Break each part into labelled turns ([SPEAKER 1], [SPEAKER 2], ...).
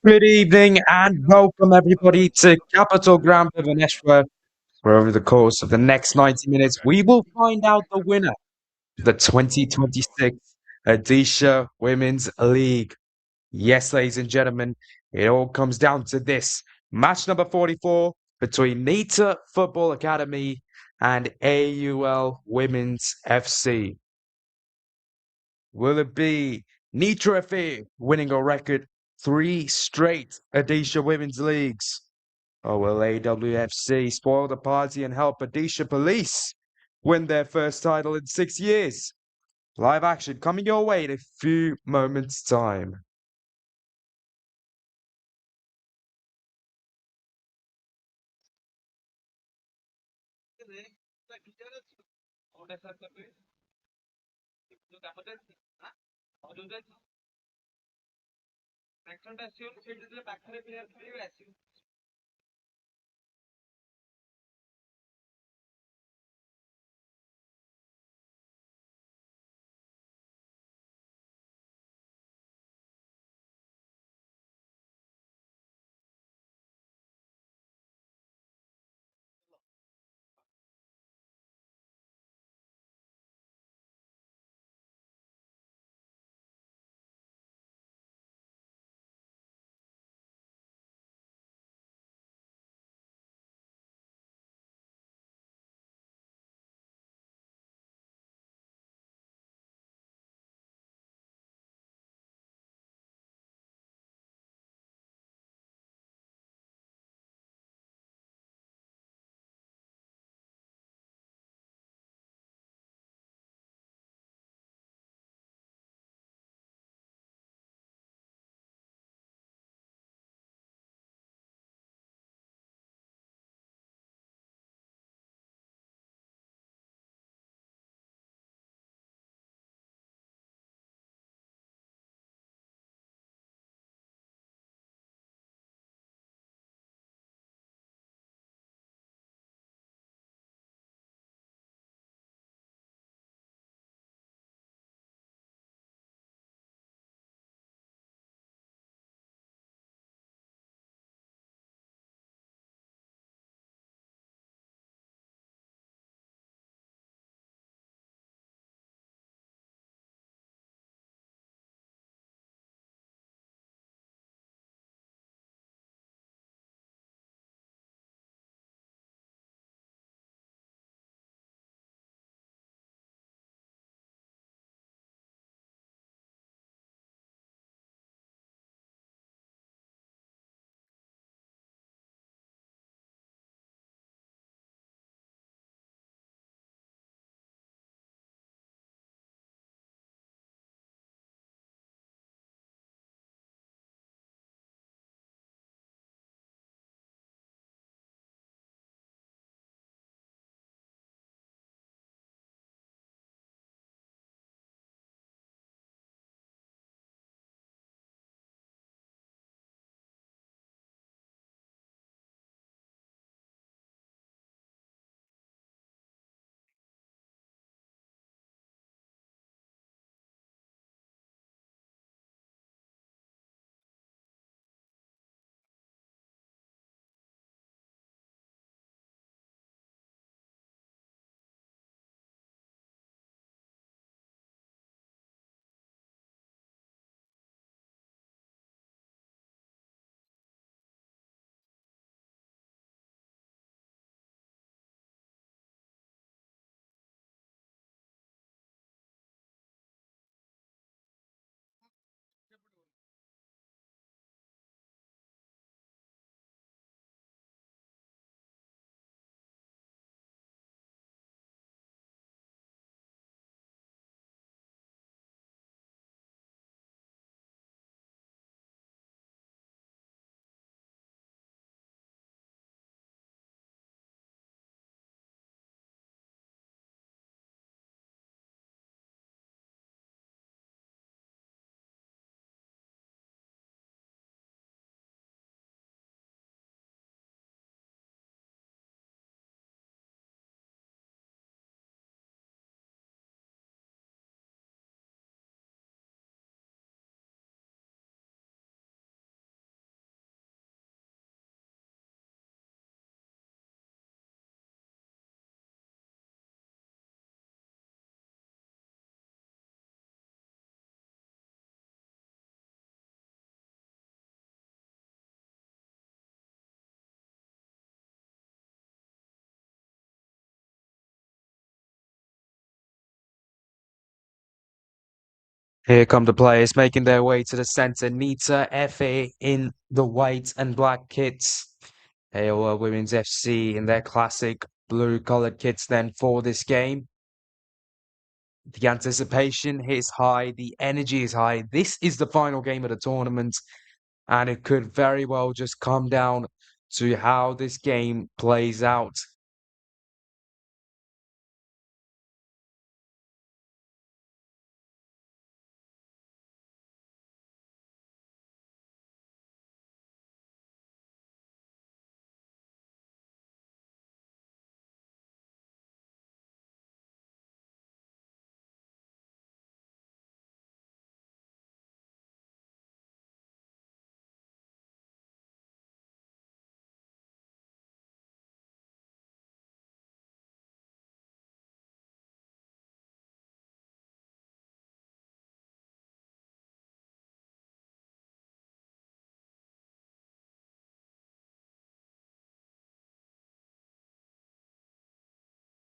[SPEAKER 1] Good evening and welcome everybody to Capital Ground Bhubaneswar, where over the course of the next 90 minutes, we will find out the winner of the 2026 Odisha Women's League. Yes, ladies and gentlemen, it all comes down to this. Match number 44 between NITA Football Academy and AUL Women's FC. Will it be NITA FAO winning a record 3 straight Odisha Women's Leagues? Or will AWFC spoil the party and help Odisha Police win their first title in 6 years? Live action coming your way in a few moments' time. Here come the players making their way to the center. NITA, FA in the white and black kits. AUL Women's FC in their classic blue-colored kits then for this game. The anticipation is high. The energy is high. This is the final game of the tournament, and it could very well just come down to how this game plays out.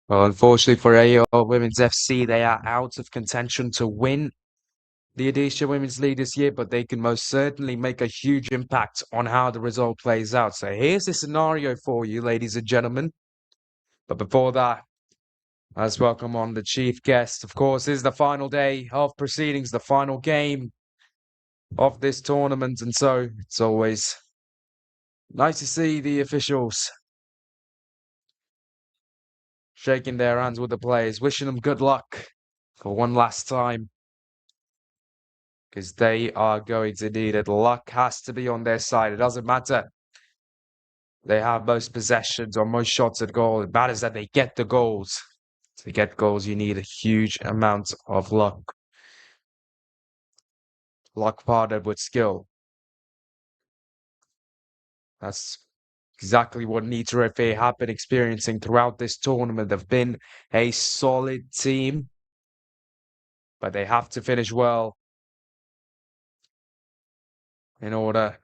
[SPEAKER 1] Well, unfortunately for AUL Women's FC, they are out of contention to win the Odisha Women's League this year, but they can most certainly make a huge impact on how the result plays out. So here's the scenario for you, ladies and gentlemen. But before that, let's welcome on the chief guest. Of course, this is the final day of proceedings, the final game of this tournament. And so it's always nice to see the officials shaking their hands with the players, wishing them good luck for one last time, because they are going to need it. Luck has to be on their side. It doesn't matter they have most possessions or most shots at goal. It matters that they get the goals. To get goals, you need a huge amount of luck. Luck partnered with skill. That's exactly what NITA FA have been experiencing throughout this tournament. They've been a solid team, but they have to finish well in order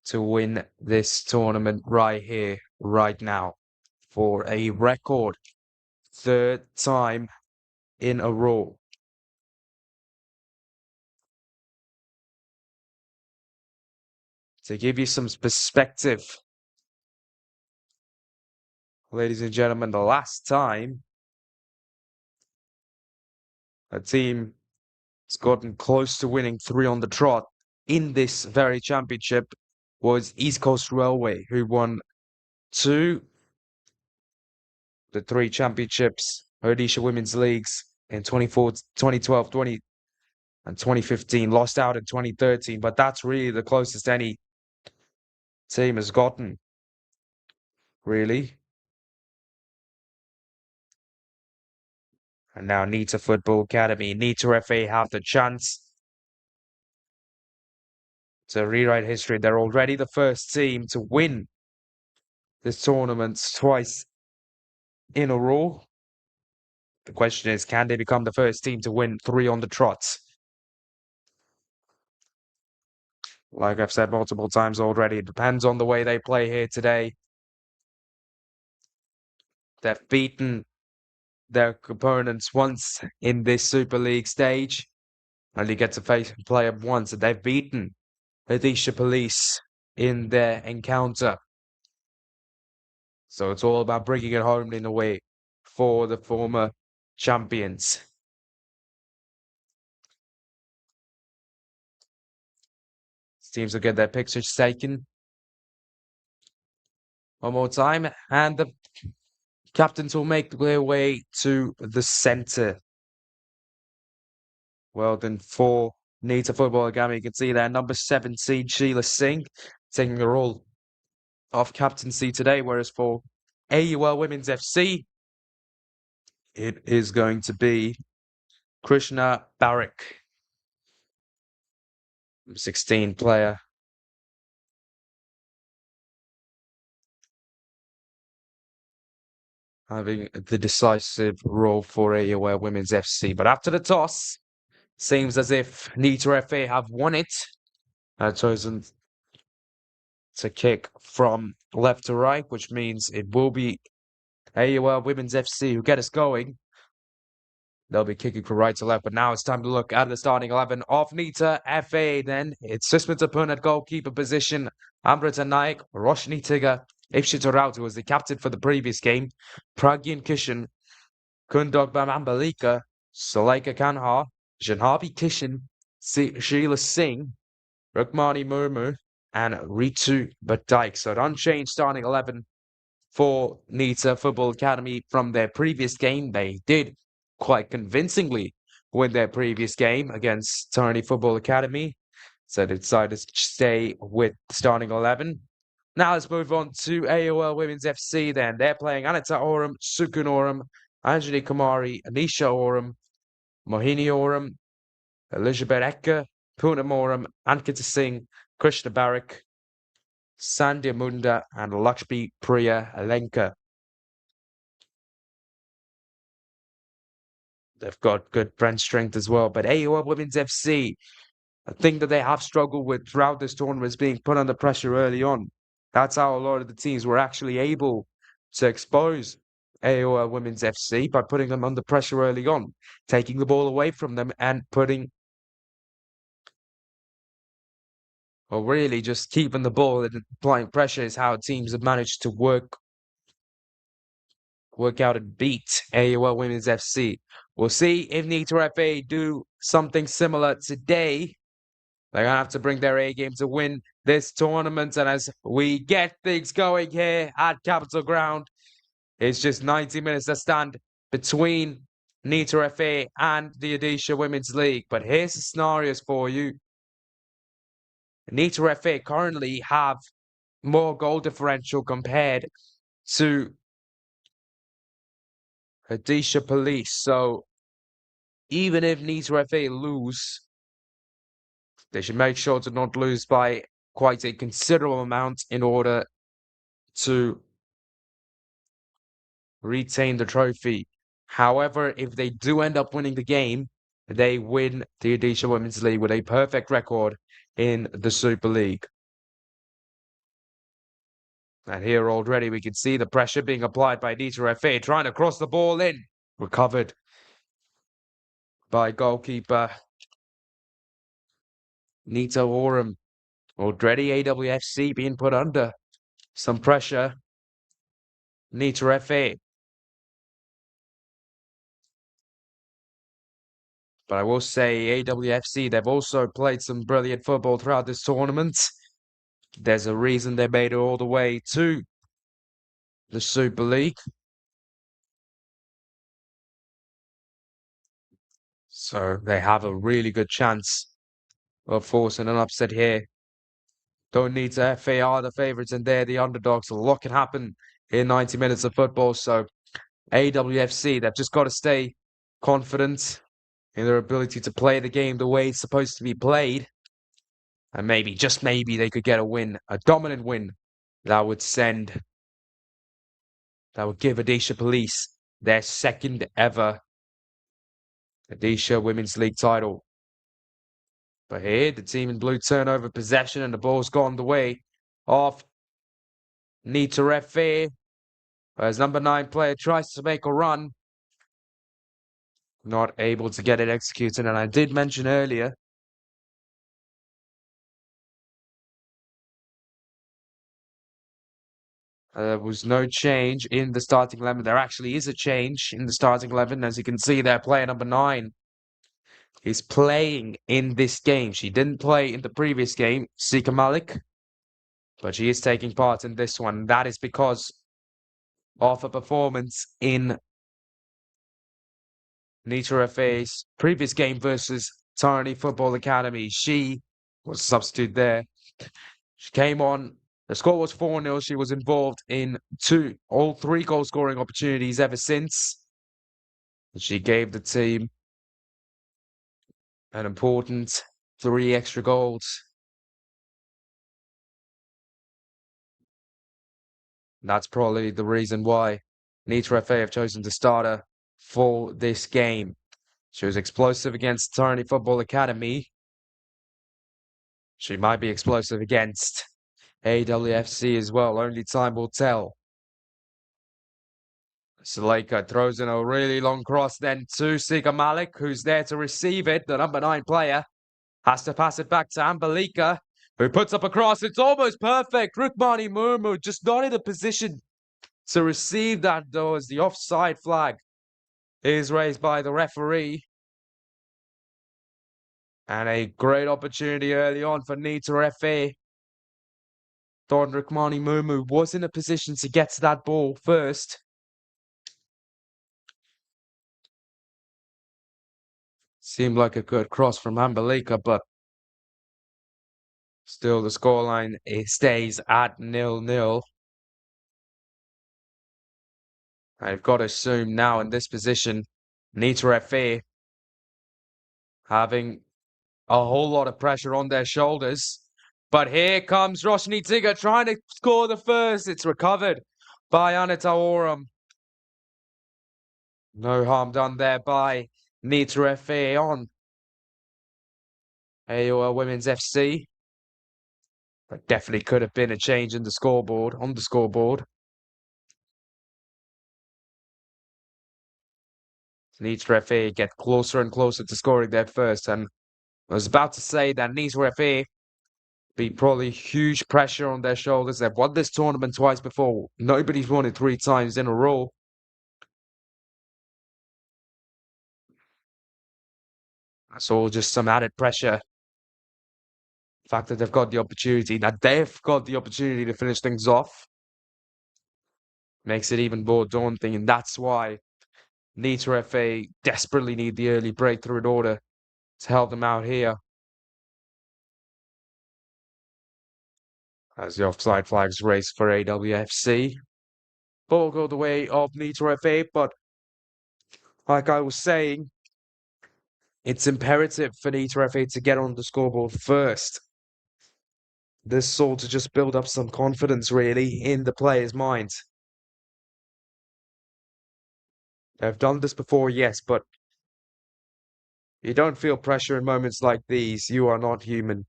[SPEAKER 1] to win this tournament right here, right now, for a record third time in a row. To give you some perspective, ladies and gentlemen, the last time a team has gotten close to winning 3 on the trot in this very championship was East Coast Railway, who won 2 the 3 championships, Odisha Women's Leagues in 2012, 20, and 2015, lost out in 2013, but that's really the closest any team has gotten, really. And now NITA Football Academy, NITA FA have the chance to rewrite history. They're already the first team to win this tournament twice in a row. The question is, can they become the first team to win 3 on the trot? Like I've said multiple times already, it depends on the way they play here today. They've beaten their opponents once in this Super League stage. Only get to play them once, and they've beaten Odisha Police in their encounter. So it's all about bringing it home in a way for the former champions. Teams will get their pictures taken one more time, and the captains will make their way to the center. Well then, for NITA Football Academy, you can see there number 17, Sheila Singh, taking the role of captaincy today, whereas for AUL Women's FC, it is going to be Krishna Barak, 16 player. Having the decisive role for AUL Women's FC. But after the toss, seems as if NITA FA have won it. Chosen to kick from left to right, which means it will be AUL Women's FC who get us going. They'll be kicking from right to left, but now it's time to look at the starting 11 of NITA FA. Then it's Sisman Tapun at goalkeeper position, Amrita Naik, Roshni Tiga, Ifshita Raut, who was the captain for the previous game, Pragyan Kishan, Kundogba Mambalika, Suleika Kanhar, Janhabi Kishan, Sheila Singh, Rukmani Murmu, and Ritu Bataik. So an unchanged starting 11 for NITA Football Academy from their previous game. They did quite convincingly win their previous game against Tony Football Academy. So they decided to stay with starting 11. Now let's move on to AUL Women's FC then. They're playing Anita Oram, Sukun Oram, Anjali Kumari, Anisha Oram, Mohini Oram, Elizabeth Ecker, Poonam Oram, Ankita Singh, Krishna Barak, Sandhya Munda, and Lakshmi Priya Alenka. They've got good bench strength as well. But AUL Women's FC, a thing that they have struggled with throughout this tournament is being put under pressure early on. That's how a lot of the teams were actually able to expose AUL Women's FC by putting them under pressure early on, taking the ball away from them and really just keeping the ball and applying pressure is how teams have managed to work out and beat AUL Women's FC. We'll see if NITA FA do something similar today. They're going to have to bring their A game to win this tournament. And as we get things going here at Capital Ground, it's just 90 minutes to stand between NITA FA and the Odisha Women's League. But here's the scenarios for you. NITA FA currently have more goal differential compared to Odisha Police. So even if NITA FA lose, they should make sure to not lose by quite a considerable amount in order to retain the trophy. However, if they do end up winning the game, they win the Odisha Women's League with a perfect record in the Super League. And here already we can see the pressure being applied by NITA FA, trying to cross the ball in. Recovered by goalkeeper NITA Oram. Already AWFC being put under some pressure. NITA FA. But I will say AWFC, they've also played some brilliant football throughout this tournament. There's a reason they made it all the way to the Super League. So they have a really good chance of forcing an upset here. Don't need to FA are the favourites and they're the underdogs. A lot can happen in 90 minutes of football. So AWFC, they've just got to stay confident in their ability to play the game the way it's supposed to be played. And maybe, just maybe, they could get a win, a dominant win that would give Odisha Police their second ever Odisha Women's League title. But here, the team in blue turn over possession and the ball's gone the way of NITA FA. As number 9 player tries to make a run. Not able to get it executed. And I did mention earlier, there was no change in the starting 11. There actually is a change in the starting 11. As you can see there, player number 9 is playing in this game. She didn't play in the previous game, Sika Malik, but she is taking part in this one. That is because of a performance in NITA FA's previous game versus Tarani Football Academy. She was a substitute there. She came on. The score was 4-0. She was involved in all three goal-scoring opportunities ever since. She gave the team an important 3 extra goals. That's probably the reason why NITA FA have chosen to start her for this game. She was explosive against Tarani Football Academy. She might be explosive against AWFC as well. Only time will tell. Saleka throws in a really long cross then to Siga Malik, who's there to receive it. The number 9 player has to pass it back to Ambalika, who puts up a cross. It's almost perfect. Rukmani Murmu just not in a position to receive that, though, as the offside flag is raised by the referee. And a great opportunity early on for NITA FA. Thought Rukmani Murmu was in a position to get to that ball first. Seemed like a good cross from Ambalika, but still the scoreline stays at 0-0. I've got to assume now in this position, NITA FA having a whole lot of pressure on their shoulders. But here comes Roshni Tigger trying to score the first. It's recovered by Anita Oram. No harm done there by NITA FA on AUL Women's FC. But definitely could have been a change in the scoreboard, on the scoreboard. NITA FA get closer and closer to scoring their first. And I was about to say that NITA FA be probably huge pressure on their shoulders. They've won this tournament twice before. Nobody's won it 3 times in a row. That's all just some added pressure. The fact that they've got the opportunity, to finish things off, makes it even more daunting. And that's why NITA FA desperately need the early breakthrough in order to help them out here. As the offside flags race for AWFC. Ball go the way of NITA FA, but like I was saying, it's imperative for NITA FA to get on the scoreboard first. This sort of just build up some confidence, really, in the players' minds. They've done this before, yes, but you don't feel pressure in moments like these. You are not human.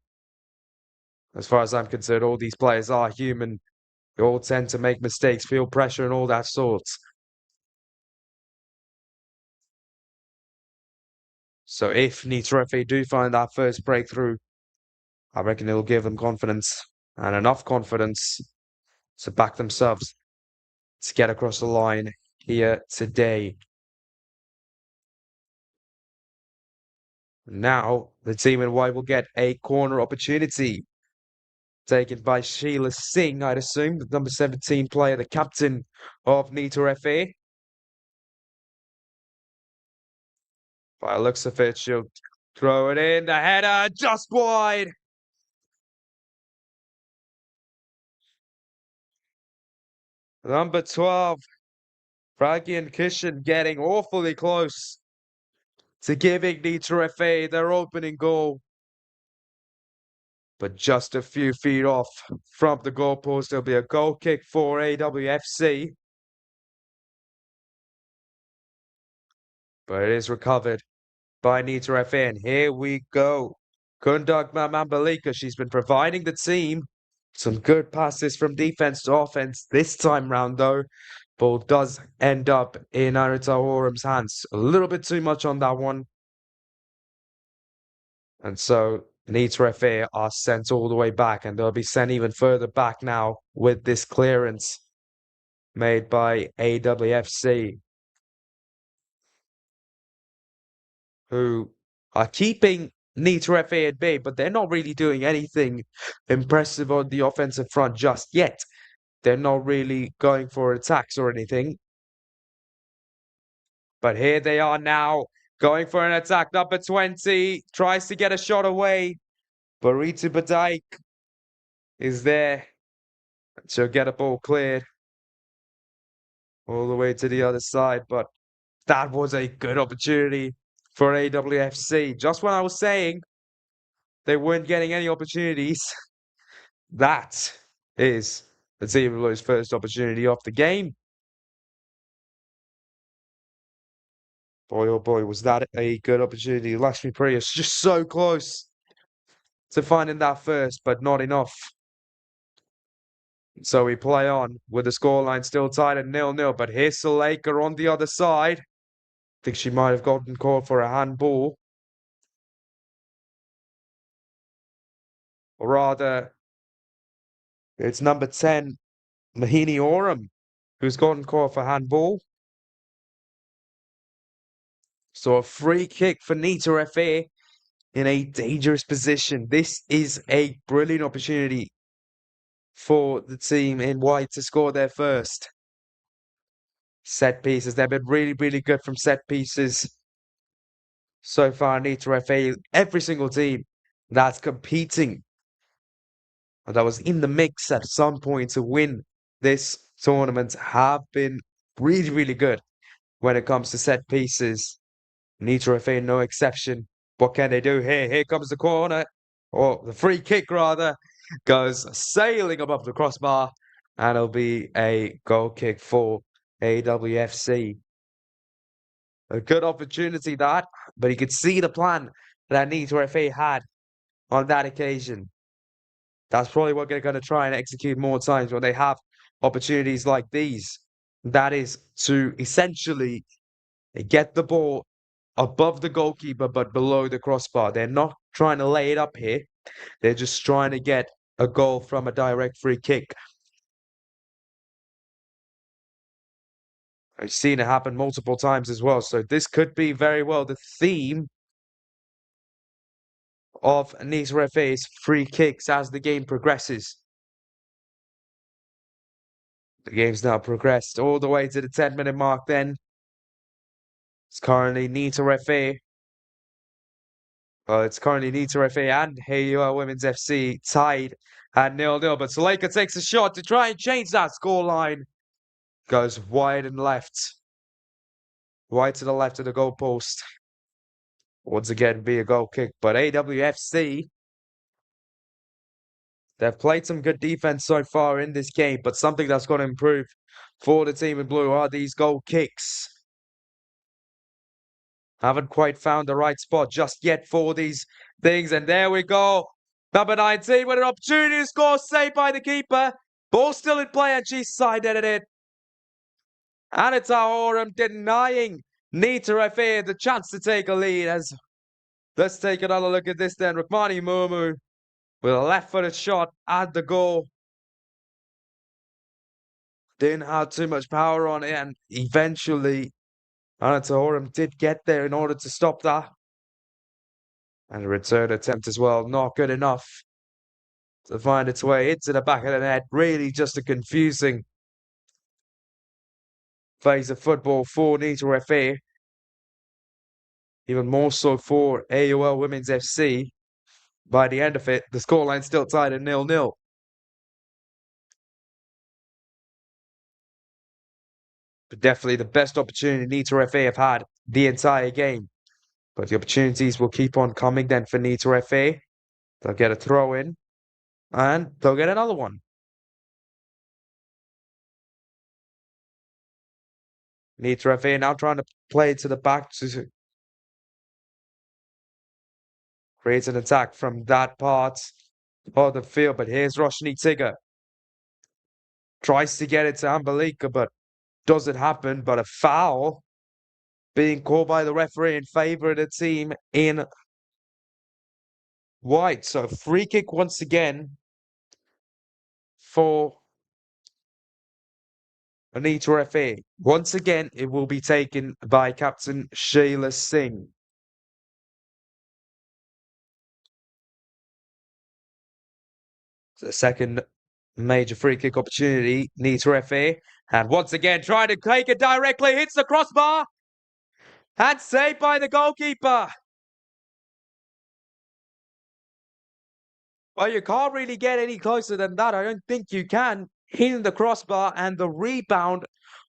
[SPEAKER 1] As far as I'm concerned, all these players are human. They all tend to make mistakes, feel pressure, and all that sorts. So if NITA FA do find that first breakthrough, I reckon it'll give them confidence, and enough confidence to back themselves to get across the line here today. Now, the team in white will get a corner opportunity. Taken by Sheila Singh, I'd assume, the number 17 player, the captain of NITA FA. By the looks of it, she'll throw it in. The header just wide. Number 12, Pragyan Kishan getting awfully close to giving NITA FA their opening goal. But just a few feet off from the goalpost, there'll be a goal kick for AWFC. But it is recovered by NITA FA. And here we go. Kundak Mambalika, she's been providing the team some good passes from defense to offense. This time round, though, ball does end up in Arita Orum's hands. A little bit too much on that one. And so NITA FA are sent all the way back, and they'll be sent even further back now with this clearance made by AWFC, who are keeping NITA FA at bay, but they're not really doing anything impressive on the offensive front just yet. They're not really going for attacks or anything. But here they are now, going for an attack. Number 20 tries to get a shot away, but Ritu Badaik is there. She'll get a ball cleared all the way to the other side, but that was a good opportunity for AWFC. Just when I was saying they weren't getting any opportunities, that is the Team Blue's first opportunity of the game. Boy, oh boy, was that a good opportunity. Lakshmi Priya is just so close to finding that first, but not enough. So we play on with the scoreline still tied at 0-0. But here's Suleika on the other side. Think she might have gotten called for a handball. Or rather, it's number 10, Mahini Oram, who's gotten called for handball. So a free kick for NITA FA in a dangerous position. This is a brilliant opportunity for the team in white to score their first set pieces. They've been really, really good from set pieces so far. NITA FA, every single team that's competing, that was in the mix at some point to win this tournament, have been really, really good when it comes to set pieces. NITA FA, no exception. What can they do here? Here comes the corner, or the free kick rather, goes sailing above the crossbar, and it'll be a goal kick for AWFC. A good opportunity that, but you could see the plan that NITA FA had on that occasion. That's probably what they're going to try and execute more times when they have opportunities like these. That is to essentially get the ball above the goalkeeper but below the crossbar. They're not trying to lay it up here. They're just trying to get a goal from a direct free kick. I've seen it happen multiple times as well. So this could be very well the theme of NITA FA's free kicks as the game progresses. The game's now progressed all the way to the 10-minute mark then. It's currently NITA FA. It's currently NITA FA and AUL Women's FC tied at 0-0. But Suleika takes a shot to try and change that scoreline. Goes wide and left. Wide to the left of the goalpost. Once again, be a goal kick. But AWFC, they've played some good defense so far in this game. But something that's got to improve for the team in blue are these goal kicks. Haven't quite found the right spot just yet for these things. And there we go. Number 19 with an opportunity to score, saved by the keeper. Ball still in play and she side-netted it. And it's Oram denying NITA FA the chance to take a lead. As let's take another look at this then. Rukmani Murmu with a left-footed shot at the goal. Didn't have too much power on it, and eventually Anita Oram did get there in order to stop that. And a return attempt as well, not good enough to find its way into the back of the net. Really just a confusing phase of football for NITA FA. Even more so for AUL Women's FC. By the end of it, the scoreline still tied at 0-0. But definitely the best opportunity NITA FA have had the entire game. But the opportunities will keep on coming then for NITA FA. They'll get a throw in and they'll get another one. NITA FA now trying to play it to the back to create an attack from that part of the field. But here's Roshni Tigger. Tries to get it to Ambalika, but doesn't happen. But a foul being called by the referee in favor of the team in white. So free kick once again for NITA FA. Once again, it will be taken by Captain Sheila Singh. The second major free kick opportunity, NITA FA. And once again, trying to take it directly, hits the crossbar. And saved by the goalkeeper. Well, you can't really get any closer than that. I don't think you can. Hitting the crossbar, and the rebound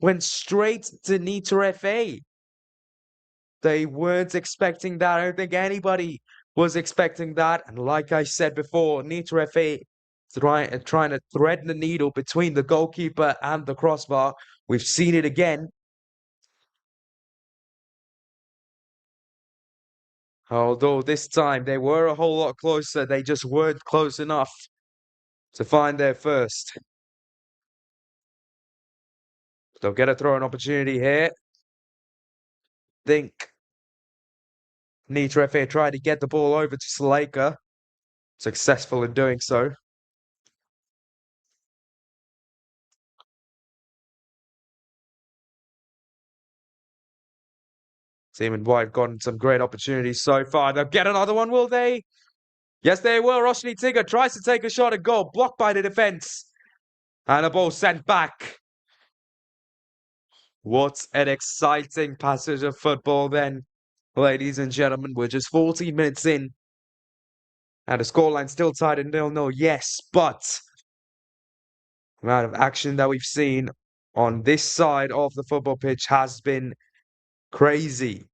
[SPEAKER 1] went straight to NITA FA. They weren't expecting that. I don't think anybody was expecting that. And like I said before, NITA FA trying to thread the needle between the goalkeeper and the crossbar. We've seen it again. Although this time they were a whole lot closer, they just weren't close enough to find their first. They'll get a throw-in opportunity here. Think NITA FA tried to get the ball over to Suleika. Successful in doing so. Team in white gotten some great opportunities so far. They'll get another one, will they? Yes, they will. Roshni Tigger tries to take a shot at goal, blocked by the defense. And the ball sent back. What an exciting passage of football then, ladies and gentlemen. We're just 14 minutes in. And the scoreline still tied at 0-0, yes, but the amount of action that we've seen on this side of the football pitch has been crazy.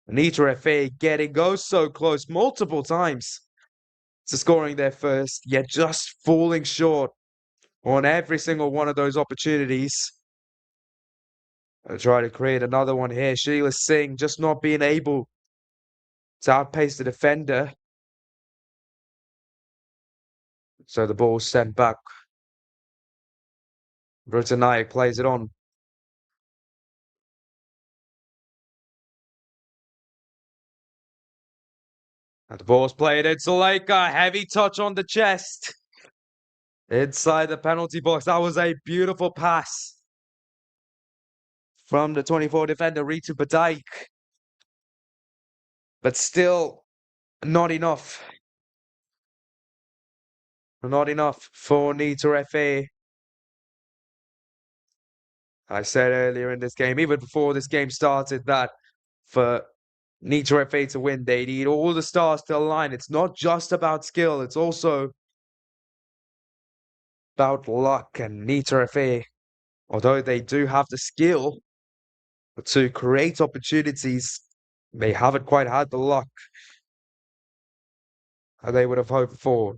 [SPEAKER 1] NITA FA goes so close multiple times to scoring their first, yet just falling short on every single one of those opportunities. I'll try to create another one here. Sheila Singh just not being able to outpace the defender. So the ball's sent back. Rutanayak plays it on. And the ball's played. It's like a heavy touch on the chest. Inside the penalty box. That was a beautiful pass from the 24 defender, Ritu Badaik. But still, not enough. Not enough for NITA FA. I said earlier in this game, even before this game started, that for NITA FA to win, they need all the stars to align. It's not just about skill, it's also about luck. And NITA FA, although they do have the skill to create opportunities, they haven't quite had the luck they would have hoped for.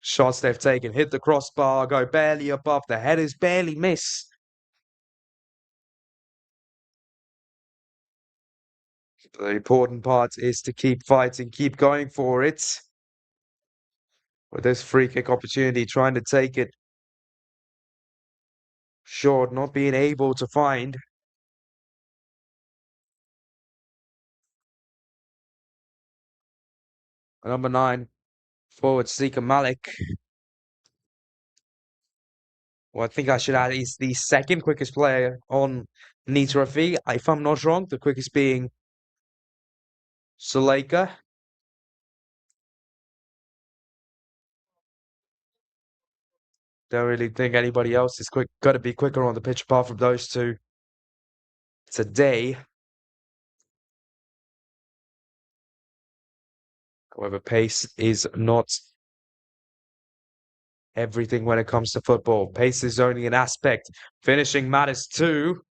[SPEAKER 1] Shots they've taken, hit the crossbar, go barely above, the headers barely miss. The important part is to keep fighting, keep going for it. With this free kick opportunity, trying to take it short, not being able to find. Number 9, forward Sika Malik. Well, I think I should add he's the second quickest player on NITA FA, if I'm not wrong. The quickest being Suleika. Don't really think anybody else is quick. Got to be quicker on the pitch apart from those two today. However, pace is not everything when it comes to football. Pace is only an aspect. Finishing matters too.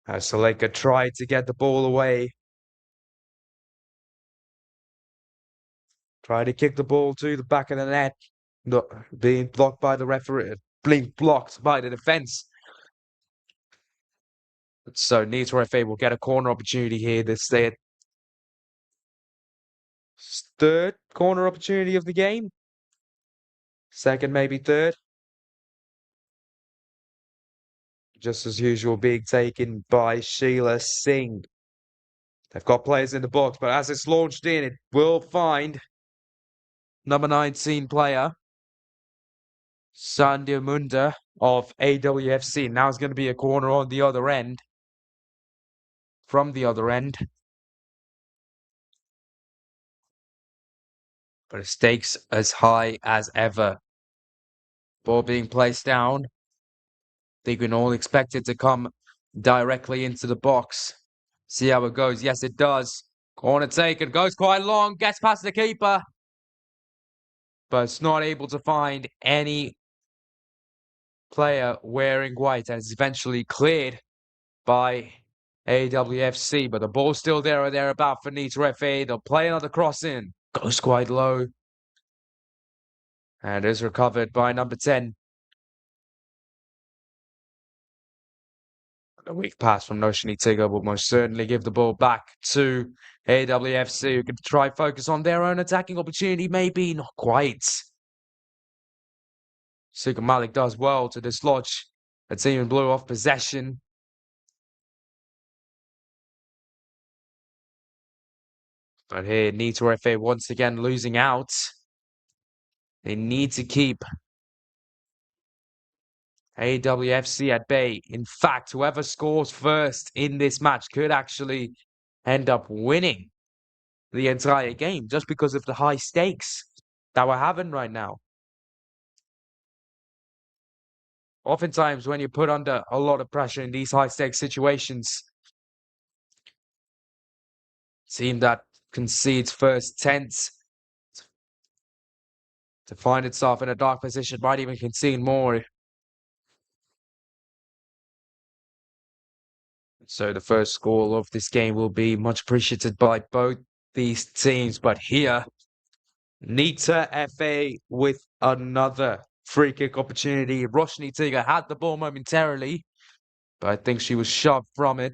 [SPEAKER 1] As Suleika tried to get the ball away. Tried to kick the ball to the back of the net. Not being blocked by the referee. Being blocked by the defense. So NITA FA will get a corner opportunity here. This is their third corner opportunity of the game. Second, maybe third. Just as usual, being taken by Sheila Singh. They've got players in the box, but as it's launched in, it will find number 19 player, Sandhya Munda of AWFC. Now it's going to be a corner on the other end. From the other end. But stakes as high as ever. Ball being placed down. They can all expect it to come directly into the box. See how it goes. Yes, it does. Corner taken. Goes quite long. Gets past the keeper. But it's not able to find any player wearing white. And it's eventually cleared by AWFC. But the ball's still there or thereabout for NITA FA. They'll play another cross in. Goes quite low. And is recovered by number 10. A weak pass from Noshini Tigger will most certainly give the ball back to AWFC, who can try focus on their own attacking opportunity. Maybe not quite. Sika Malik does well to dislodge The team in blue off possession. But here, NITA FA once again losing out. They need to keep AWFC at bay. In fact, whoever scores first in this match could actually end up winning the entire game just because of the high stakes that we're having right now. Oftentimes, when you're put under a lot of pressure in these high stakes situations, team that concedes first tends to find itself in a dark position, might even concede more. So the first score of this game will be much appreciated by both these teams. But here, NITA FA with another free kick opportunity. Roshni Tiga had the ball momentarily, but I think she was shoved from it.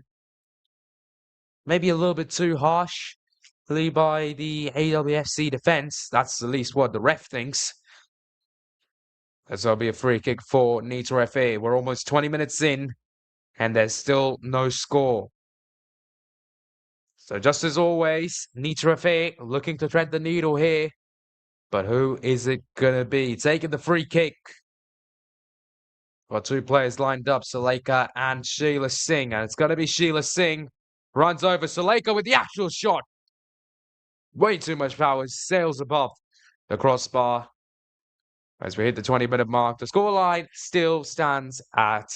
[SPEAKER 1] Maybe a little bit too harsh by the AWFC defense. That's at least what the ref thinks. As there'll be a free kick for NITA FA. We're almost 20 minutes in, and there's still no score. So just as always, NITA FA looking to thread the needle here. But who is it going to be? Taking the free kick. Got two players lined up, Suleika and Sheila Singh. And it's going to be Sheila Singh. Runs over Suleika with the actual shot. Way too much power. Sails above the crossbar. As we hit the 20-minute mark, the scoreline still stands at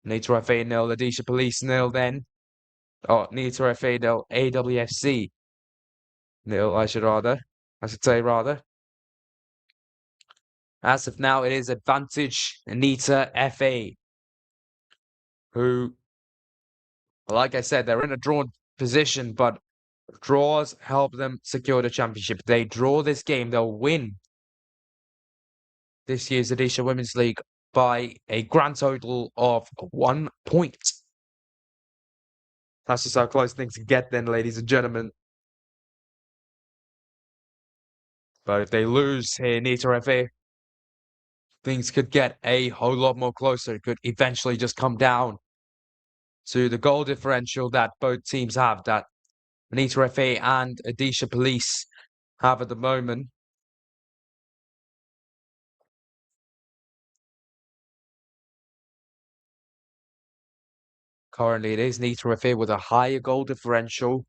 [SPEAKER 1] NITA FA 0, Odisha Police 0 then. Oh, NITA FA 0, AWFC 0, I should say rather. As of now, it is advantage NITA FA, who, like I said, they're in a drawn position, but draws help them secure the championship. They draw this game, they'll win this year's Odisha Women's League by a grand total of 1 point. That's just how close things can get then, ladies and gentlemen. But if they lose here, NITA FA, things could get a whole lot more closer. It could eventually just come down to the goal differential that both teams have, that NITA FA and Odisha Police have at the moment. Currently, it is NITA FA with a higher goal differential.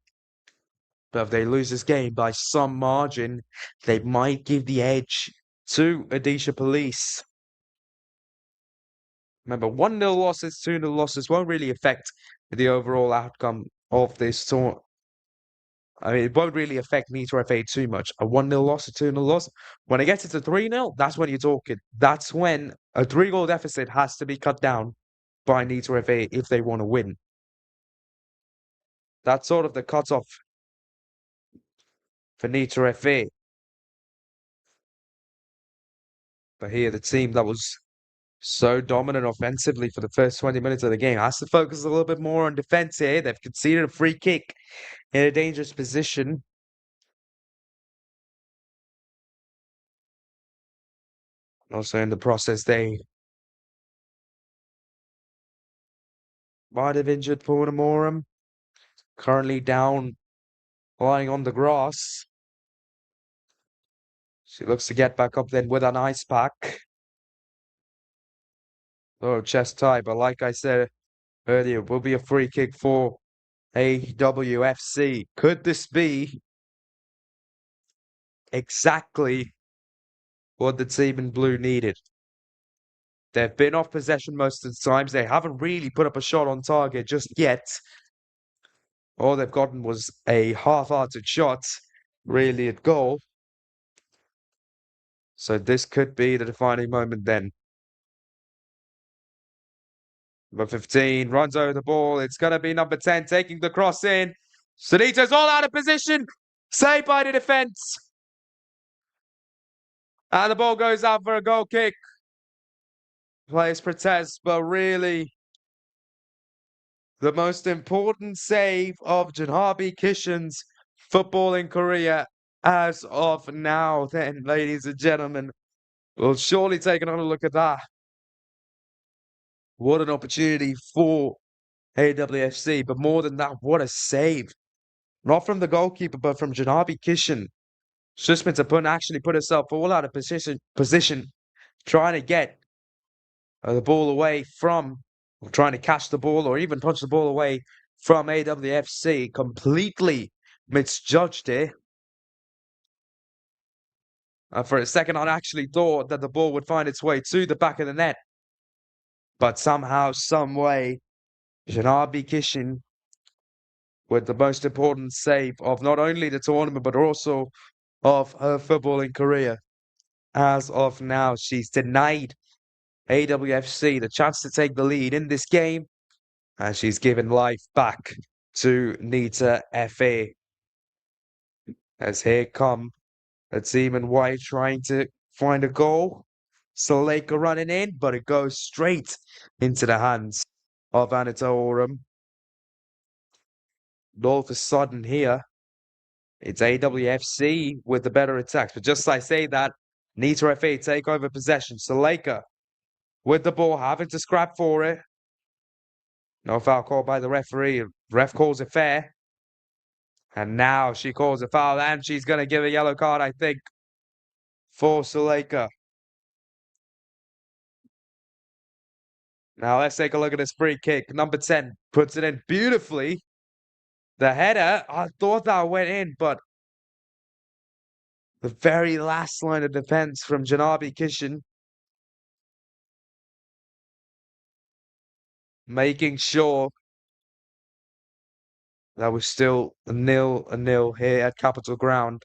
[SPEAKER 1] But if they lose this game by some margin, they might give the edge to Odisha Police. Remember, 1-0 losses, 2-0 losses won't really affect the overall outcome of this tournament. I mean, it won't really affect NITA FA too much. A 1-0 loss, a 2-0 loss. When it gets to 3-0, that's when you're talking. That's when a 3-goal deficit has to be cut down by NITA FA if they want to win. That's sort of the cutoff for NITA FA. But here, the team that was so dominant offensively for the first 20 minutes of the game has to focus a little bit more on defense here. They've conceded a free kick in a dangerous position. Also in the process, they might have injured Bhubaneswar. Currently down, lying on the grass. She looks to get back up then with an ice pack. Oh, chest tie, but like I said earlier, will be a free kick for AWFC. Could this be exactly what the team in blue needed? They've been off possession most of the times. They haven't really put up a shot on target just yet. All they've gotten was a half-hearted shot, really at goal. So this could be the defining moment then. Number 15 runs over the ball. It's going to be number 10 taking the cross in. Sunita's all out of position. Saved by the defense. And the ball goes out for a goal kick. Players protest, but really the most important save of Janhabi Kishan's footballing career as of now, then, ladies and gentlemen. We'll surely take another look at that. What an opportunity for AWFC, but more than that, what a save. Not from the goalkeeper, but from Janabi Kishan. Susmita actually put herself all out of position trying to get the ball away from, or trying to catch the ball, or even punch the ball away from AWFC. Completely misjudged it. For a second, I actually thought that the ball would find its way to the back of the net. But somehow, some way, Janabi Kishan with the most important save of not only the tournament, but also of her footballing career. As of now, she's denied AWFC the chance to take the lead in this game, and she's given life back to NITA FA. As here come the team in white trying to find a goal. Suleika running in, but it goes straight into the hands of Anita Oram. All of a sudden here, it's AWFC with the better attacks. But just as I say that, NITA FA take over possession. Suleika with the ball, having to scrap for it. No foul called by the referee. Ref calls it fair. And now she calls a foul, and she's going to give a yellow card, I think, for Suleika. Now let's take a look at this free kick. Number 10 puts it in beautifully. The header, I thought that went in, but the very last line of defense from Janabi Kishan, making sure that we're still a nil here at Capital Ground.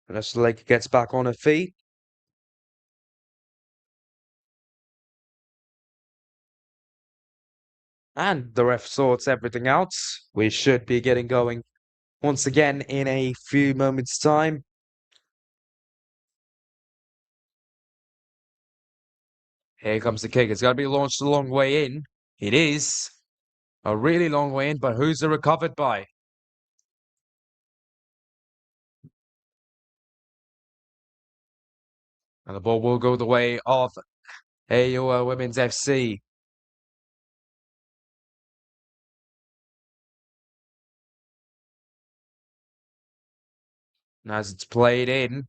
[SPEAKER 1] And as Suleika gets back on her feet. And the ref sorts everything out. We should be getting going once again in a few moments' time. Here comes the kick. It's got to be launched a long way in. It is a really long way in, but who's it recovered by? And the ball will go the way of AUL Women's FC. And as it's played in,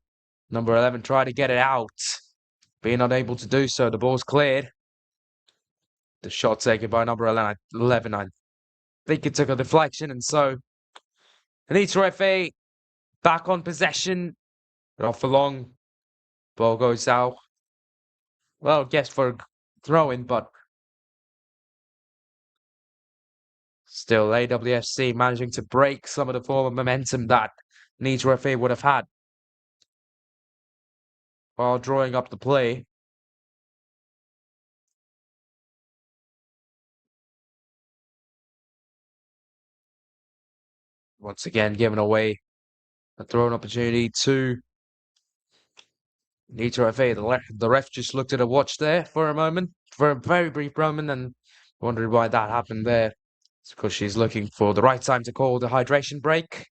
[SPEAKER 1] number 11 tried to get it out, being unable to do so. The ball's cleared. The shot taken by number 11. I think it took a deflection, and so NITA FA back on possession. Off for long. Ball goes out. Well, guess for a throw-in, but still AWFC managing to break some of the form of momentum that NITA FA would have had while drawing up the play. Once again, giving away a throw-in opportunity to NITA FA. The ref just looked at a watch there for a moment, for a very brief moment, and wondered why that happened there. It's because she's looking for the right time to call the hydration break.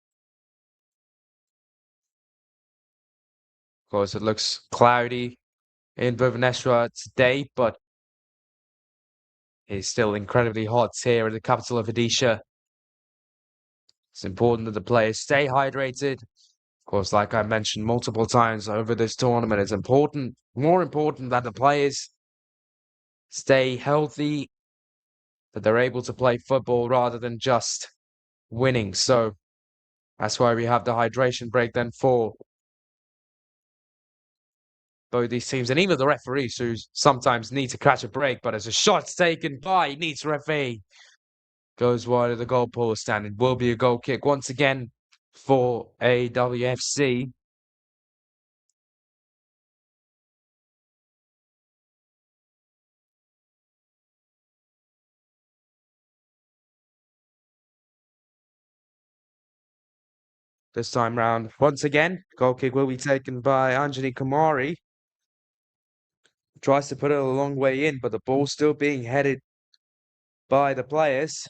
[SPEAKER 1] Of course, it looks cloudy in Bhubaneswar today, but it's still incredibly hot here in the capital of Odisha. It's important that the players stay hydrated. Of course, like I mentioned multiple times over this tournament, it's important, more important that the players stay healthy, that they're able to play football rather than just winning. So that's why we have the hydration break then for both these teams, and even the referees who sometimes need to catch a break. But as a shot taken by NITA FA, goes wide of the goalpost, and it will be a goal kick once again for AWFC. This time round, once again, goal kick will be taken by Anjani Kumari. Tries to put it a long way in, but the ball's still being headed by the players.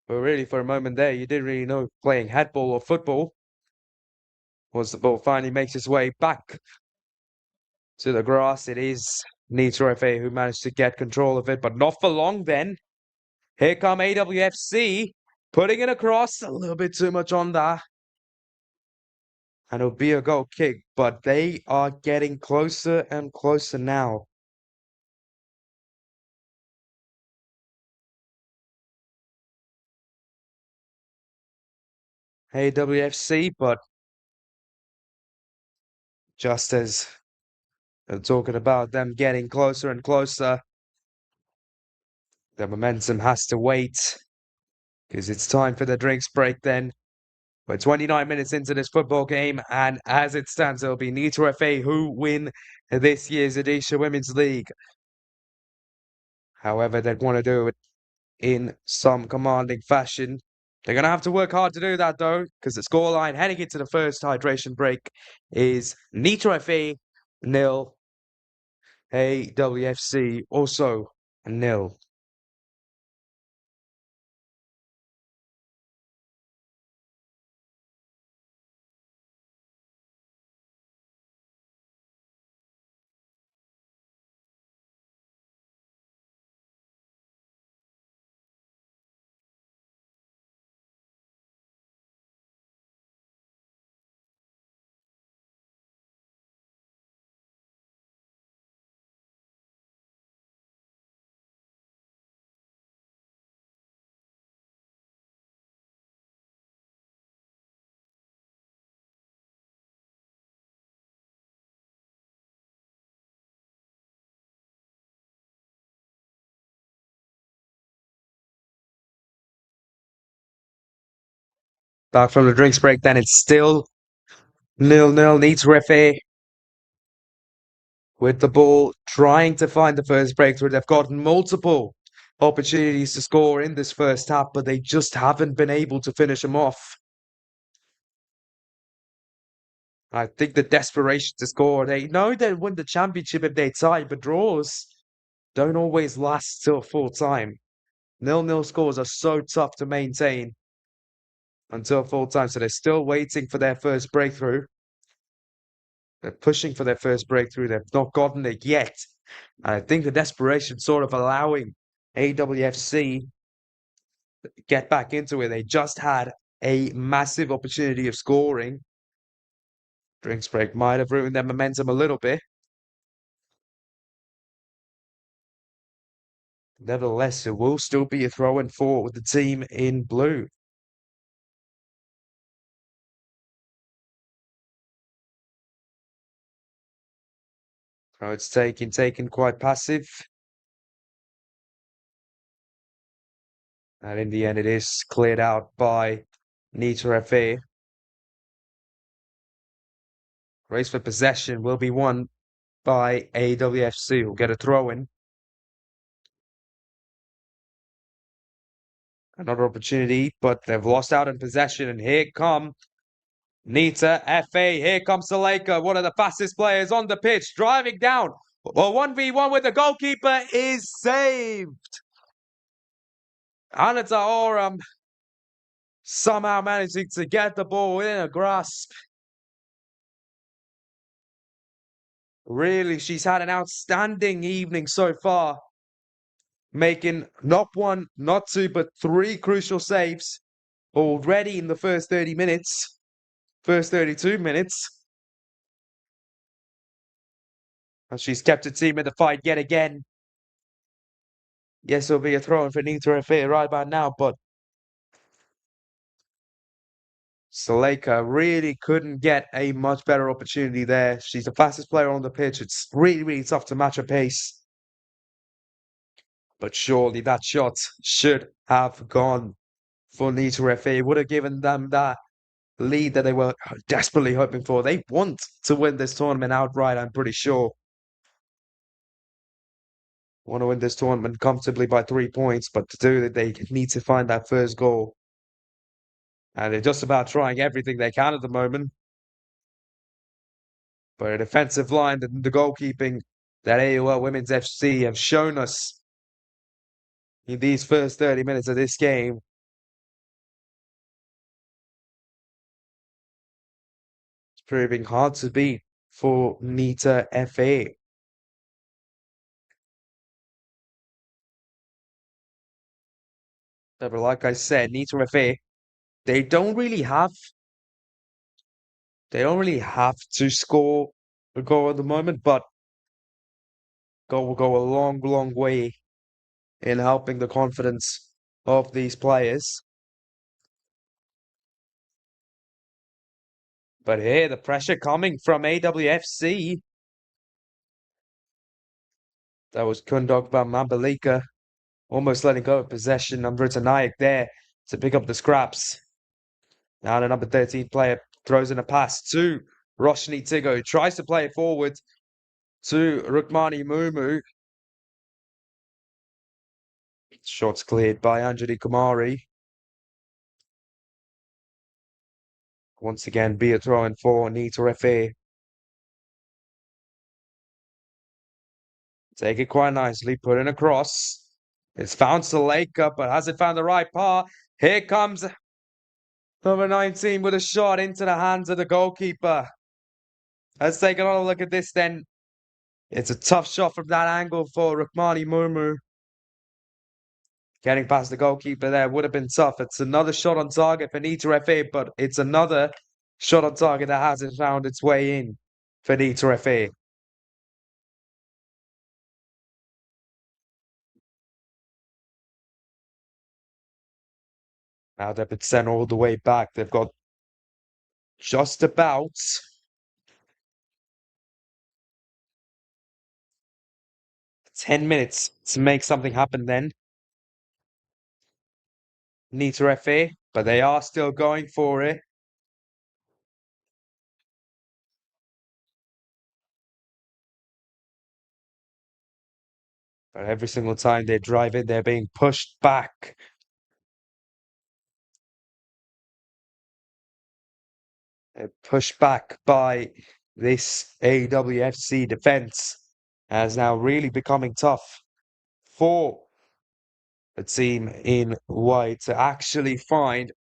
[SPEAKER 1] But really, for a moment there, you didn't really know playing handball or football. Once the ball finally makes its way back to the grass, it is NITA FA who managed to get control of it, but not for long then. Here come AWFC, putting it across, a little bit too much on that. And it'll be a goal kick, but they are getting closer and closer now. AWFC, but just as I'm talking about them getting closer and closer, the momentum has to wait because it's time for the drinks break then. We're 29 minutes into this football game, and as it stands, it'll be NITA FA who win this year's Odisha Women's League. However, they'd want to do it in some commanding fashion. They're going to have to work hard to do that, though, because the scoreline heading into the first hydration break is NITA FA nil, AWFC also nil. Back from the drinks break, then it's still 0-0. NITA FA with the ball, trying to find the first breakthrough. They've gotten multiple opportunities to score in this first half, but they just haven't been able to finish them off. I think the desperation to score, they know they win the championship if they tie, but draws don't always last till full time. 0-0 scores are so tough to maintain until full time, so they're still waiting for their first breakthrough. They're pushing for their first breakthrough. They've not gotten it yet. And I think the desperation sort of allowing AWFC get back into it. They just had a massive opportunity of scoring. Drinks break might have ruined their momentum a little bit. Nevertheless, it will still be a throw and forward with the team in blue. So it's taken quite passive. And in the end, it is cleared out by NITA FA. Race for possession will be won by AWFC, who'll get a throw in. Another opportunity, but they've lost out on possession. And here come NITA FA. Here comes Saleka, one of the fastest players on the pitch, driving down. Well, 1v1 with the goalkeeper is saved. Anita Oram somehow managing to get the ball in a grasp. Really, she's had an outstanding evening so far, making not one, not two, but three crucial saves already in the first 30 minutes, first 32 minutes. And she's kept her team in the fight yet again. Yes, it'll be a throw in for NITA FA right about now, but Saleka really couldn't get a much better opportunity there. She's the fastest player on the pitch. It's really, really tough to match her pace. But surely that shot should have gone for NITA FA. It would have given them that lead that they were desperately hoping for. They want to win this tournament outright, I'm pretty sure. Want to win this tournament comfortably by 3 points, but to do that, they need to find that first goal. And they're just about trying everything they can at the moment. But a defensive line, the goalkeeping that AUL Women's FC have shown us in these first 30 minutes of this game proving hard to beat for NITA FA. But like I said, NITA FA, they don't really have they don't really have to score a goal at the moment, but goal will go a long, long way in helping the confidence of these players. But here, the pressure coming from AWFC. That was Kundog Mambalika almost letting go of possession. Number Naik there to pick up the scraps. Now the number 13 player throws in a pass to Roshni Tigo, who tries to play it forward to Rukmani Mumu. Shots cleared by Anjali Kumari. Once again, be a throw in for NITA FA. Take it quite nicely, put in a cross. It's found Saleka, but has it found the right path? Here comes number 19 with a shot into the hands of the goalkeeper. Let's take another look at this then. It's a tough shot from that angle for Rukmani Murmu. Getting past the goalkeeper there would have been tough. It's another shot on target for NITA FA, but it's another shot on target that hasn't found its way in for NITA FA. Now they've been sent all the way back. They've got just about 10 minutes to make something happen then. NITA FA, but they are still going for it. But every single time they drive in, they're being pushed back. They're pushed back by this AWFC defense, as now really becoming tough for a team in white to actually find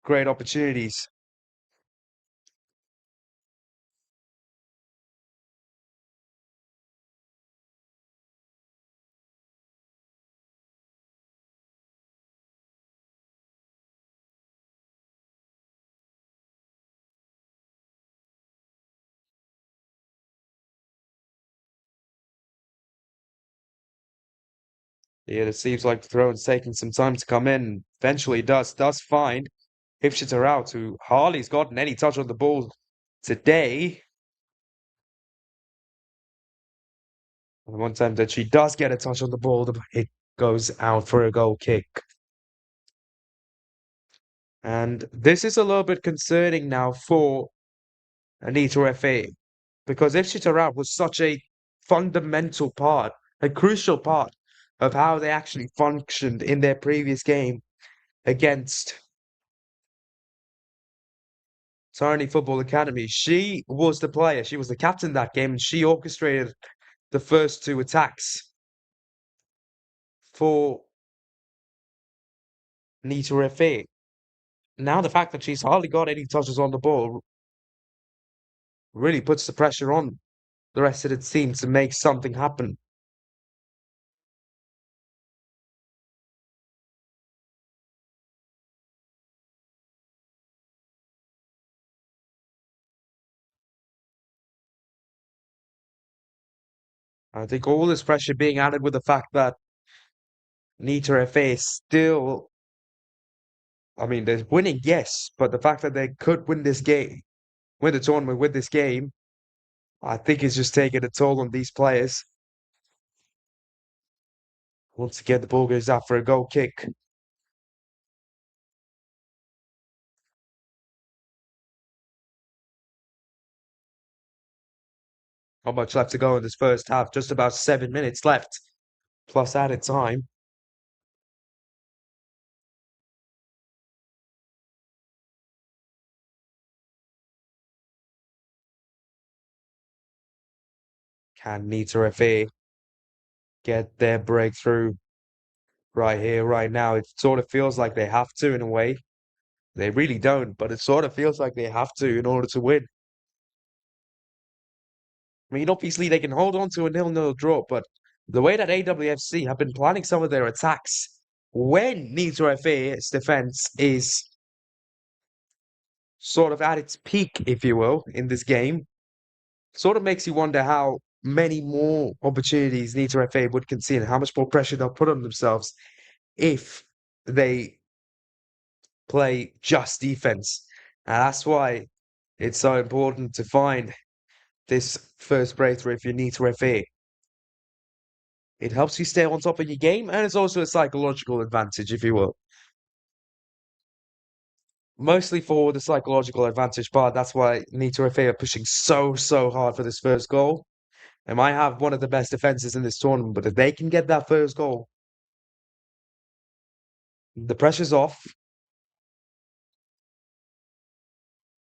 [SPEAKER 1] great opportunities. Yeah, it seems like the throw is taking some time to come in. Eventually does find Hipshiter out, who hardly's gotten any touch on the ball today. And one time that she does get a touch on the ball, it goes out for a goal kick. And this is a little bit concerning now for NITA FA, because Hipshiter out was such a fundamental part, a crucial part of how they actually functioned in their previous game against Tony Football Academy. She was the player, she was the captain that game, and she orchestrated the first two attacks for NITA FA. Now the fact that she's hardly got any touches on the ball really puts the pressure on the rest of the team to make something happen. I think all this pressure being added with the fact that NITA FA is still, I mean, they're winning, yes, but the fact that they could win this game, win the tournament with this game, I think is just taking a toll on these players. Once again, the ball goes out for a goal kick. Not much left to go in this first half, just about 7 minutes left, plus added time. Can NITA FA get their breakthrough right here, right now? It sort of feels like they have to in a way. They really don't, but it sort of feels like they have to in order to win. I mean, obviously they can hold on to a 0-0 draw, but the way that AWFC have been planning some of their attacks when NITA FA's defense is sort of at its peak, if you will, in this game, sort of makes you wonder how many more opportunities NITA FA would concede and how much more pressure they'll put on themselves if they play just defense. And that's why it's so important to find this first breakthrough if you need to FA. It helps you stay on top of your game, and it's also a psychological advantage, if you will. Mostly for the psychological advantage part, that's why NITA FA are pushing so hard for this first goal. They might have one of the best defenses in this tournament, but if they can get that first goal, the pressure's off,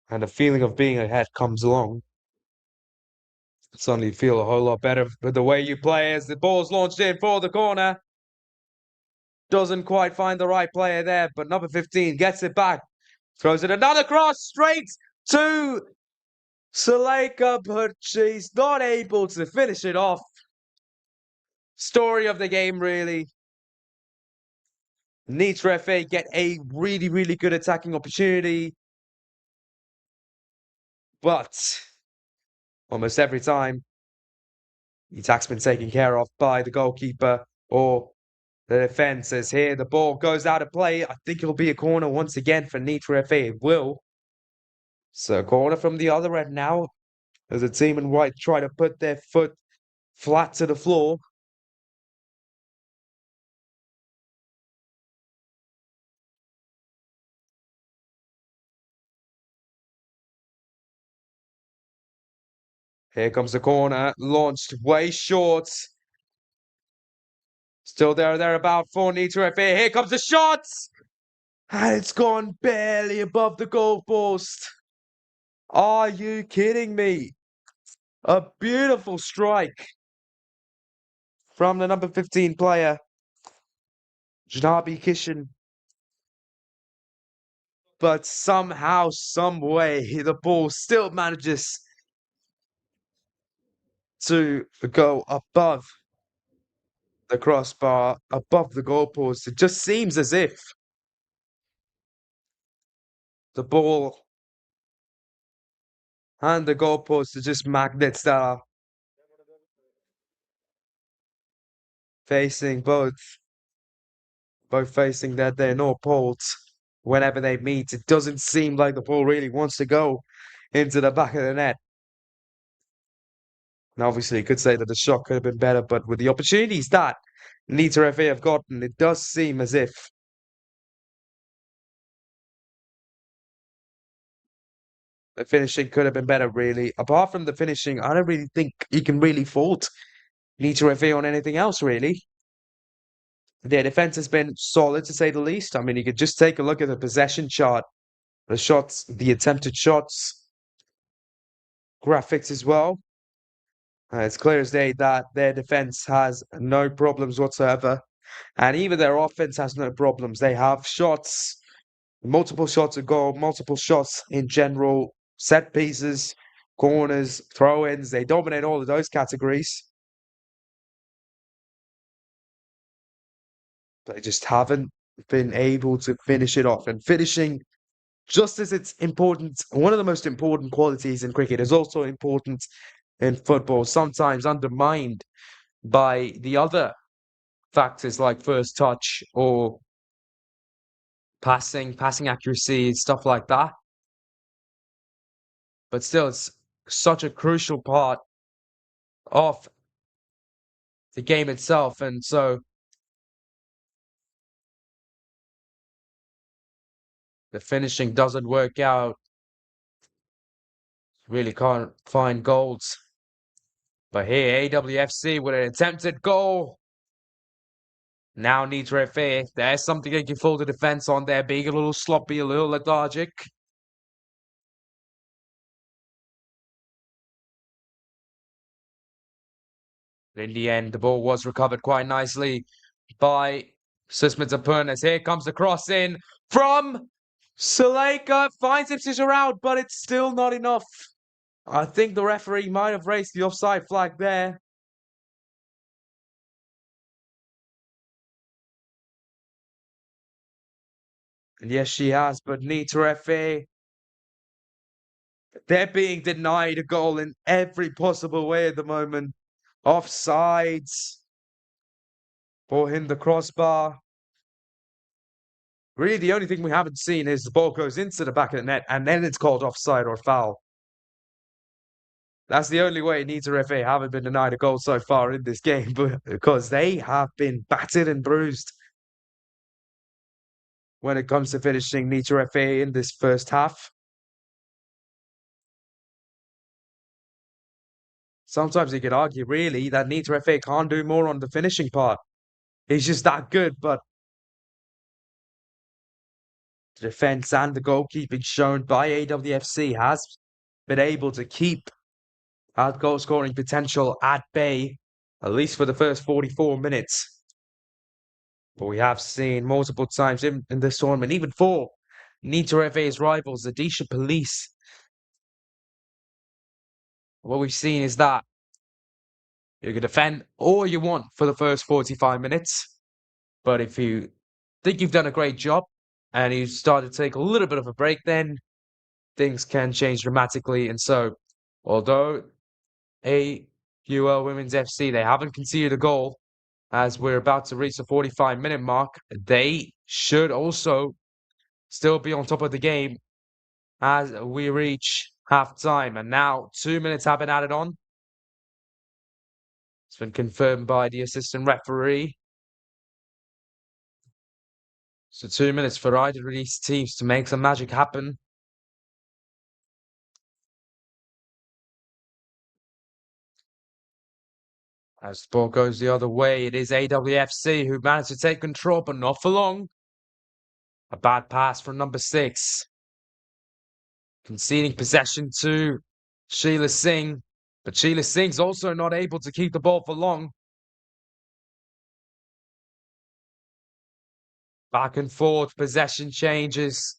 [SPEAKER 1] and the feeling of being ahead comes along. Suddenly feel a whole lot better with the way you play as the ball's launched in for the corner. Doesn't quite find the right player there, but number 15 gets it back. Throws it another cross straight to Suleika, but she's not able to finish it off. Story of the game, really. NITA FA get a really good attacking opportunity, but almost every time the attack's been taken care of by the goalkeeper or the defense. As here the ball goes out of play. I think it'll be a corner once again for NITA FA. It will. So corner from the other end now as the team in white try to put their foot flat to the floor. Here comes the corner, launched way short. Still thereabout for NITA FA. Here comes the shot! And it's gone barely above the goalpost. Are you kidding me? A beautiful strike from the number 15 player, Janabi Kishan. But somehow, some way, the ball still manages to go above the crossbar, above the goalpost. It just seems as if the ball and the goalpost are just magnets that are facing both facing their north poles whenever they meet. It doesn't seem like the ball really wants to go into the back of the net. And obviously, you could say that the shot could have been better, but with the opportunities that NITA FA have gotten, it does seem as if the finishing could have been better, really. Apart from the finishing, I don't really think you can really fault NITA FA on anything else, really. Their defense has been solid, to say the least. I mean, you could just take a look at the possession chart, the shots, the attempted shots, graphics as well. It's clear as day that their defense has no problems whatsoever. And even their offense has no problems. They have shots, multiple shots at goal, multiple shots in general, set pieces, corners, throw-ins. They dominate all of those categories. They just haven't been able to finish it off. And finishing, just as it's important, one of the most important qualities in cricket is also important in football, sometimes undermined by the other factors like first touch or passing accuracy, stuff like that. But still, it's such a crucial part of the game itself. And so the finishing doesn't work out. Really can't find goals. But here, AWFC with an attempted goal. Now NITA FA. There's something they can fool the defense on there, being a little sloppy, a little lethargic. But in the end, the ball was recovered quite nicely by Susmit Zapunas. Here comes the cross in from Suleika. Finds Ipswich around, but it's still not enough. I think the referee might have raised the offside flag there. And yes, she has, but NITA FA, they're being denied a goal in every possible way at the moment. Offsides for him, the crossbar. Really, the only thing we haven't seen is the ball goes into the back of the net and then it's called offside or foul. That's the only way NITA FA haven't been denied a goal so far in this game, but because they have been battered and bruised when it comes to finishing NITA FA in this first half. Sometimes you could argue, really, that NITA FA can't do more on the finishing part. He's just that good, but the defense and the goalkeeping shown by AWFC has been able to keep our goal scoring potential at bay, at least for the first 44 minutes. But we have seen multiple times in this tournament, even for NITA FA's rivals, the Odisha Police. What we've seen is that you can defend all you want for the first 45 minutes. But if you think you've done a great job and you start to take a little bit of a break, then things can change dramatically. And so, although AUL Women's FC, they haven't conceded a goal as we're about to reach the 45-minute mark, they should also still be on top of the game as we reach half-time. And now 2 minutes have been added on. It's been confirmed by the assistant referee. So 2 minutes for either of these teams to make some magic happen. As the ball goes the other way, it is AWFC who managed to take control, but not for long. A bad pass from number 6. Conceding possession to Sheila Singh, but Sheila Singh's also not able to keep the ball for long. Back and forth, possession changes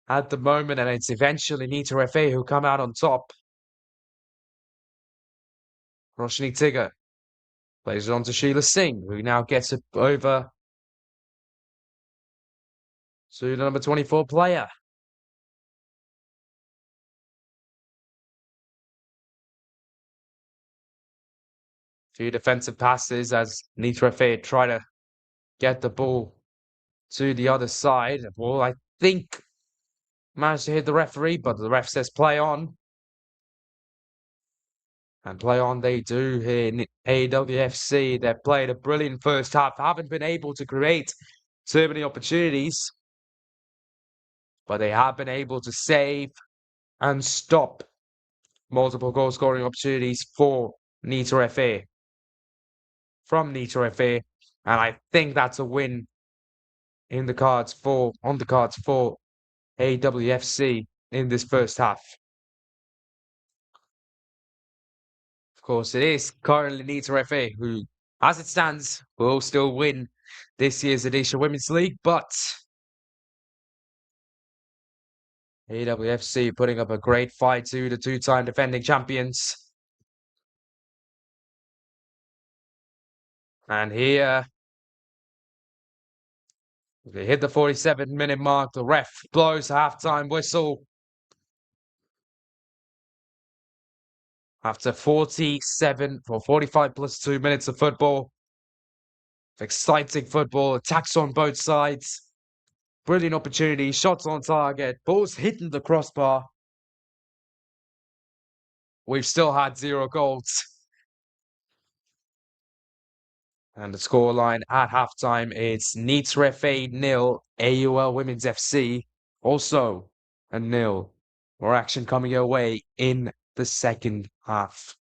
[SPEAKER 1] at the moment, and it's eventually NITA FA who come out on top. Roshni Tigger plays it on to Sheila Singh, who now gets it over to the number 24 player. Few defensive passes as NITA FA try to get the ball to the other side. Well, I think managed to hit the referee, but the ref says play on. And play on they do here in AWFC. They've played a brilliant first half, haven't been able to create too many opportunities, but they have been able to save and stop multiple goal scoring opportunities for NITA FA. From NITA FA. And I think that's a win on the cards for AWFC in this first half. Of course, it is currently NITA FA who, as it stands, will still win this year's Odisha Women's League, but AWFC putting up a great fight to the two-time defending champions. And here, they hit the 47-minute mark. The ref blows the halftime whistle. After 47 or 45 plus 2 minutes of football. Exciting football, attacks on both sides. Brilliant opportunity, shots on target, balls hitting the crossbar. We've still had 0 goals. And the scoreline at halftime is NITA FA 0, AUL Women's FC also a 0. More action coming your way in the second half.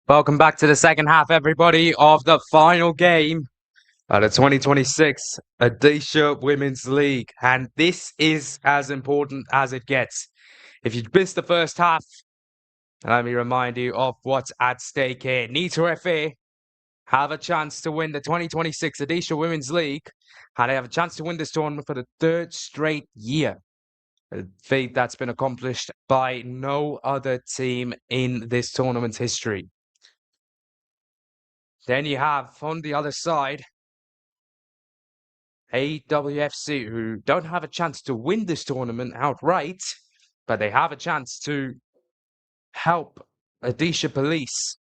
[SPEAKER 1] Welcome back to the second half, everybody, of the final game of the 2026 Odisha Women's League. And this is as important as it gets. If you missed the first half, let me remind you of what's at stake here. NITA FA have a chance to win the 2026 Odisha Women's League, and they have a chance to win this tournament for the third straight year. A feat that's been accomplished by no other team in this tournament's history. Then you have, on the other side, AWFC, who don't have a chance to win this tournament outright, but they have a chance to help Odisha Police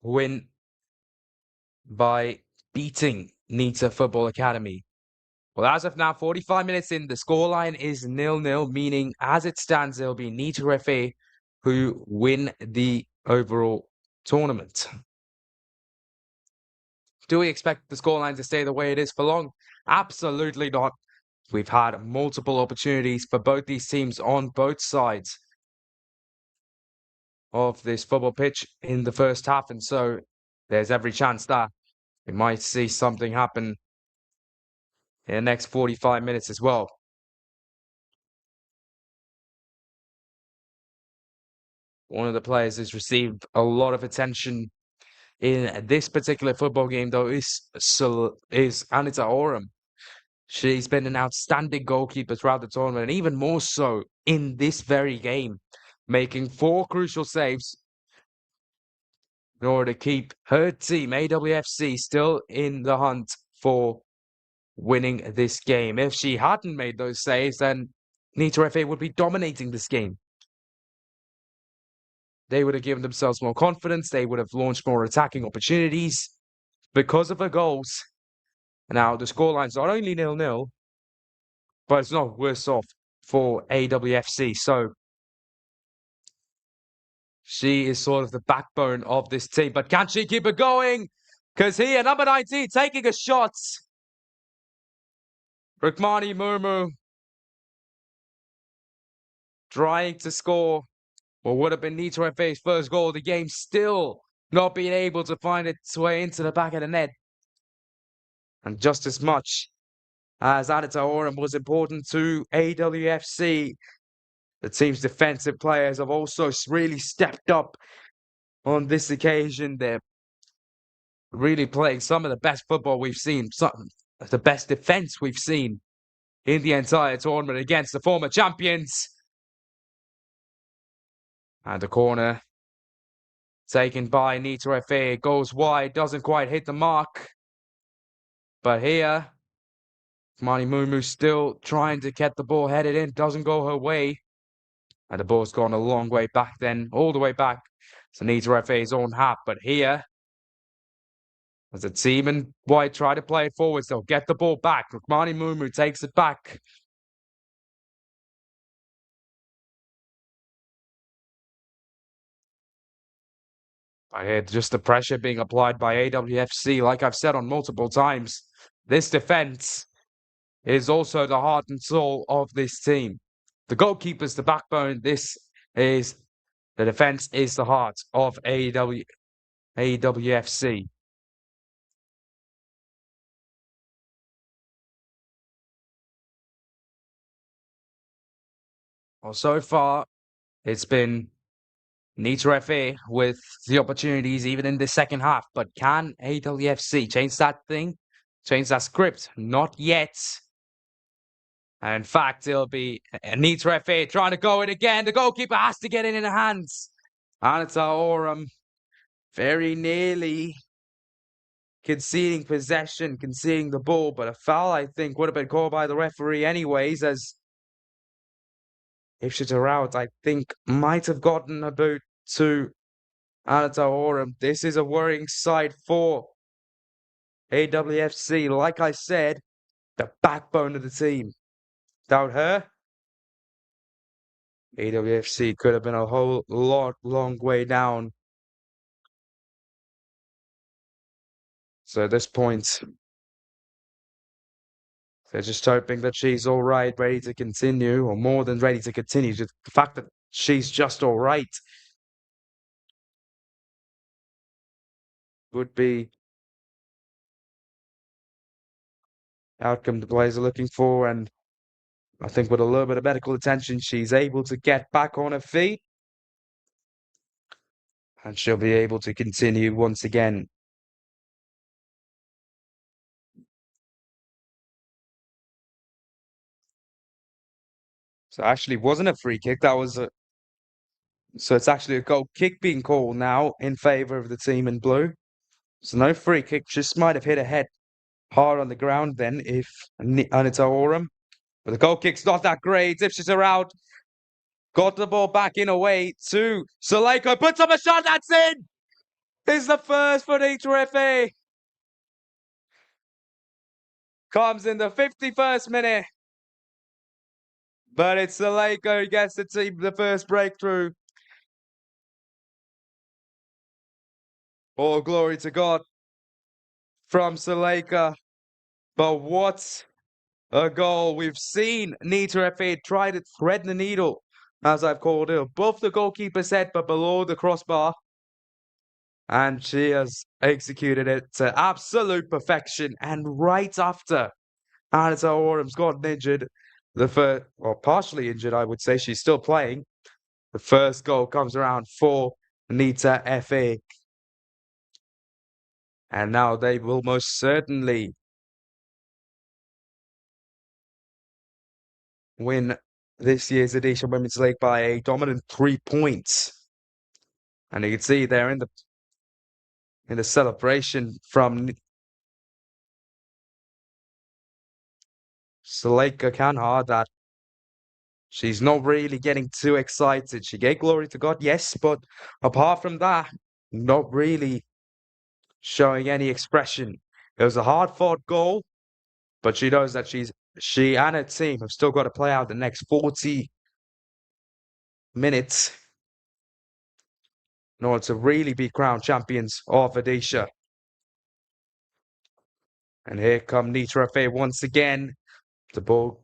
[SPEAKER 1] win by beating NITA Football Academy. Well, as of now, 45 minutes in, the scoreline is 0-0, meaning as it stands, it'll be NITA FA who win the overall tournament. Do we expect the scoreline to stay the way it is for long? Absolutely not. We've had multiple opportunities for both these teams on both sides of this football pitch in the first half, and so there's every chance that we might see something happen in the next 45 minutes as well. One of the players has received a lot of attention in this particular football game, though, is NITA Oram. She's been an outstanding goalkeeper throughout the tournament, and even more so in this very game, making 4 crucial saves in order to keep her team, AWFC, still in the hunt for winning this game. If she hadn't made those saves, then NITA FA would be dominating this game. They would have given themselves more confidence. They would have launched more attacking opportunities because of her goals. Now, the scoreline's not only 0-0, but it's not worse off for AWFC. So she is sort of the backbone of this team. But can she keep it going? Because here, number 19, taking a shot. Rukmani Murmu trying to score what would have been NITA FA's first goal of the game, still not being able to find its way into the back of the net. And just as much as NITA Oram was important to AWFC, the team's defensive players have also really stepped up on this occasion. They're really playing some of the best football we've seen, the best defense we've seen in the entire tournament against the former champions. And the corner taken by NITA FA, goes wide, doesn't quite hit the mark. But here, Mani Mumu still trying to get the ball headed in, doesn't go her way. And the ball's gone a long way back then, all the way back to NITA FA's own half. But here, as the team in white try to play it forwards, they'll get the ball back. Rukmani Mumu takes it back. I hear just the pressure being applied by AWFC. Like I've said on multiple times, this defense is also the heart and soul of this team. The goalkeeper's the backbone. The defense is the heart of AWFC. Well, so far, it's been NITA FA with the opportunities even in the second half. But can AWFC change that thing? Change that script? Not yet. And in fact, it'll be NITA FA trying to go in again. The goalkeeper has to get in the hands. NITA Oram very nearly conceding possession, conceding the ball, but a foul, I think, would have been called by the referee anyways, as if she's out, I think, might have gotten a boot to NITA Oram. This is a worrying sight for AWFC. Like I said, the backbone of the team. Without her, AWFC could have been a whole long way down. So at this point, they're just hoping that she's all right, ready to continue, or more than ready to continue. Just the fact that she's just all right would be outcome the players are looking for. And I think with a little bit of medical attention, she's able to get back on her feet. And she'll be able to continue once again. So actually wasn't a free kick. That was a So it's actually a goal kick being called now in favour of the team in blue. So no free kick, just might have hit her head hard on the ground then if Anita Oram. But the goal kick's not that great. If she's around, got the ball back in away to Suleika, puts up a shot, that's in! It's the first for NITA FA. Comes in the 51st minute. But it's Suleika who gets the team the first breakthrough. All glory to God from Suleika. But what a goal. We've seen NITA FA try to thread the needle, as I've called it, above the goalkeeper's head but below the crossbar. And she has executed it to absolute perfection. And right after Anita Oram's gotten injured, or partially injured, I would say, she's still playing. The first goal comes around for NITA FA. And now they will most certainly win this year's edition Women's League by a dominant 3 points. And you can see there in the celebration from Suleika Kanhar that she's not really getting too excited. She gave glory to God, yes, but apart from that, not really showing any expression. It was a hard-fought goal, but she knows that she and her team have still got to play out the next 40 minutes in order to really be crowned champions of Odisha. And here come NITA FA once again. The ball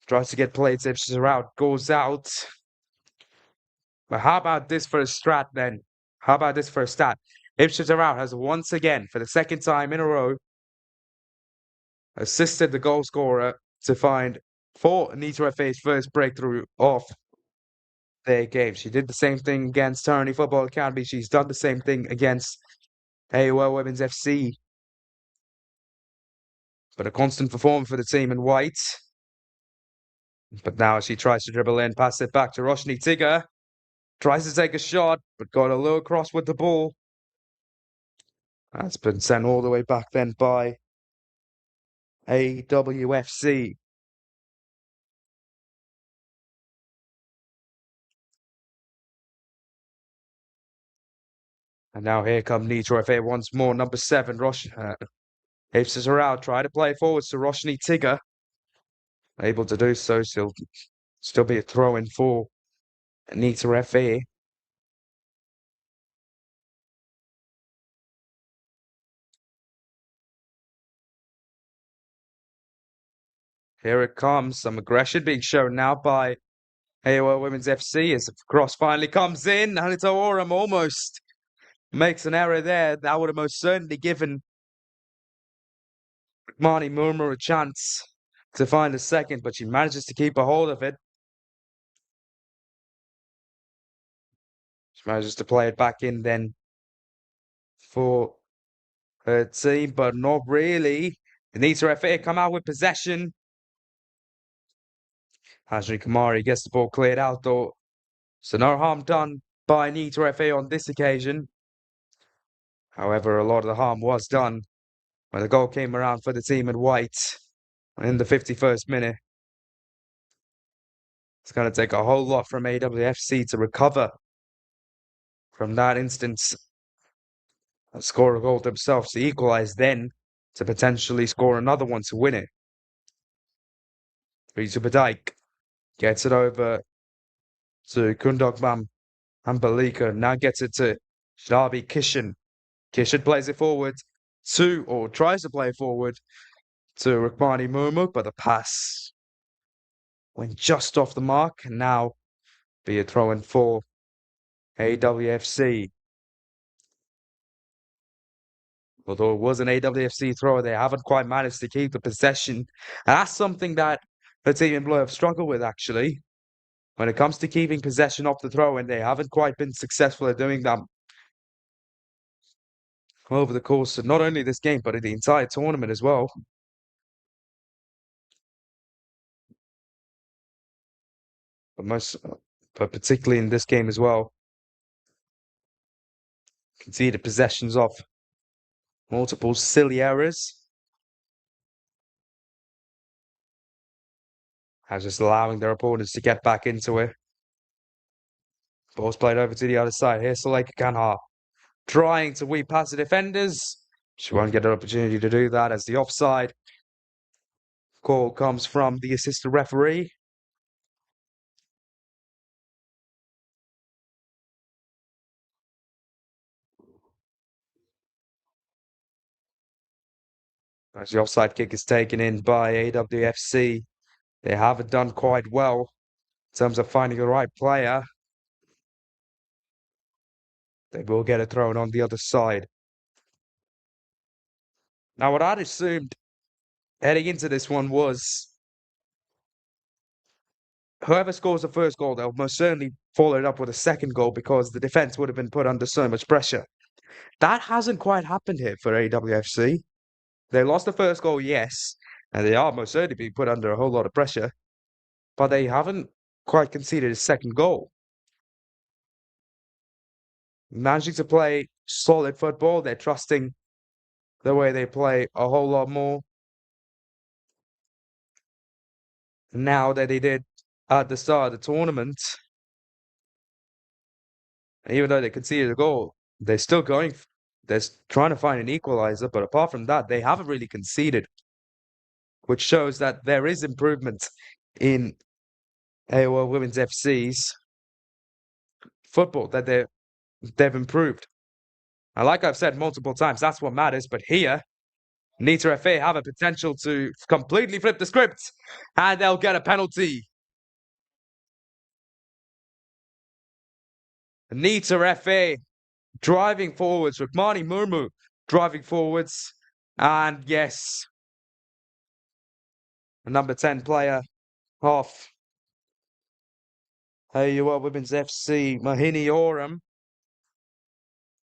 [SPEAKER 1] tries to get played. If she's out, goes out. But how about this for a strat then? How about this for a stat? Ipswich Around has once again, for the second time in a row, assisted the goal scorer to find for NITA FA's first breakthrough of their game. She did the same thing against Turney Football Academy. She's done the same thing against AUL Women's FC. But a constant performer for the team in white. But now she tries to dribble in, pass it back to Roshni Tigger. Tries to take a shot, but got a low cross with the ball. That's been sent all the way back then by AWFC. And now here come NITA FA once more. Number 7, Ipswich Around, try to play forwards to Roshni Tigger. Able to do so, still be a throw-in for NITA FA. Here it comes. Some aggression being shown now by AOL Women's FC as the cross finally comes in. And it's Oram almost makes an error there. That would have most certainly given Marnie Murmur a chance to find a second, but she manages to keep a hold of it. She manages to play it back in then for her team, but not really. NITA FA come out with possession. Hajri Kamari gets the ball cleared out though. So no harm done by NITA FA on this occasion. However, a lot of the harm was done when the goal came around for the team in white in the 51st minute. It's going to take a whole lot from AWFC to recover from that instance and score a goal themselves to equalise, then to potentially score another one to win it. Rita Badike gets it over to Kundogbam Ambalika. Now gets it to Shdabi Kishan. Kishan plays it forward tries to play forward to Rukmani Murmur, but the pass went just off the mark, and now be a throw-in for AWFC. Although it was an AWFC throw, they haven't quite managed to keep the possession. And that's something that the team in blue have struggled with, actually. When it comes to keeping possession off the throw, and they haven't quite been successful at doing that over the course of not only this game, but in the entire tournament as well. But particularly in this game as well. Conceded possessions off multiple silly errors. And just allowing their opponents to get back into it. Ball's played over to the other side. Here's Suleika Kanha trying to weave past the defenders. She won't get an opportunity to do that as the offside call comes from the assistant referee. As the offside kick is taken in by AWFC. They haven't done quite well in terms of finding the right player. They will get it thrown on the other side. Now, what I'd assumed heading into this one was whoever scores the first goal, they'll most certainly follow it up with a second goal because the defense would have been put under so much pressure. That hasn't quite happened here for AWFC. They lost the first goal, yes, and they are most certainly being put under a whole lot of pressure, but they haven't quite conceded a second goal. Managing to play solid football, they're trusting the way they play a whole lot more now than they did at the start of the tournament. And even though they conceded a goal, they're still going. They're trying to find an equalizer, but apart from that, they haven't really conceded, which shows that there is improvement in AUL Women's FC's football, that they've improved. And like I've said multiple times, that's what matters. But here, NITA FA have a potential to completely flip the script, and they'll get a penalty. NITA FA driving forwards, Rukmani Murmu driving forwards, and yes, a number 10 player off AUL Women's FC, Mahini Oram,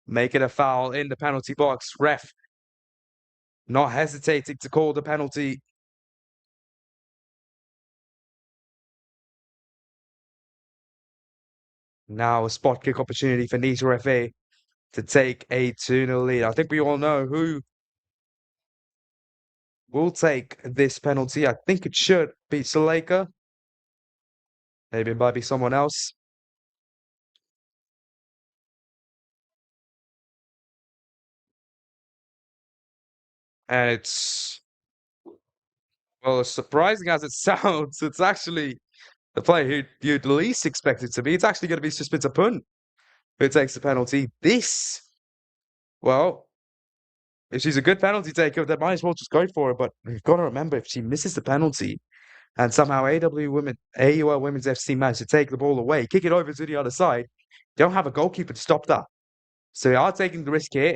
[SPEAKER 1] making a foul in the penalty box. Ref not hesitating to call the penalty. Now a spot kick opportunity for NITA FA to take a 2-0 lead. I think we all know who will take this penalty. I think it should be Suleika. Maybe it might be someone else. And it's, well, as surprising as it sounds, it's actually the player who you'd least expect it to be. It's actually going to be Suspita Pun who takes the penalty. This, well, if she's a good penalty taker, then might as well just go for it. But you've got to remember, if she misses the penalty and somehow AUL Women's FC manage to take the ball away, kick it over to the other side, they don't have a goalkeeper to stop that. So they are taking the risk here,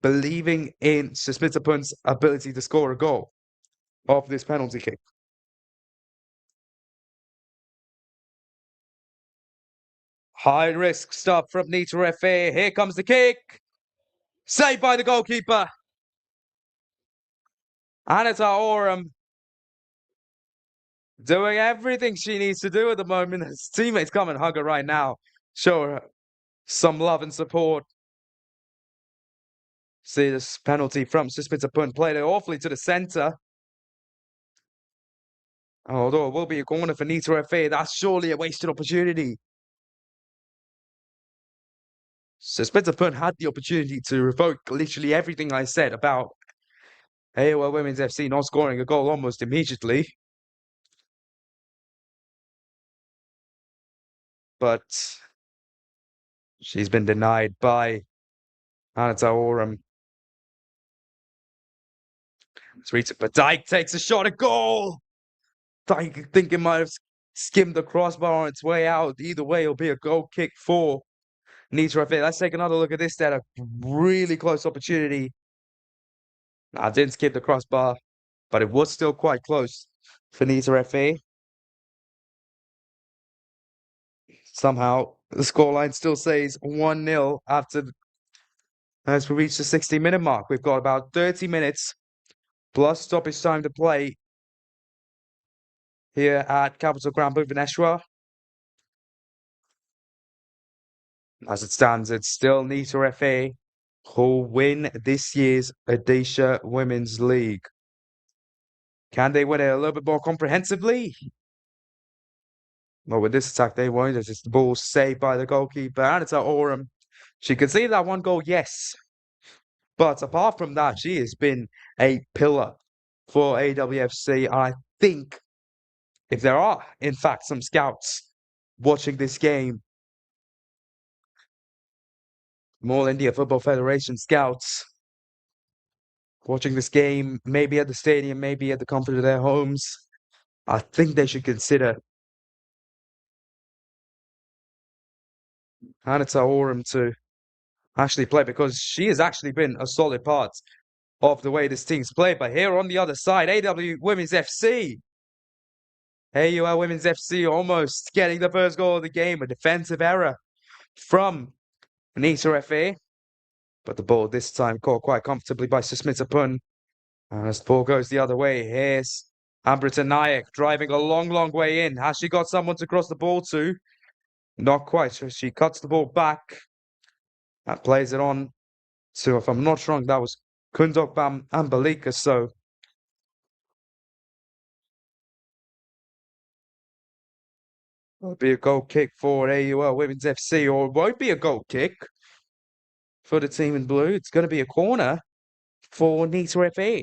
[SPEAKER 1] believing in Suspita Pun's ability to score a goal off this penalty kick. High risk stop from NITA FA. Here comes the kick. Saved by the goalkeeper. Anita Oram doing everything she needs to do at the moment. His teammates come and hug her right now. Show her some love and support. See this penalty from Suspita Pun played it awfully to the centre. Although it will be a corner for NITA FA, that's surely a wasted opportunity. Suspita Pun had the opportunity to revoke literally everything I said about AUL Women's FC not scoring a goal almost immediately. But she's been denied by Anita Oram. Rita Dyke takes a shot at goal. I think it might have skimmed the crossbar on its way out. Either way, it'll be a goal kick for NITA FA. Let's take another look at this. That a really close opportunity I didn't skip the crossbar, but it was still quite close for NITA FA. Somehow, the scoreline still says 1-0 as we reach the 60-minute mark. We've got about 30 minutes plus stoppage time to play here at Capital Ground Bhubaneswar. As it stands, it's still NITA FA who win this year's Odisha Women's League. Can they win it a little bit more comprehensively? Well, with this attack, they won't. It's just the ball saved by the goalkeeper, and it's at Orem. She conceded that one goal, yes. But apart from that, she has been a pillar for AWFC. And I think if there are, in fact, some scouts watching this game, more India Football Federation scouts watching this game, maybe at the stadium, maybe at the comfort of their homes, I think they should consider Anita Orem to actually play because she has actually been a solid part of the way this team's played. But here on the other side, AUL Women's FC almost getting the first goal of the game, a defensive error from NITA FA. But the ball this time caught quite comfortably by Susmita Pun. And as the ball goes the other way, here's Amrita Nayak driving a long way in. Has she got someone to cross the ball to? Not quite. So she cuts the ball back and plays it on. So if I'm not wrong, that was Kundokbam Ambalika. So it'll be a goal kick for AUL Women's FC, or it won't be a goal kick for the team in blue. It's going to be a corner for NITA FA.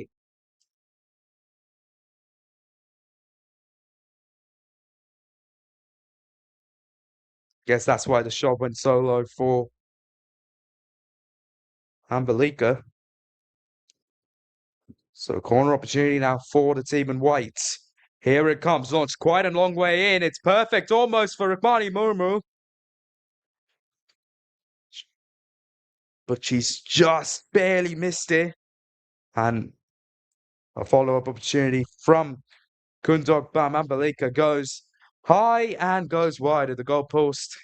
[SPEAKER 1] Guess that's why the shot went solo for Ambalika. So corner opportunity now for the team in white. Here it comes, launched quite a long way in. It's perfect almost for Rukmani Murmu. But she's just barely missed it. And a follow-up opportunity from Kundok Bam Ambalika goes high and goes wide at the goalpost.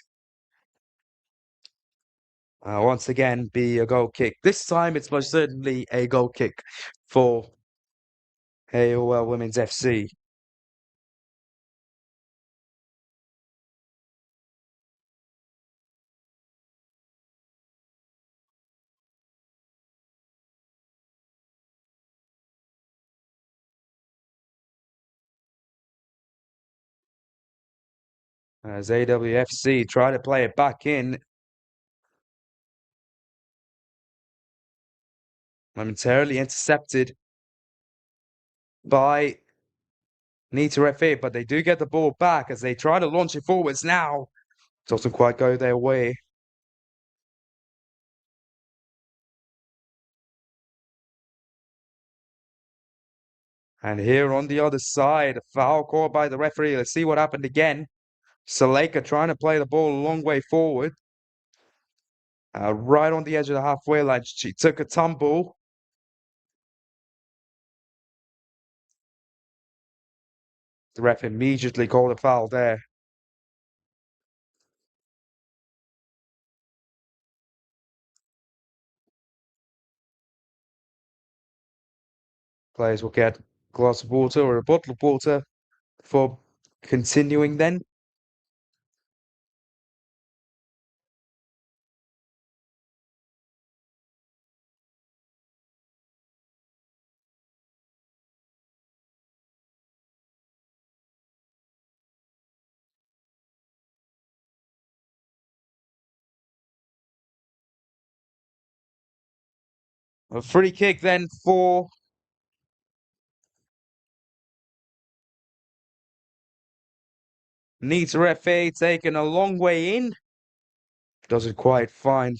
[SPEAKER 1] Once again, be a goal kick. This time it's most certainly a goal kick for AUL Women's FC. As AWFC try to play it back in. Momentarily intercepted by NITA FA, but they do get the ball back as they try to launch it forwards now. Doesn't quite go their way. And here on the other side, a foul called by the referee. Let's see what happened again. Saleka trying to play the ball a long way forward. Right on the edge of the halfway line. She took a tumble. The ref immediately called a foul there. Players will get a glass of water or a bottle of water for continuing then. A free kick then for NITA FA, taken a long way in. Doesn't quite find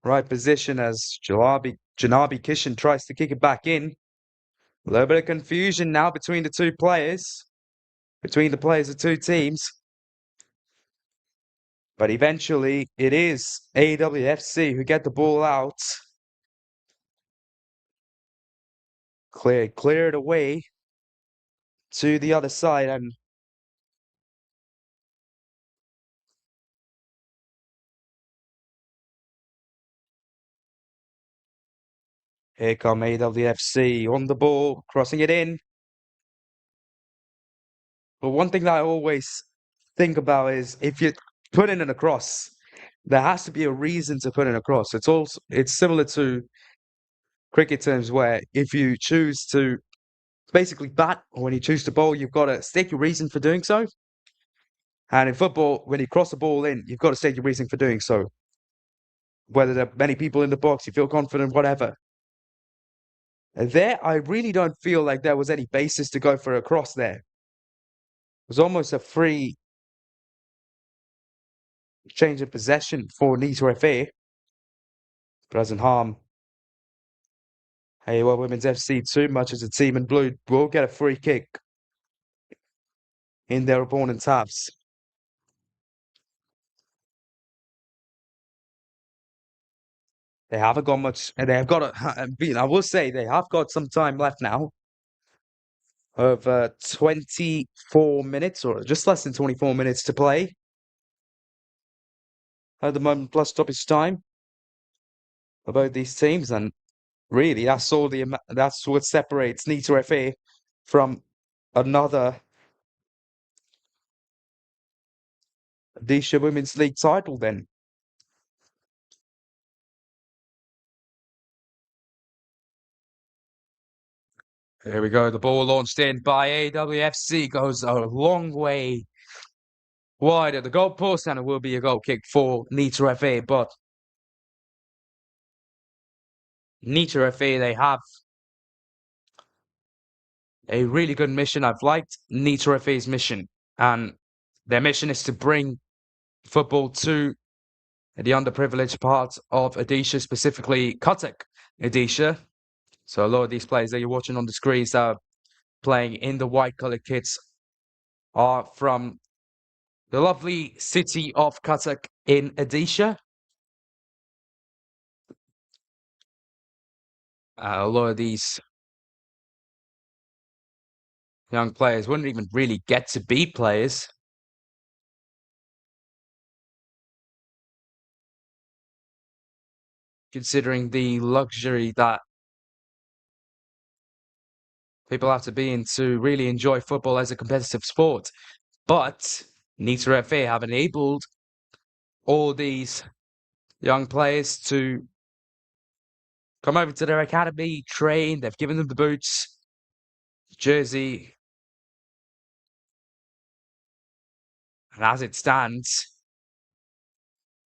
[SPEAKER 1] right position as Janabi Kishan tries to kick it back in. A little bit of confusion now between the two players, between the players of two teams. But eventually, it is AWFC who get the ball out. Clear it away to the other side, and here come AWFC on the ball, crossing it in. But one thing that I always think about is if you put in an across, there has to be a reason to put in a cross. It's similar to cricket terms where if you choose to basically bat or when you choose to bowl, you've got to state your reason for doing so. And in football, when you cross the ball in, you've got to state your reason for doing so. Whether there are many people in the box, you feel confident, whatever. And there, I really don't feel like there was any basis to go for a cross there. It was almost a free change of possession for NITA FA. But doesn't harm AUL Women's FC too much as the team in blue will get a free kick in their opponent's halves. They haven't got much, and they have got I will say they have got some time left now of 24 minutes or just less than 24 minutes to play at the moment, plus stoppage time for both these teams. And really, that's what separates NITA FA from another Odisha Women's League title then. Here we go. The ball launched in by AWFC goes a long way wide at the goalpost, and it will be a goal kick for NITA FA. But NITA FA, they have a really good mission. I've liked NITA FA's mission, and their mission is to bring football to the underprivileged part of Odisha, specifically Cuttack Odisha. So a lot of these players that you're watching on the screens that are playing in the white colored kits are from the lovely city of Cuttack in Odisha. A lot of these young players wouldn't even really get to be players, considering the luxury that people have to be in to really enjoy football as a competitive sport. But NITA FA have enabled all these young players to come over to their academy, train. They've given them the boots, jersey. And as it stands,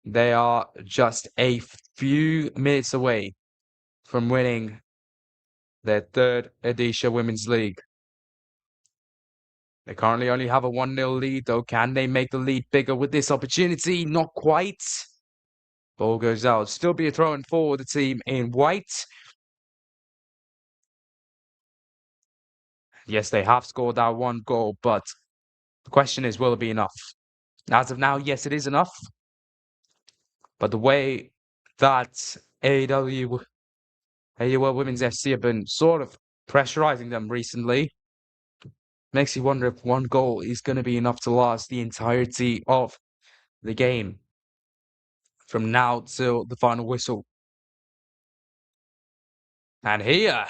[SPEAKER 1] they are just a few minutes away from winning their third Odisha Women's League. They currently only have a 1-0 lead, though. Can they make the lead bigger with this opportunity? Not quite. Ball goes out. Still be a throw-in for the team in white. Yes, they have scored that one goal, but the question is, will it be enough? As of now, yes, it is enough. But the way that AUL Women's FC have been sort of pressurizing them recently makes you wonder if one goal is going to be enough to last the entirety of the game from now till the final whistle. And here,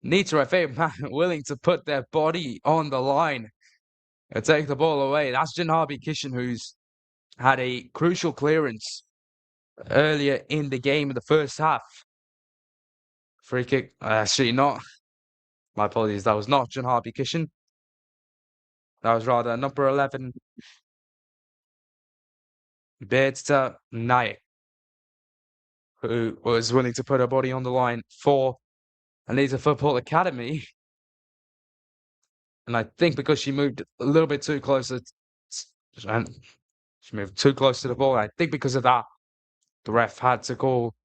[SPEAKER 1] NITA FA willing to put their body on the line and take the ball away. That's Janhabi Kishan, who's had a crucial clearance earlier in the game in the first half. Free kick. Actually, not. My apologies. That was not Janhabi Kishan. That was rather number 11, Bedsta Naik, who was willing to put her body on the line for NITA Football Academy. And I think because she moved a little bit too close, and she moved too close to the ball. I think because of that, the ref had to call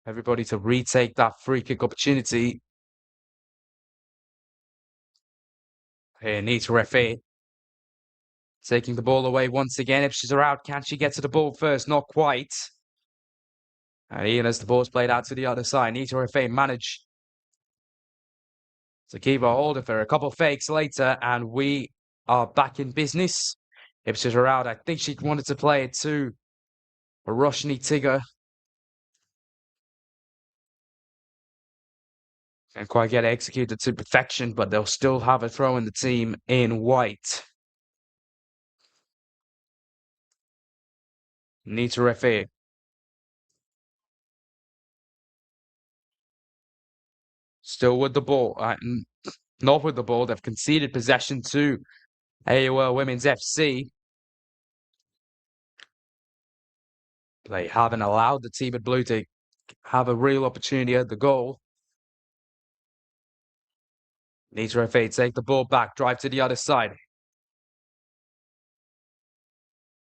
[SPEAKER 1] everybody to retake that free kick opportunity. Here, NITA FA taking the ball away once again. If she's out, can she get to the ball first? Not quite. And even as the ball's played out to the other side, NITA FA manage to keep a hold of her. A couple of fakes later, and we are back in business. Ipswich are out. I think she wanted to play it to Roshni Tigger. Can't quite get it executed to perfection, but they'll still have a throw in the team in white. NITA FA. Still with the ball. Not with the ball. They've conceded possession to AUL Women's FC. They haven't allowed the team at blue to have a real opportunity at the goal. NITA FA take the ball back, drive to the other side.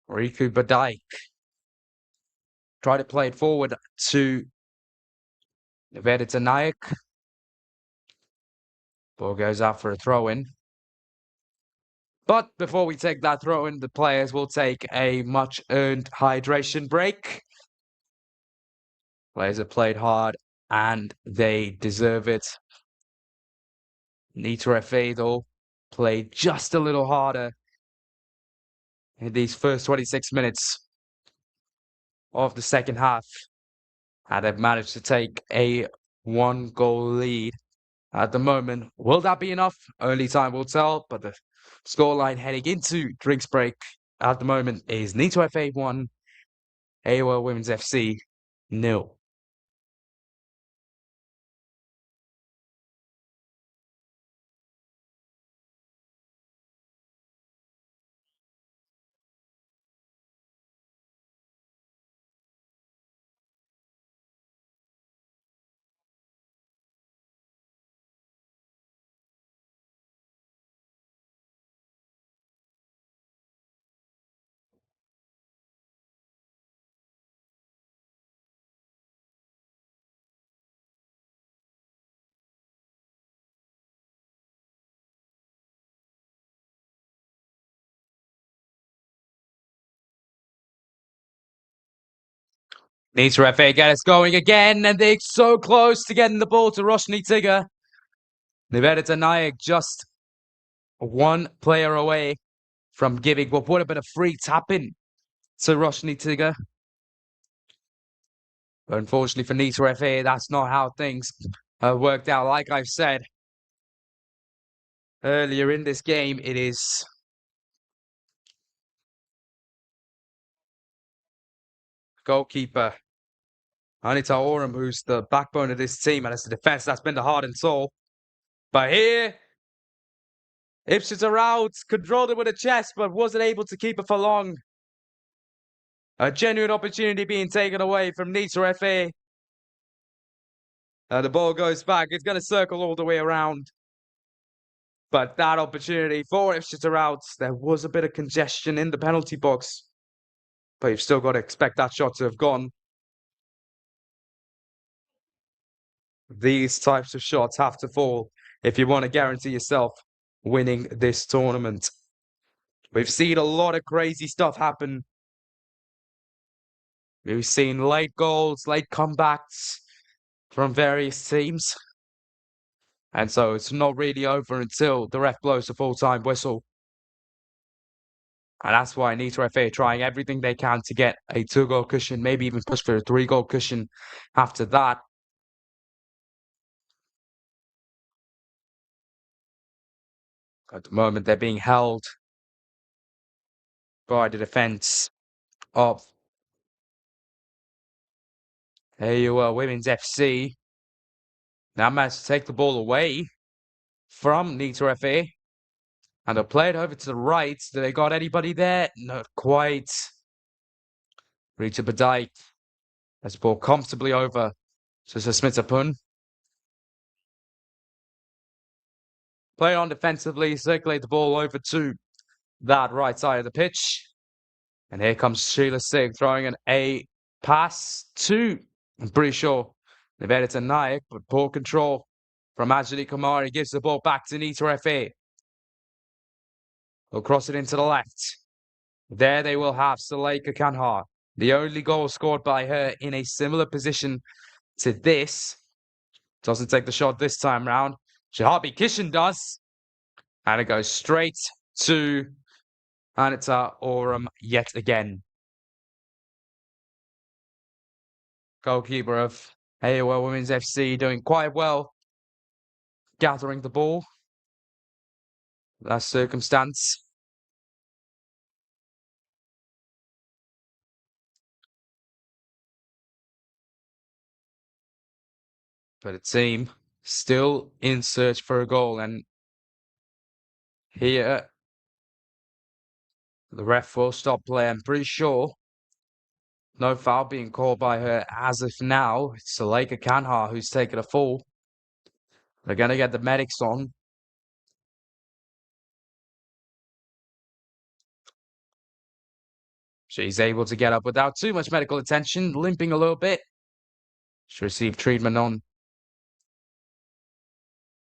[SPEAKER 1] Riku Badai try to play it forward to Nivedita Naik. Ball goes out for a throw-in. But before we take that throw-in, the players will take a much-earned hydration break. Players have played hard, and they deserve it. NITA FA, though, played just a little harder in these first 26 minutes of the second half. And they've managed to take a 1-goal lead at the moment. Will that be enough? Only time will tell, but the scoreline heading into drinks break at the moment is NITA FA 1, AUL Women's FC 0. NITA FA get us going again, and they're so close to getting the ball to Roshni Tigger. Nivedita Naik just one player away from giving what would have been a free tap-in to Roshni Tigger. But unfortunately for NITA FA, that's not how things worked out. Like I've said earlier in this game, it is goalkeeper Anita Oram, who's the backbone of this team, and it's the defense that's been the heart and soul. But here, Ipswich are out, controlled it with a chest, but wasn't able to keep it for long. A genuine opportunity being taken away from NITA FA. The ball goes back. It's going to circle all the way around. But that opportunity for Ipswich are out. There was a bit of congestion in the penalty box. But you've still got to expect that shot to have gone. These types of shots have to fall if you want to guarantee yourself winning this tournament. We've seen a lot of crazy stuff happen. We've seen late goals, late comebacks from various teams. And so it's not really over until the ref blows the full-time whistle. And that's why NITA FA are trying everything they can to get a 2-goal cushion, maybe even push for a 3-goal cushion after that. At the moment, they're being held by the defence of AUL Women's FC. Now managed to take the ball away from NITA FA. And they'll play it over to the right. Do they got anybody there? Not quite. Rita Badai has the ball comfortably over to Smita-Pun. Play on defensively, circulate the ball over to that right side of the pitch. And here comes Sheila Singh throwing a pass to, I'm pretty sure, Nivedita Naik, but poor control from Ajali Kumari. Gives the ball back to NITA FA. They'll cross it into the left. There they will have Suleika Kanhar. The only goal scored by her in a similar position to this. Doesn't take the shot this time round. Shahabi Kishan does. And it goes straight to NITA Oram yet again. Goalkeeper of AUL Women's FC doing quite well, gathering the ball. That circumstance. But the team still in search for a goal. And here, the ref will stop play. I'm pretty sure no foul being called by her as of now. It's Suleika Kanhar who's taken a fall. They're going to get the medics on. She's able to get up without too much medical attention, limping a little bit. She received treatment on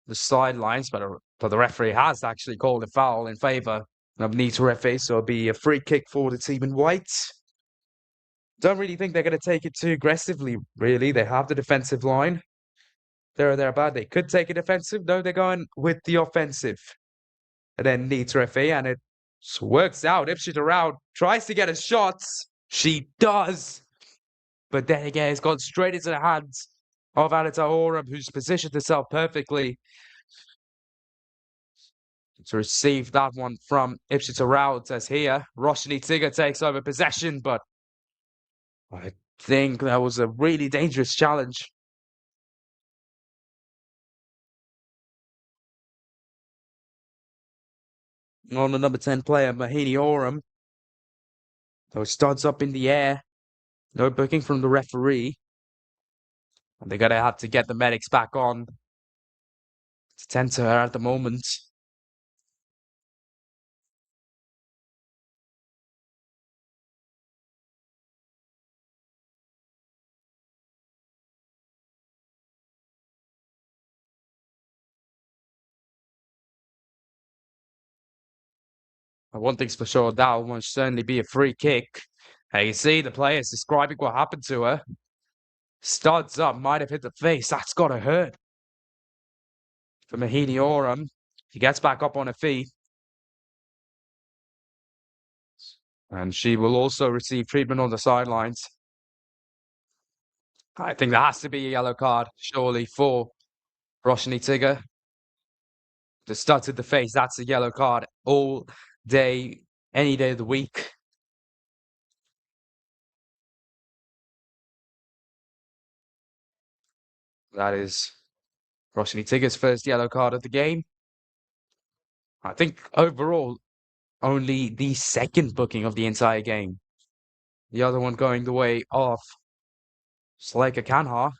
[SPEAKER 1] the sidelines, but the referee has actually called a foul in favour of NITA FA, so it'll be a free kick for the team in white. Don't really think they're going to take it too aggressively, really. They have the defensive line. There or thereabout. They could take it defensive. No, they're going with the offensive. And then NITA FA, and it works out. Ipswich around, tries to get a shot. She does. But then again, it's gone straight into the hands of Anita Oram, who's positioned herself perfectly to receive that one from Ipswich around. As here, Roshni Tigger takes over possession, but I think that was a really dangerous challenge. On the number 10 player, Mahini Oram. Those studs up in the air. No booking from the referee. And they're going to have to get the medics back on to tend to her at the moment. One thing's for sure, that will most certainly be a free kick. And you see the players describing what happened to her. Studs up, might have hit the face. That's got to hurt. For Mahini Oram, she gets back up on her feet. And she will also receive treatment on the sidelines. I think there has to be a yellow card, surely, for Roshni Tigger. The studs in the face, that's a yellow card all day, any day of the week. That is Roshni Tigger's first yellow card of the game. I think overall, only the second booking of the entire game. The other one going the way of Suleika Kanhar.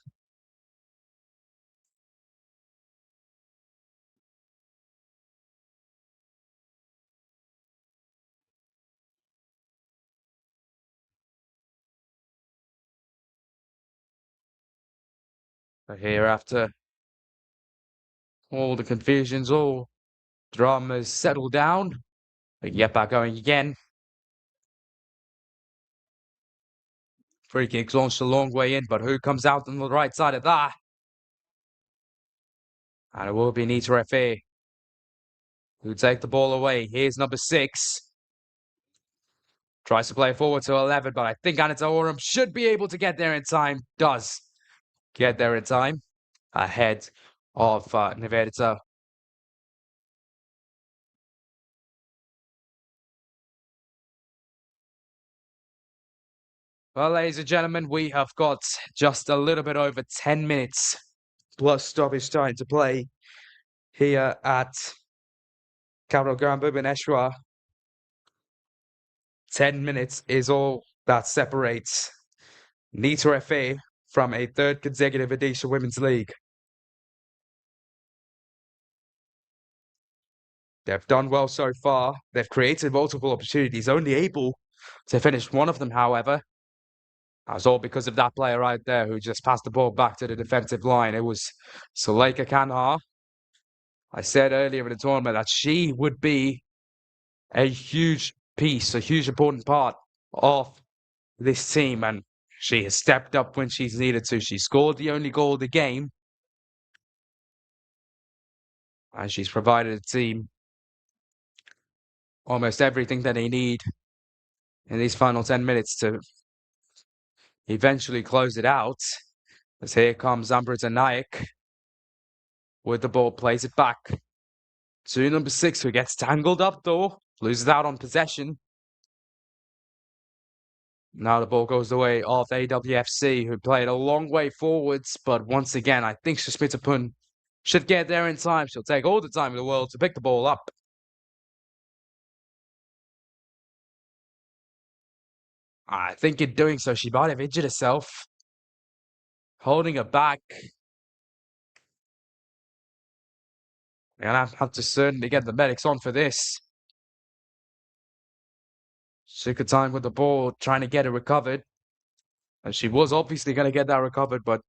[SPEAKER 1] But here, after all the confusions, all dramas settle down, we can get back going again. Free kick's launched a long way in, but who comes out on the right side of that? And it will be NITA FA who take the ball away. Here's number 6. Tries to play forward to 11, but I think Anita Oram should be able to get there in time. Does get there in time. Ahead of Nivedita. Well, ladies and gentlemen, we have got just a little bit over 10 minutes plus stoppage time to play here at Capital Ground Bhubaneswar. 10 minutes is all that separates NITA FA from a third consecutive Odisha Women's League. They've done well so far. They've created multiple opportunities, only able to finish one of them, however. That's all because of that player right there who just passed the ball back to the defensive line. It was Suleika Kanhar. I said earlier in the tournament that she would be a huge piece, a huge important part of this team, and she has stepped up when she's needed to. She scored the only goal of the game, and she's provided the team almost everything that they need in these final 10 minutes to eventually close it out. As here comes Ambrita Naik with the ball, plays it back to number 6, who gets tangled up though, loses out on possession. Now the ball goes the way of AWFC, who played a long way forwards, but once again, I think Shasmitapun should get there in time. She'll take all the time in the world to pick the ball up. I think in doing so, she might have injured herself, holding her back. And I have to certainly get the medics on for this. She took her time with the ball, trying to get it recovered. And she was obviously going to get that recovered, but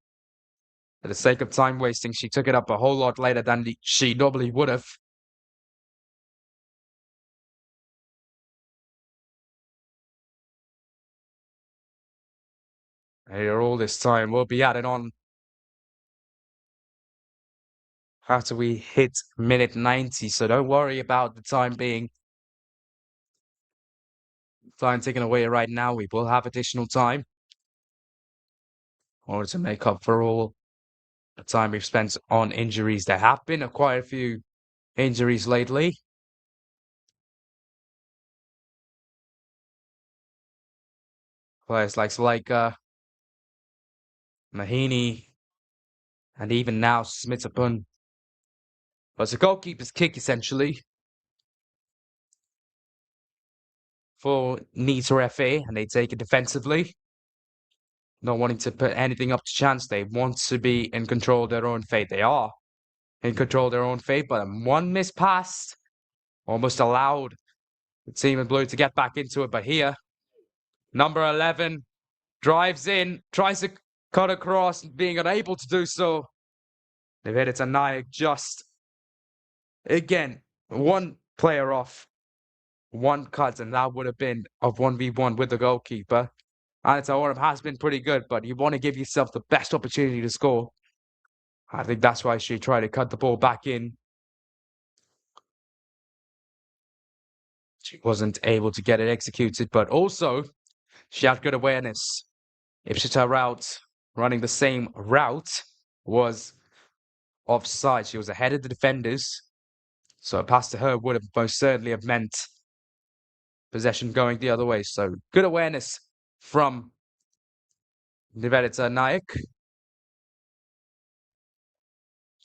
[SPEAKER 1] for the sake of time wasting, she took it up a whole lot later than she normally would have. Here all this time, we'll be added on after we hit minute 90, so don't worry about the time being. Time taken away right now. We will have additional time in order to make up for all the time we've spent on injuries. There have been quite a few injuries lately. Players like Slaika, Mahini, and even now Smitsapun. But it's a goalkeeper's kick, essentially, for NITA FA, and they take it defensively. Not wanting to put anything up to chance. They want to be in control of their own fate. They are in control of their own fate, but one missed pass almost allowed the team in blue to get back into it. But here, number 11 drives in, tries to cut across, being unable to do so. They've hit it to Naik just, again, one player off, one cut, and that would have been of 1v1 with the goalkeeper. NITA Orem has been pretty good, but you want to give yourself the best opportunity to score. I think that's why she tried to cut the ball back in. She wasn't able to get it executed, but also she had good awareness. If Shita route, running the same route, was offside, she was ahead of the defenders. So a pass to her would have most certainly have meant possession going the other way. So good awareness from Nivedita Naik.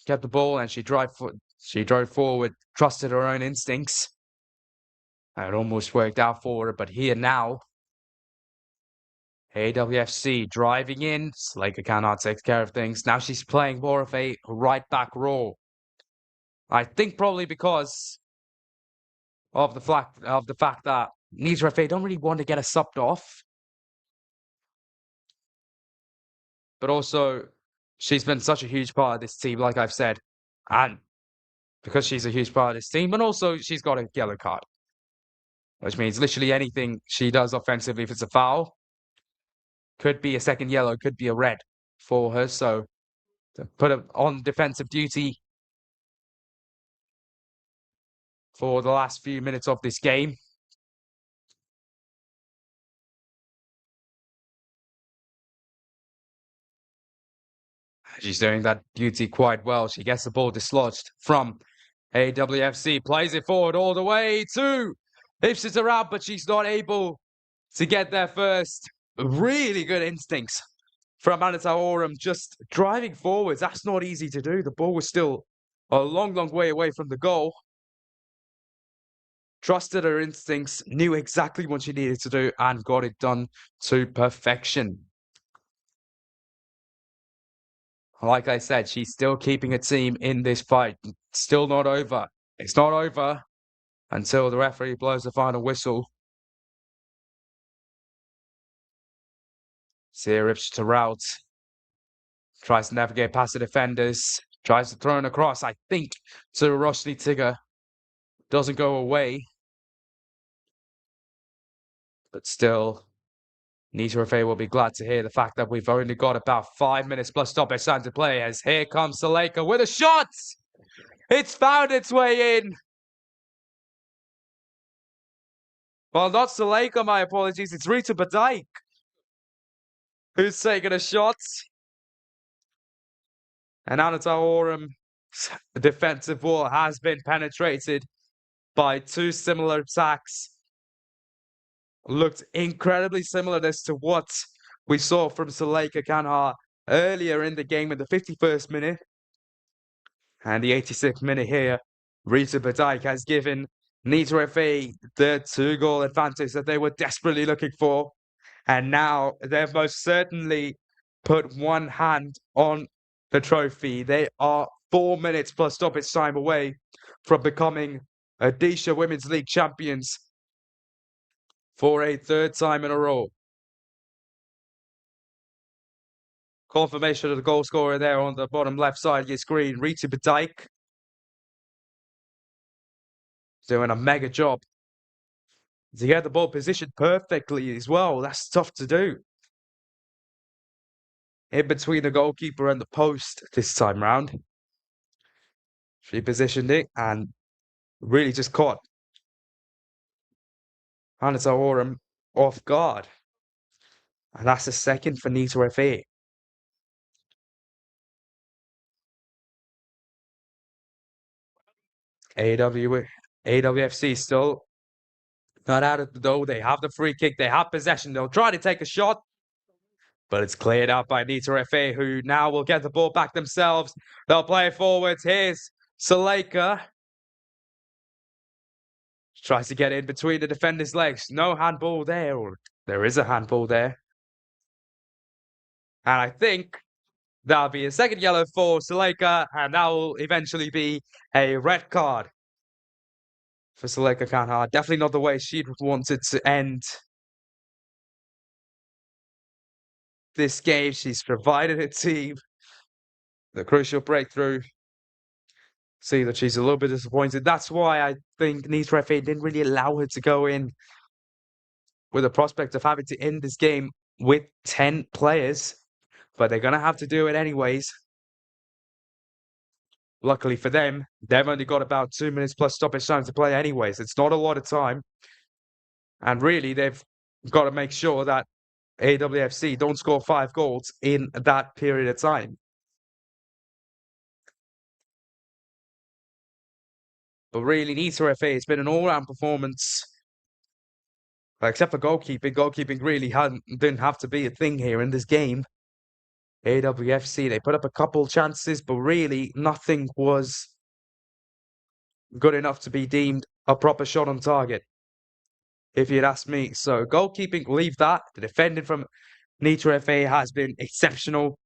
[SPEAKER 1] Kept the ball and she drove forward, trusted her own instincts. And it almost worked out for her, but here now, AWFC driving in. Slaker cannot take care of things. Now she's playing more of a right back role. I think probably because of the fact that NITA FA don't really want to get her subbed off. But also, she's been such a huge part of this team, like I've said. And because she's a huge part of this team, and also she's got a yellow card. Which means literally anything she does offensively, if it's a foul, could be a second yellow, could be a red for her. So to put her on defensive duty for the last few minutes of this game. She's doing that duty quite well. She gets the ball dislodged from AWFC, plays it forward all the way to Ipswich around, but she's not able to get there first. Really good instincts from NITA Orem, just driving forwards. That's not easy to do. The ball was still a long, long way away from the goal. Trusted her instincts, knew exactly what she needed to do, and got it done to perfection. Like I said, she's still keeping a team in this fight. Still not over. It's not over until the referee blows the final whistle. Sia rips to route. Tries to navigate past the defenders. Tries to throw it across, I think, to Roshni Tigger. Doesn't go away. But still, NITA FA will be glad to hear the fact that we've only got about 5 minutes plus stoppage time to play, as here comes Suleika with a shot! It's found its way in! Well, not Suleika, my apologies. It's Rita Badike who's taking a shot. And Anita Orum's defensive wall has been penetrated by two similar attacks. Looked incredibly similar as to what we saw from Suleika Kanhar earlier in the game in the 51st minute. And the 86th minute here, Rita Badike has given NITA FA the 2-goal advantage that they were desperately looking for. And now they've most certainly put one hand on the trophy. They are 4 minutes plus stoppage time away from becoming Odisha Women's League champions for a third time in a row. Confirmation of the goal scorer there on the bottom left side of your screen, Rita Badike. Doing a mega job to get the ball positioned perfectly as well. That's tough to do. In between the goalkeeper and the post this time round. She positioned it and really just caught Anita Oram off guard. And that's the second for NITA FA. AWFC still not out of the door. They have the free kick. They have possession. They'll try to take a shot. But it's cleared out by NITA FA, who now will get the ball back themselves. They'll play it forwards. Here's Suleika. Tries to get in between the defender's legs. No handball there. Or there is a handball there. And I think that'll be a second yellow for Suleika. And that will eventually be a red card for Suleika Kanhar. Definitely not the way she'd wanted to end this game. She's provided her team the crucial breakthrough. See that she's a little bit disappointed. That's why I think NITA FA didn't really allow her to go in with the prospect of having to end this game with 10 players. But they're going to have to do it anyways. Luckily for them, they've only got about 2 minutes plus stoppage time to play anyways. It's not a lot of time. And really, they've got to make sure that AWFC don't score 5 goals in that period of time. But really, NITA FA, it's been an all-round performance. Except for goalkeeping. Goalkeeping really didn't have to be a thing here in this game. AWFC, they put up a couple chances, but really nothing was good enough to be deemed a proper shot on target, if you'd ask me. So goalkeeping, leave that. The defending from NITA FA has been exceptional.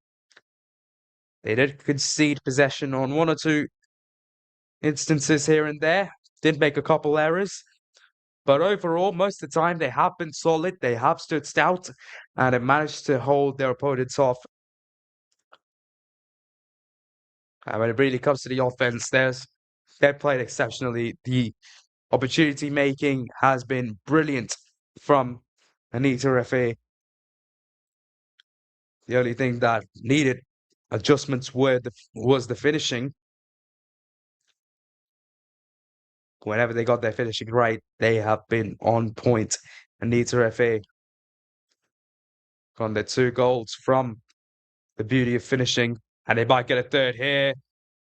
[SPEAKER 1] They did concede possession on 1 or 2 instances here and there. Did make a couple errors. But overall, most of the time, they have been solid. They have stood stout. And have managed to hold their opponents off. And when it really comes to the offense, they've played exceptionally. The opportunity making has been brilliant from NITA FA. The only thing that needed adjustments was the finishing. Whenever they got their finishing right, they have been on point. And NITA FA got their 2 goals from the beauty of finishing. And they might get a third here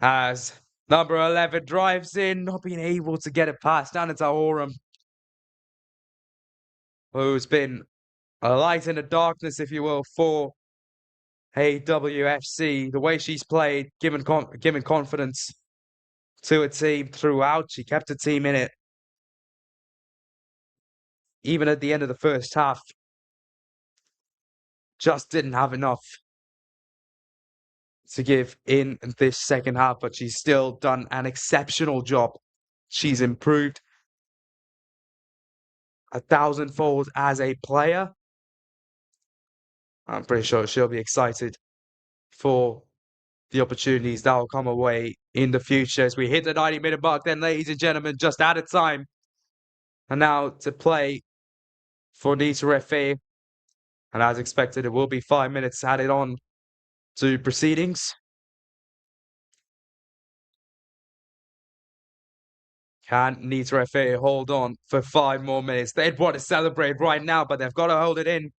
[SPEAKER 1] as number 11 drives in, not being able to get it past Anita Oram, who's been a light in the darkness, if you will, for AWFC. The way she's played, given confidence to a team throughout. She kept the team in it. Even at the end of the first half, just didn't have enough to give in this second half, but she's still done an exceptional job. She's improved 1,000-fold as a player. I'm pretty sure she'll be excited for the opportunities that will come away in the future as we hit the 90-minute mark. Then, ladies and gentlemen, just out of time. And now to play for NITA FA And as expected, it will be 5 minutes added on to proceedings. Can NITA FA hold on for 5 more minutes? They'd want to celebrate right now, but they've got to hold it in.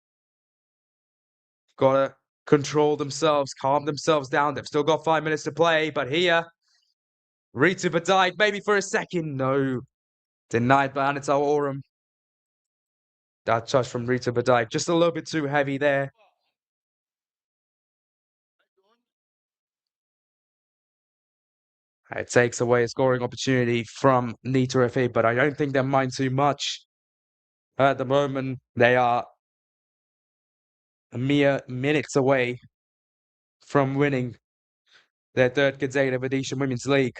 [SPEAKER 1] Got to control themselves, calm themselves down. They've still got 5 minutes to play, but here, Ritu Badai, maybe for a second. No. Denied by Anita Oram. That touch from Ritu Badai, just a little bit too heavy there. It takes away a scoring opportunity from NITA FA, but I don't think they mind too much. At the moment, they are a mere minutes away from winning their third consecutive Odisha Women's League.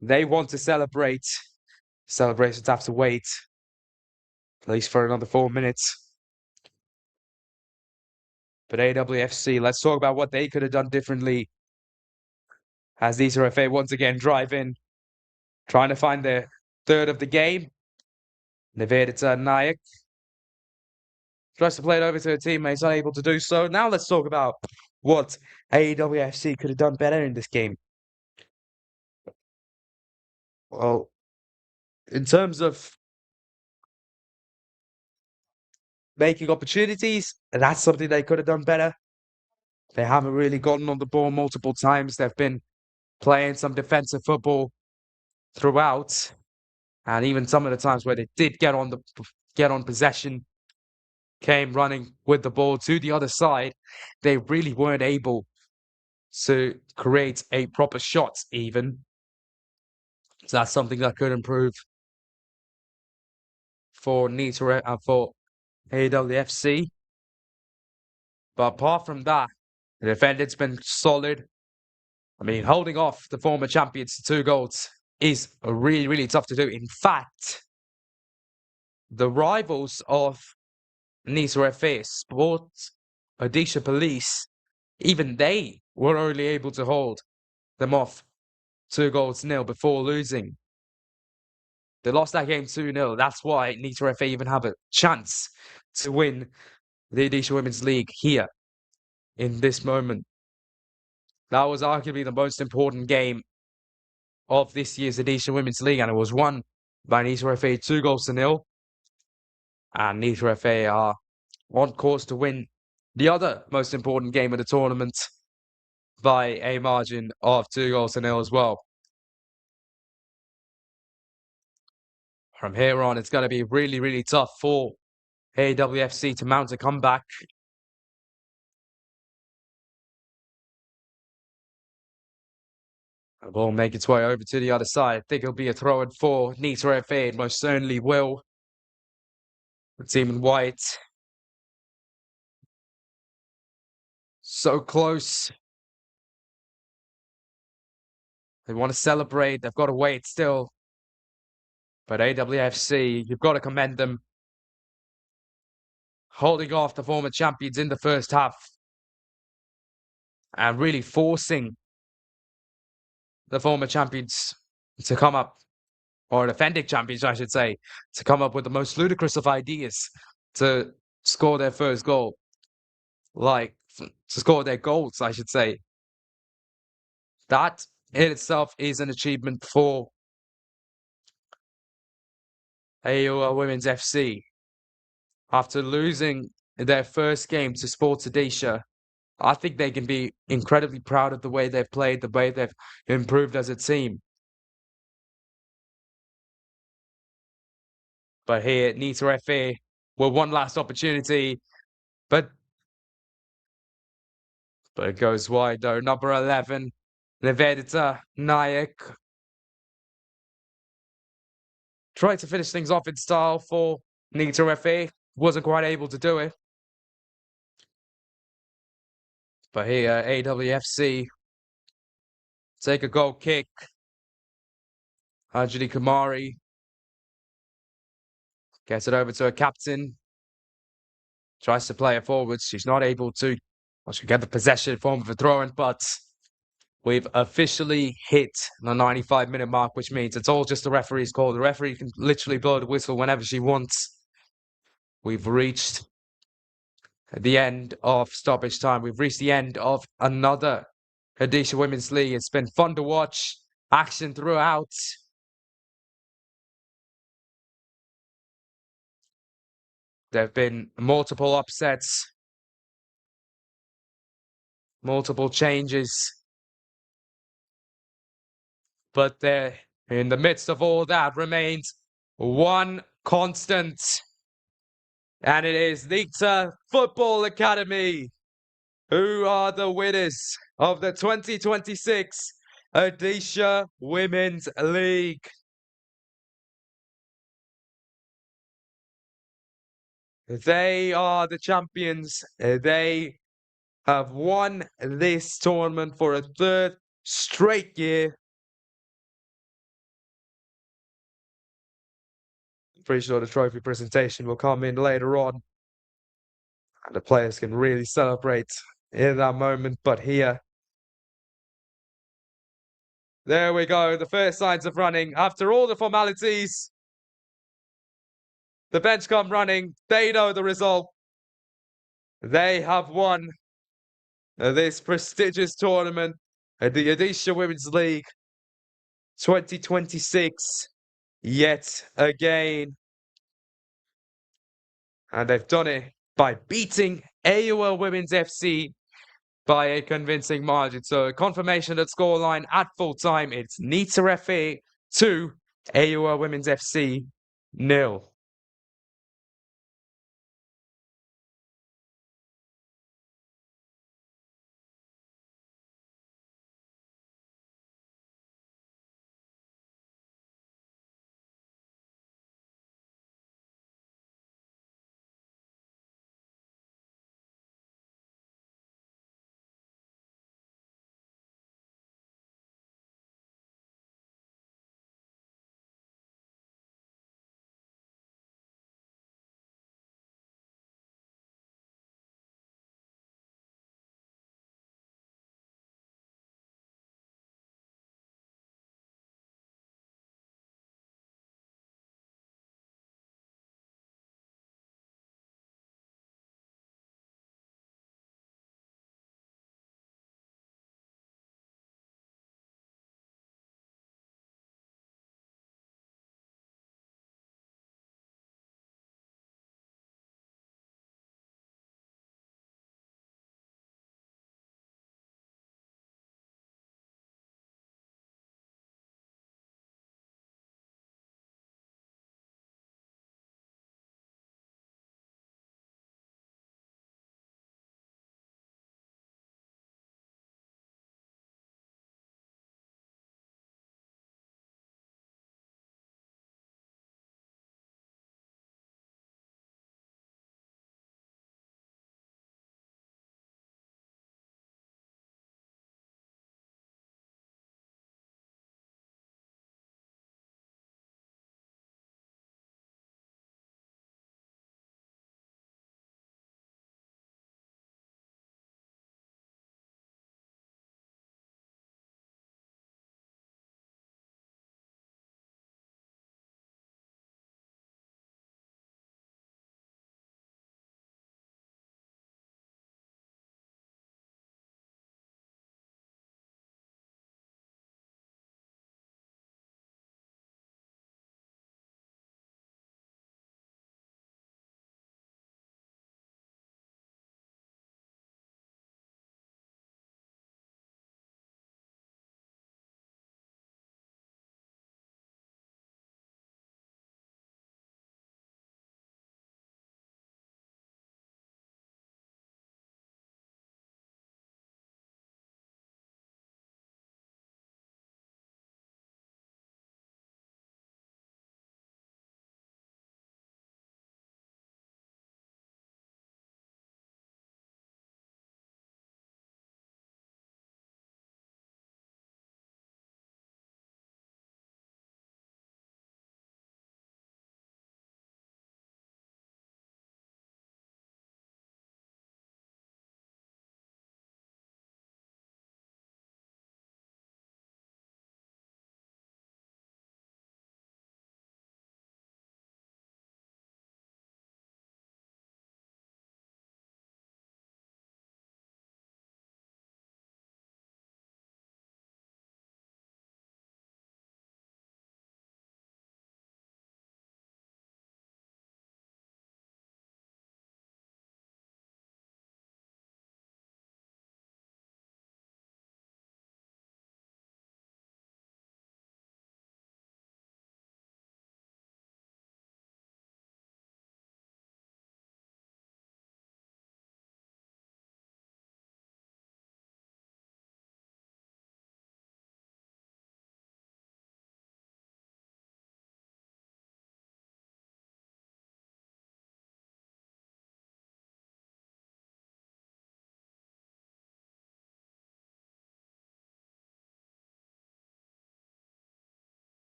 [SPEAKER 1] They want to celebrate. Celebrations have to wait at least for another 4 minutes. But AWFC, let's talk about what they could have done differently. As these RFA once again drive in, trying to find their third of the game. Nivedita Nayak tries to play it over to her teammates, unable to do so. Now let's talk about what AWFC could have done better in this game. Well, in terms of making opportunities, that's something they could have done better. They haven't really gotten on the ball multiple times. They've been playing some defensive football throughout, and even some of the times where they did get on possession, came running with the ball to the other side, they really weren't able to create a proper shot even. So that's something that could improve for NITA and for AWFC. But apart from that, the defending's been solid. I mean, holding off the former champions to 2 goals is really, really tough to do. In fact, the rivals of NITA FA, Sports Odisha Police, even they were only able to hold them off 2-0 before losing. They lost that game 2-0. That's why NITA FA even have a chance to win the Odisha Women's League here in this moment. That was arguably the most important game of this year's Odisha Women's League, and it was won by NITA FA 2-0. And NITA FA are on course to win the other most important game of the tournament by a margin of 2-0 as well. From here on, it's going to be really, really tough for AWFC to mount a comeback. The ball make its way over to the other side. I think it'll be a throw-in for NITA FA. It most certainly will. The team in white. So close. They want to celebrate. They've got to wait still. But AWFC, you've got to commend them. Holding off the former champions in the first half. And really forcing the former champions to come up, or defending champions, I should say, to come up with the most ludicrous of ideas to score their first goal. Like, to score their goals, I should say. That in itself is an achievement for AUL Women's FC. After losing their first game to Sports Odisha, I think they can be incredibly proud of the way they've played, the way they've improved as a team. But here, NITA FA with one last opportunity, but it goes wide though. Number 11, Nivedita Nayak. Tried to finish things off in style for NITA FA. Wasn't quite able to do it. But here, AWFC take a goal kick. Anjali Kumari gets it over to her captain. Tries to play it forwards. She's not able to. Well, she get the possession in form of a throw-in, but we've officially hit the 95-minute mark, which means it's all just the referee's call. The referee can literally blow the whistle whenever she wants. We've reached At the end of stoppage time, we've reached the end of another Odisha Women's League. It's been fun to watch, action throughout. There have been multiple upsets, multiple changes, but there, in the midst of all that, remains one constant, and it is NITA Football Academy, who are the winners of the 2026 Odisha Women's League. They are the champions. They have won this tournament for a third straight year. Pretty sure the trophy presentation will come in later on, and the players can really celebrate in that moment. But here, there we go. The first signs of running. After all the formalities, the bench come running. They know the result. They have won this prestigious tournament at the Odisha Women's League 2026 yet again. And they've done it by beating AUL Women's FC by a convincing margin. So confirmation at scoreline at full time, it's NITA FA 2, AUL Women's FC 0.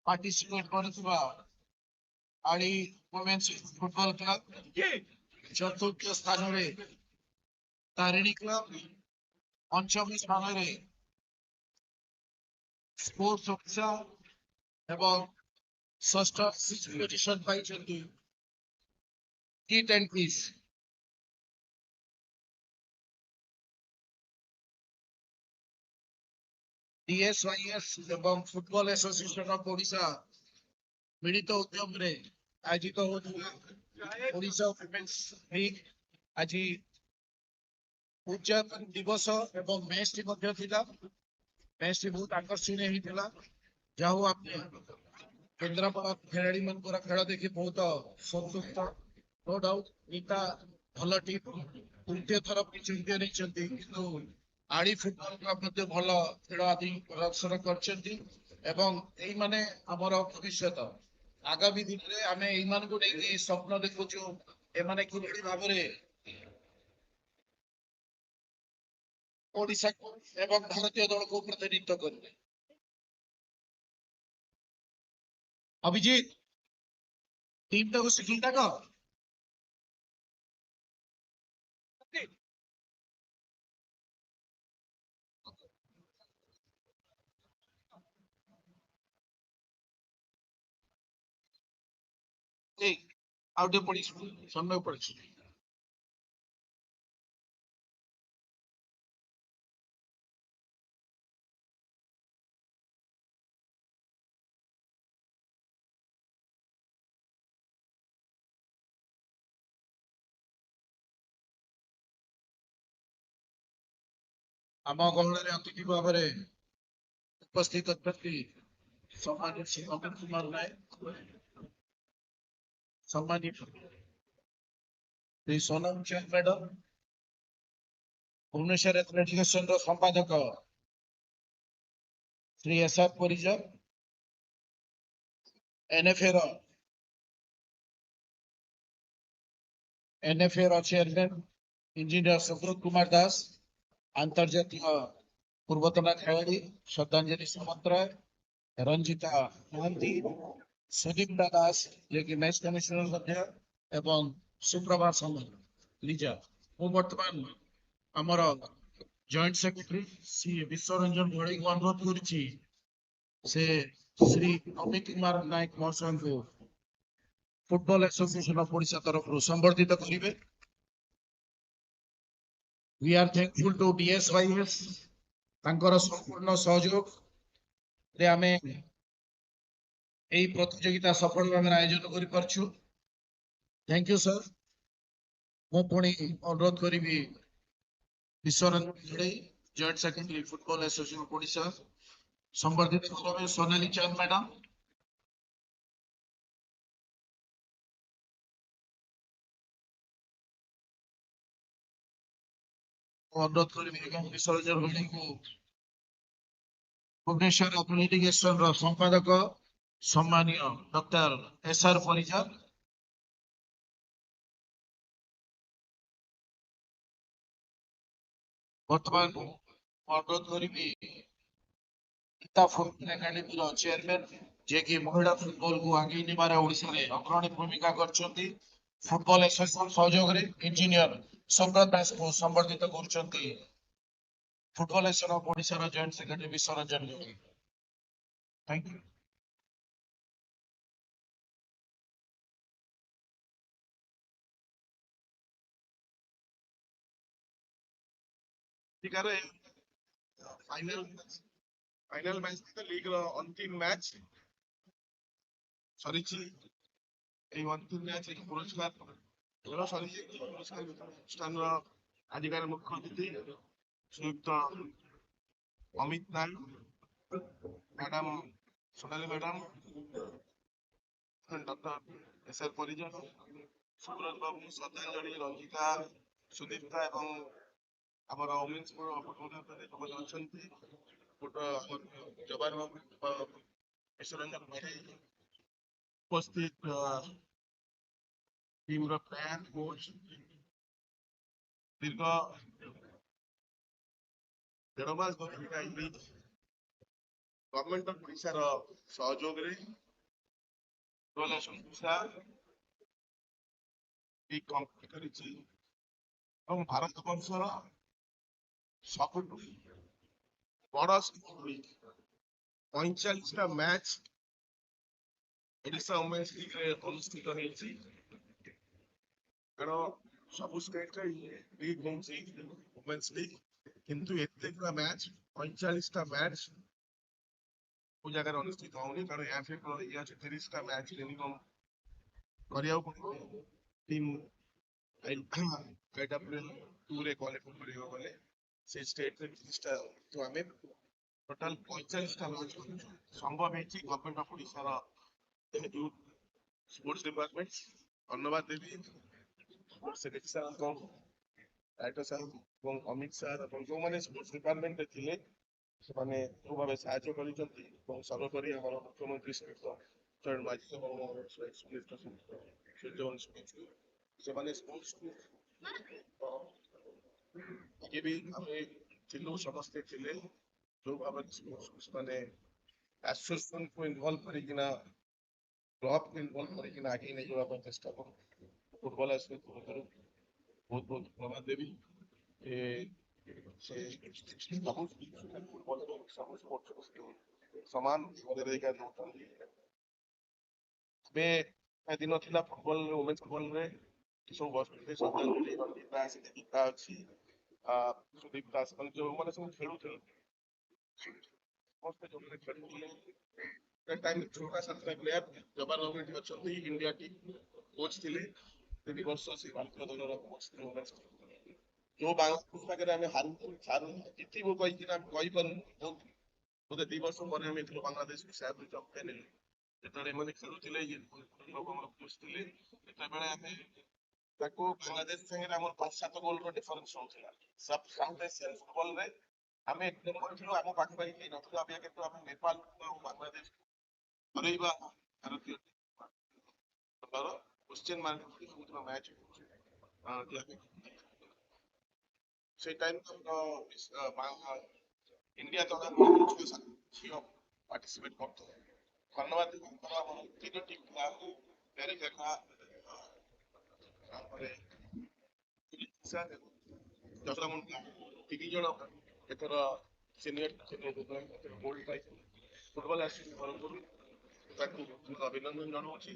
[SPEAKER 2] Participate କରୁଥିବା ଆଳି women's football club, ଚତୁର୍ଥ ସ୍ଥାନରେ Tarini club, ପଞ୍ଚମ ସ୍ଥାନରେ sports Odisha ଏବଂ ଷଷ୍ଠ position ପାଇଛନ୍ତି kit and piece. DSYS ଏବଂ ଫୁଟବଲ ଆସୋସିଏସନ ଅଫ ଓଡ଼ିଶା ମିଳିତ ଉଦ୍ୟମରେ ଆୟୋଜିତ ହେଉଥିବା ଓଡ଼ିଶା ଓମେନ୍ସ ଲିଗ୍ ଆଜି ଉଦଯାପନ ଦିବସ ଏବଂ ମ୍ୟାଚଟି ମଧ୍ୟ ଥିଲା। ମ୍ୟାଚଟି ବହୁତ ଆକର୍ଷଣୀୟ ହେଇଥିଲା। ଯାହା ହଉ ଆମେ କେନ୍ଦ୍ରାପଡ଼ା ଖେଳାଳି ମାନଙ୍କର ଖେଳ ଦେଖି ବହୁତ ସନ୍ତୁଷ୍ଟ। ନୋ ଡାଉଟ ନିତା ଭଲ ଟିମ୍, ତୃତୀୟ ଥର ପାଇଁ ଚାମ୍ପିୟନ ହେଇଛନ୍ତି, କିନ୍ତୁ ଆଳି ଫୁଟବଲ କ୍ଲବ ମଧ୍ୟ ଭଲ ଖେଳ ଆଦି ପ୍ରଦର୍ଶନ କରିଛନ୍ତି ଏବଂ ଏଇମାନେ ଆମର ଭବିଷ୍ୟତ। ଆଗାମୀ ଦିନରେ ଆମେ ଏଇମାନଙ୍କୁ ନେଇକି ସ୍ୱପ୍ନ ଦେଖୁଛୁ, ଏମାନେ କିଭଳି ଭାବରେ ଓଡ଼ିଶାକୁ ଏବଂ ଭାରତୀୟ ଦଳକୁ ପ୍ରତିନିଧିତ୍ୱ କରିବେ। ଅଭିଜିତ ଟିମଟାକୁ ସିକ୍ୟୁରିଟି କର। ଏଇ ଆଉ ଟିକେ ପଡିଛି, ସମୟ ପଡିଛି। ଆମ ଗହଣରେ ଅତିଥି ଭାବରେ ଉପସ୍ଥିତ ଅଛନ୍ତି ସମ୍ମାନିତ ଶ୍ରୀ ଅମିତ କୁମାର ନାୟକ, ସମ୍ମାନିତ ଶ୍ରୀ ସୋନମ ଚନ୍ଦ ମ୍ୟାଡମ, ଭୁବନେଶ୍ୱର ଏଥଲେଟିକ୍ସର ସମ୍ପାଦକ ଶ୍ରୀ ଏସ୍ଆର୍ ପରିଜା, ଏନ୍ଏଫ୍ଏ ର ଚେୟାରମ୍ୟାନ ଇଞ୍ଜିନିୟର ସୁବ୍ରତ କୁମାର ଦାସ, ଆନ୍ତର୍ଜାତିକ ପୂର୍ବତନ ଖେଳାଳି ଶ୍ରଦ୍ଧାଞ୍ଜଳି ସାମନ୍ତରାୟ, ରଞ୍ଜିତା ମହାନ୍ତି, ସୁଦୀପ୍ତା ଦାସ ଯିଏକି ମ୍ୟାଚ୍ କମିଶନର ମଧ୍ୟ, ଏବଂ ସୁପ୍ରଭା ସାମଲ ଲିଜା। ମୁଁ ବର୍ତ୍ତମାନ ଆମର ଜଏଣ୍ଟ ସେକ୍ରେଟାରୀ ଶ୍ରୀ ବିଶ୍ୱରଞ୍ଜନ ଘୋଡ଼େଇଙ୍କୁ ଅନୁରୋଧ କରୁଛି ସେ ଶ୍ରୀ ଅମିତ କୁମାର ନାୟକ ମହାଶୟଙ୍କୁ ଫୁଟବଲ ଆସୋସିଏସନ ଅଫ ଓଡ଼ିଶା ତରଫରୁ ସମ୍ବର୍ଦ୍ଧିତ କରିବେ। We are thankful to DSYS ତାଙ୍କର ସମ୍ପୂର୍ଣ୍ଣ ସହଯୋଗରେ ଆମେ ଏହି ପ୍ରତିଯୋଗିତା ସଫଳ ଭାବରେ ଆୟୋଜନ କରିପାରୁଛୁ। Thank you sir. ମୁଁ ପୁଣି ଅନୁରୋଧ କରିବି Biswaranjan Ghadei, joint secretary football association of Odisha, ସମ୍ବର୍ଦ୍ଧିତ କରିବେ ସୋନାଲି ଚାନ୍ଦ ମ୍ୟାଡାମ। ଅନୁରୋଧ କରିବି ଏବଂ ବିଶ୍ୱରଞ୍ଜନ ଘୋଡ଼େଇଙ୍କୁ ଭୁବନେଶ୍ୱର ଆଥଲେଟିକ୍ସର ସମ୍ପାଦକ ସମ୍ମାନୀୟ ଡକ୍ଟର ଏସ୍ଆର୍ ପରିଜା, ବର୍ତ୍ତମାନ ଅନୁରୋଧ କରିବି NITA ଫୁଟବଲ ଏକାଡେମୀର ଚେୟାରମ୍ୟାନ, ଯିଏକି ମହିଳା ଫୁଟବଲକୁ ଆଗେଇ ନେବାରେ ଓଡ଼ିଶାରେ ଅଗ୍ରଣୀ ଭୂମିକା କରିଛନ୍ତି, ଫୁଟବଲ ଆସୋସିଏସନ ସହଯୋଗରେ ଇଞ୍ଜିନିୟର ସୁବ୍ରତ ଦାସଙ୍କୁ ସମ୍ବର୍ଦ୍ଧିତ କରୁଛନ୍ତି ଫୁଟବଲ ଆସୋସିଏସନ ଅଫ ଓଡ଼ିଶାର joint secretary Biswaranjan Ghadei. Thank you.
[SPEAKER 3] ଏଠିକାର ଫାଇନାଲ ଫାଇନାଲ ମ୍ୟାଚ ଲିଗର ଅନ୍ତିମ ମ୍ୟାଚ ସରିଛି। এই ଅନ୍ତିମ ମ୍ୟାଚ ପୁରସ୍କାର ଖେଳ ସରିଛି। ପୁରସ୍କାର ବିତରଣ অনুষ্ঠাନର ଆଜିକାର ମୁଖ୍ୟ ଅତିଥି Shriyukta Amit Nayak, madam Sonali madam, doctor S R Parija, Subrata babu, Shraddhanjali, Ranjita, Sudipta ଏବଂ ଆମର ଓମେନ୍ସ ଫୁଟବଲ ଅଛନ୍ତି। ଜବାନ ବାବୁ, ବିଶ୍ୱରଞ୍ଜନ ଘୋଡ଼େଇ, ଉପସ୍ଥିତ ଟିମର ପ୍ଲେୟାର କୋଚ୍, ଦୀର୍ଘ 1.5 ମାସ ଧରି गवर्नमेंट ऑफ ओडिशा रो सहयोग रे फुटबॉल एसोसिएशन ई कंप्लीट करिछि और भारत वर्षर सबुठु बड़ लीग 45टा मैच ओडिशा वुमेन्स लीग रे अनुष्ठित होइछि कारण सब स्टेट रे लीग होइछि वुमेन्स लीग किंतु एते मैच 45टा मैच को जगह अनुष्ठित होउनी कारण या फिर 30टा मैच मिनिमम करिया पड़ो टीम आईडब्ल्यूएल 2 रे क्वालिफाई करियो बोले से स्टेट रे 30टा तो हमें टोटल 45टा मैच संभव हेछि गवर्नमेंट ऑफ ओडिशा रा यूथ स्पोर्ट्स डिपार्टमेंट धन्यवाद देवी सेक्रेटरी साहब को डायरेक्टर साहब এবং অমিত স্যার এবং ଯେଉଁମାନେ ସ୍ପୋର୍ଟସ ଡିପାର୍ଟମେଣ୍ଟରେ ଥିଲେ ସେମାନେ ଯେଉଁ ଭାବେ ସାହାଯ୍ୟ କରିଛନ୍ତି ଏବଂ ସର୍ବୋପରି ଆମର ମୁଖ୍ୟମନ୍ତ୍ରୀ ଶ୍ରୀଯୁକ୍ତ ଚରଣ ମାଝୀ ଏବଂ ସୂର୍ଯ୍ୟବଂଶୀ ସେମାନେ ସ୍ପୋର୍ଟସକୁ ଆଗେ ବି ଆମେ ଥିଲୁ ସମସ୍ତେ ଥିଲେ ଯେଉଁ ଭାବରେ ସ୍ପୋର୍ଟସକୁ ସେମାନେ ଆସୋସିଏସନକୁ ଇନଭଲ୍ଭ କରିକିନା କ୍ଲବକୁ ଇନଭଲ୍ଭ କରିକିନା ଆଗେଇ ନେଇଯିବା ପାଇଁ ଚେଷ୍ଟା କରୁ ଫୁଟବଲ ଆସୋସିଏସନ ତରଫରୁ ବହୁତ ବହୁତ ଧନ୍ୟବାଦ ଦେବି ସେ ସବୁ ଫୁଟବଲ ସବୁ ସ୍ପୋର୍ଟସକୁ ସମାନ ବଜାୟ ଦଉଛନ୍ତି ଏବେ ଦିନ ଥିଲା ଫୁଟବଲ ଓମେନ୍ସ ଫୁଟବଲରେ ସବୁ ବସିଥିଲେ ଶ୍ରଦ୍ଧାଞ୍ଜଳି ରଞ୍ଜିତା ଗୀତା ଅଛି ସୁଦୀପ ଦାସ ମାନେ ଯେଉଁମାନେ ସବୁ ଖେଳୁଥିଲେ ସମସ୍ତେ ଯେଉଁମାନେ ଖେଳୁଥିଲେ टाइम छोटा सातटा प्लेयर जबरदस्ती अछंती इंडिया टीम कोच थिले 3 वर्ष से भारतीय दलर कोच थे जो बांग्लादेश पाखे आम हारू हारू जितबू कहीकि कही पार बोधे 2 वर्ष पर आम एथर बांग्लादेश को साथ चंपियन जेतबे एमाने खेलुथिले कोच थिले सेतबेले आम ताको बांग्लादेश संगे हमर 5-7 गोल रो डिफरेंस होथिला सब साउथ एशियन फुटबॉल रे आम एक नंबर थिलो आम पाखे पाखे नथिला अबे किंतु आम नेपाल और बांग्लादेश हरैबा भारतीय क्वेश्चन मार्क मैच से टाइम इंडिया दल झील पार्टिसिपेट करते धन्यवाद तीन टीम तीन जन एथर सिनियर गोल्ड पाई फुटबल एसोसिएशन अभिनंदन जनाऊँगी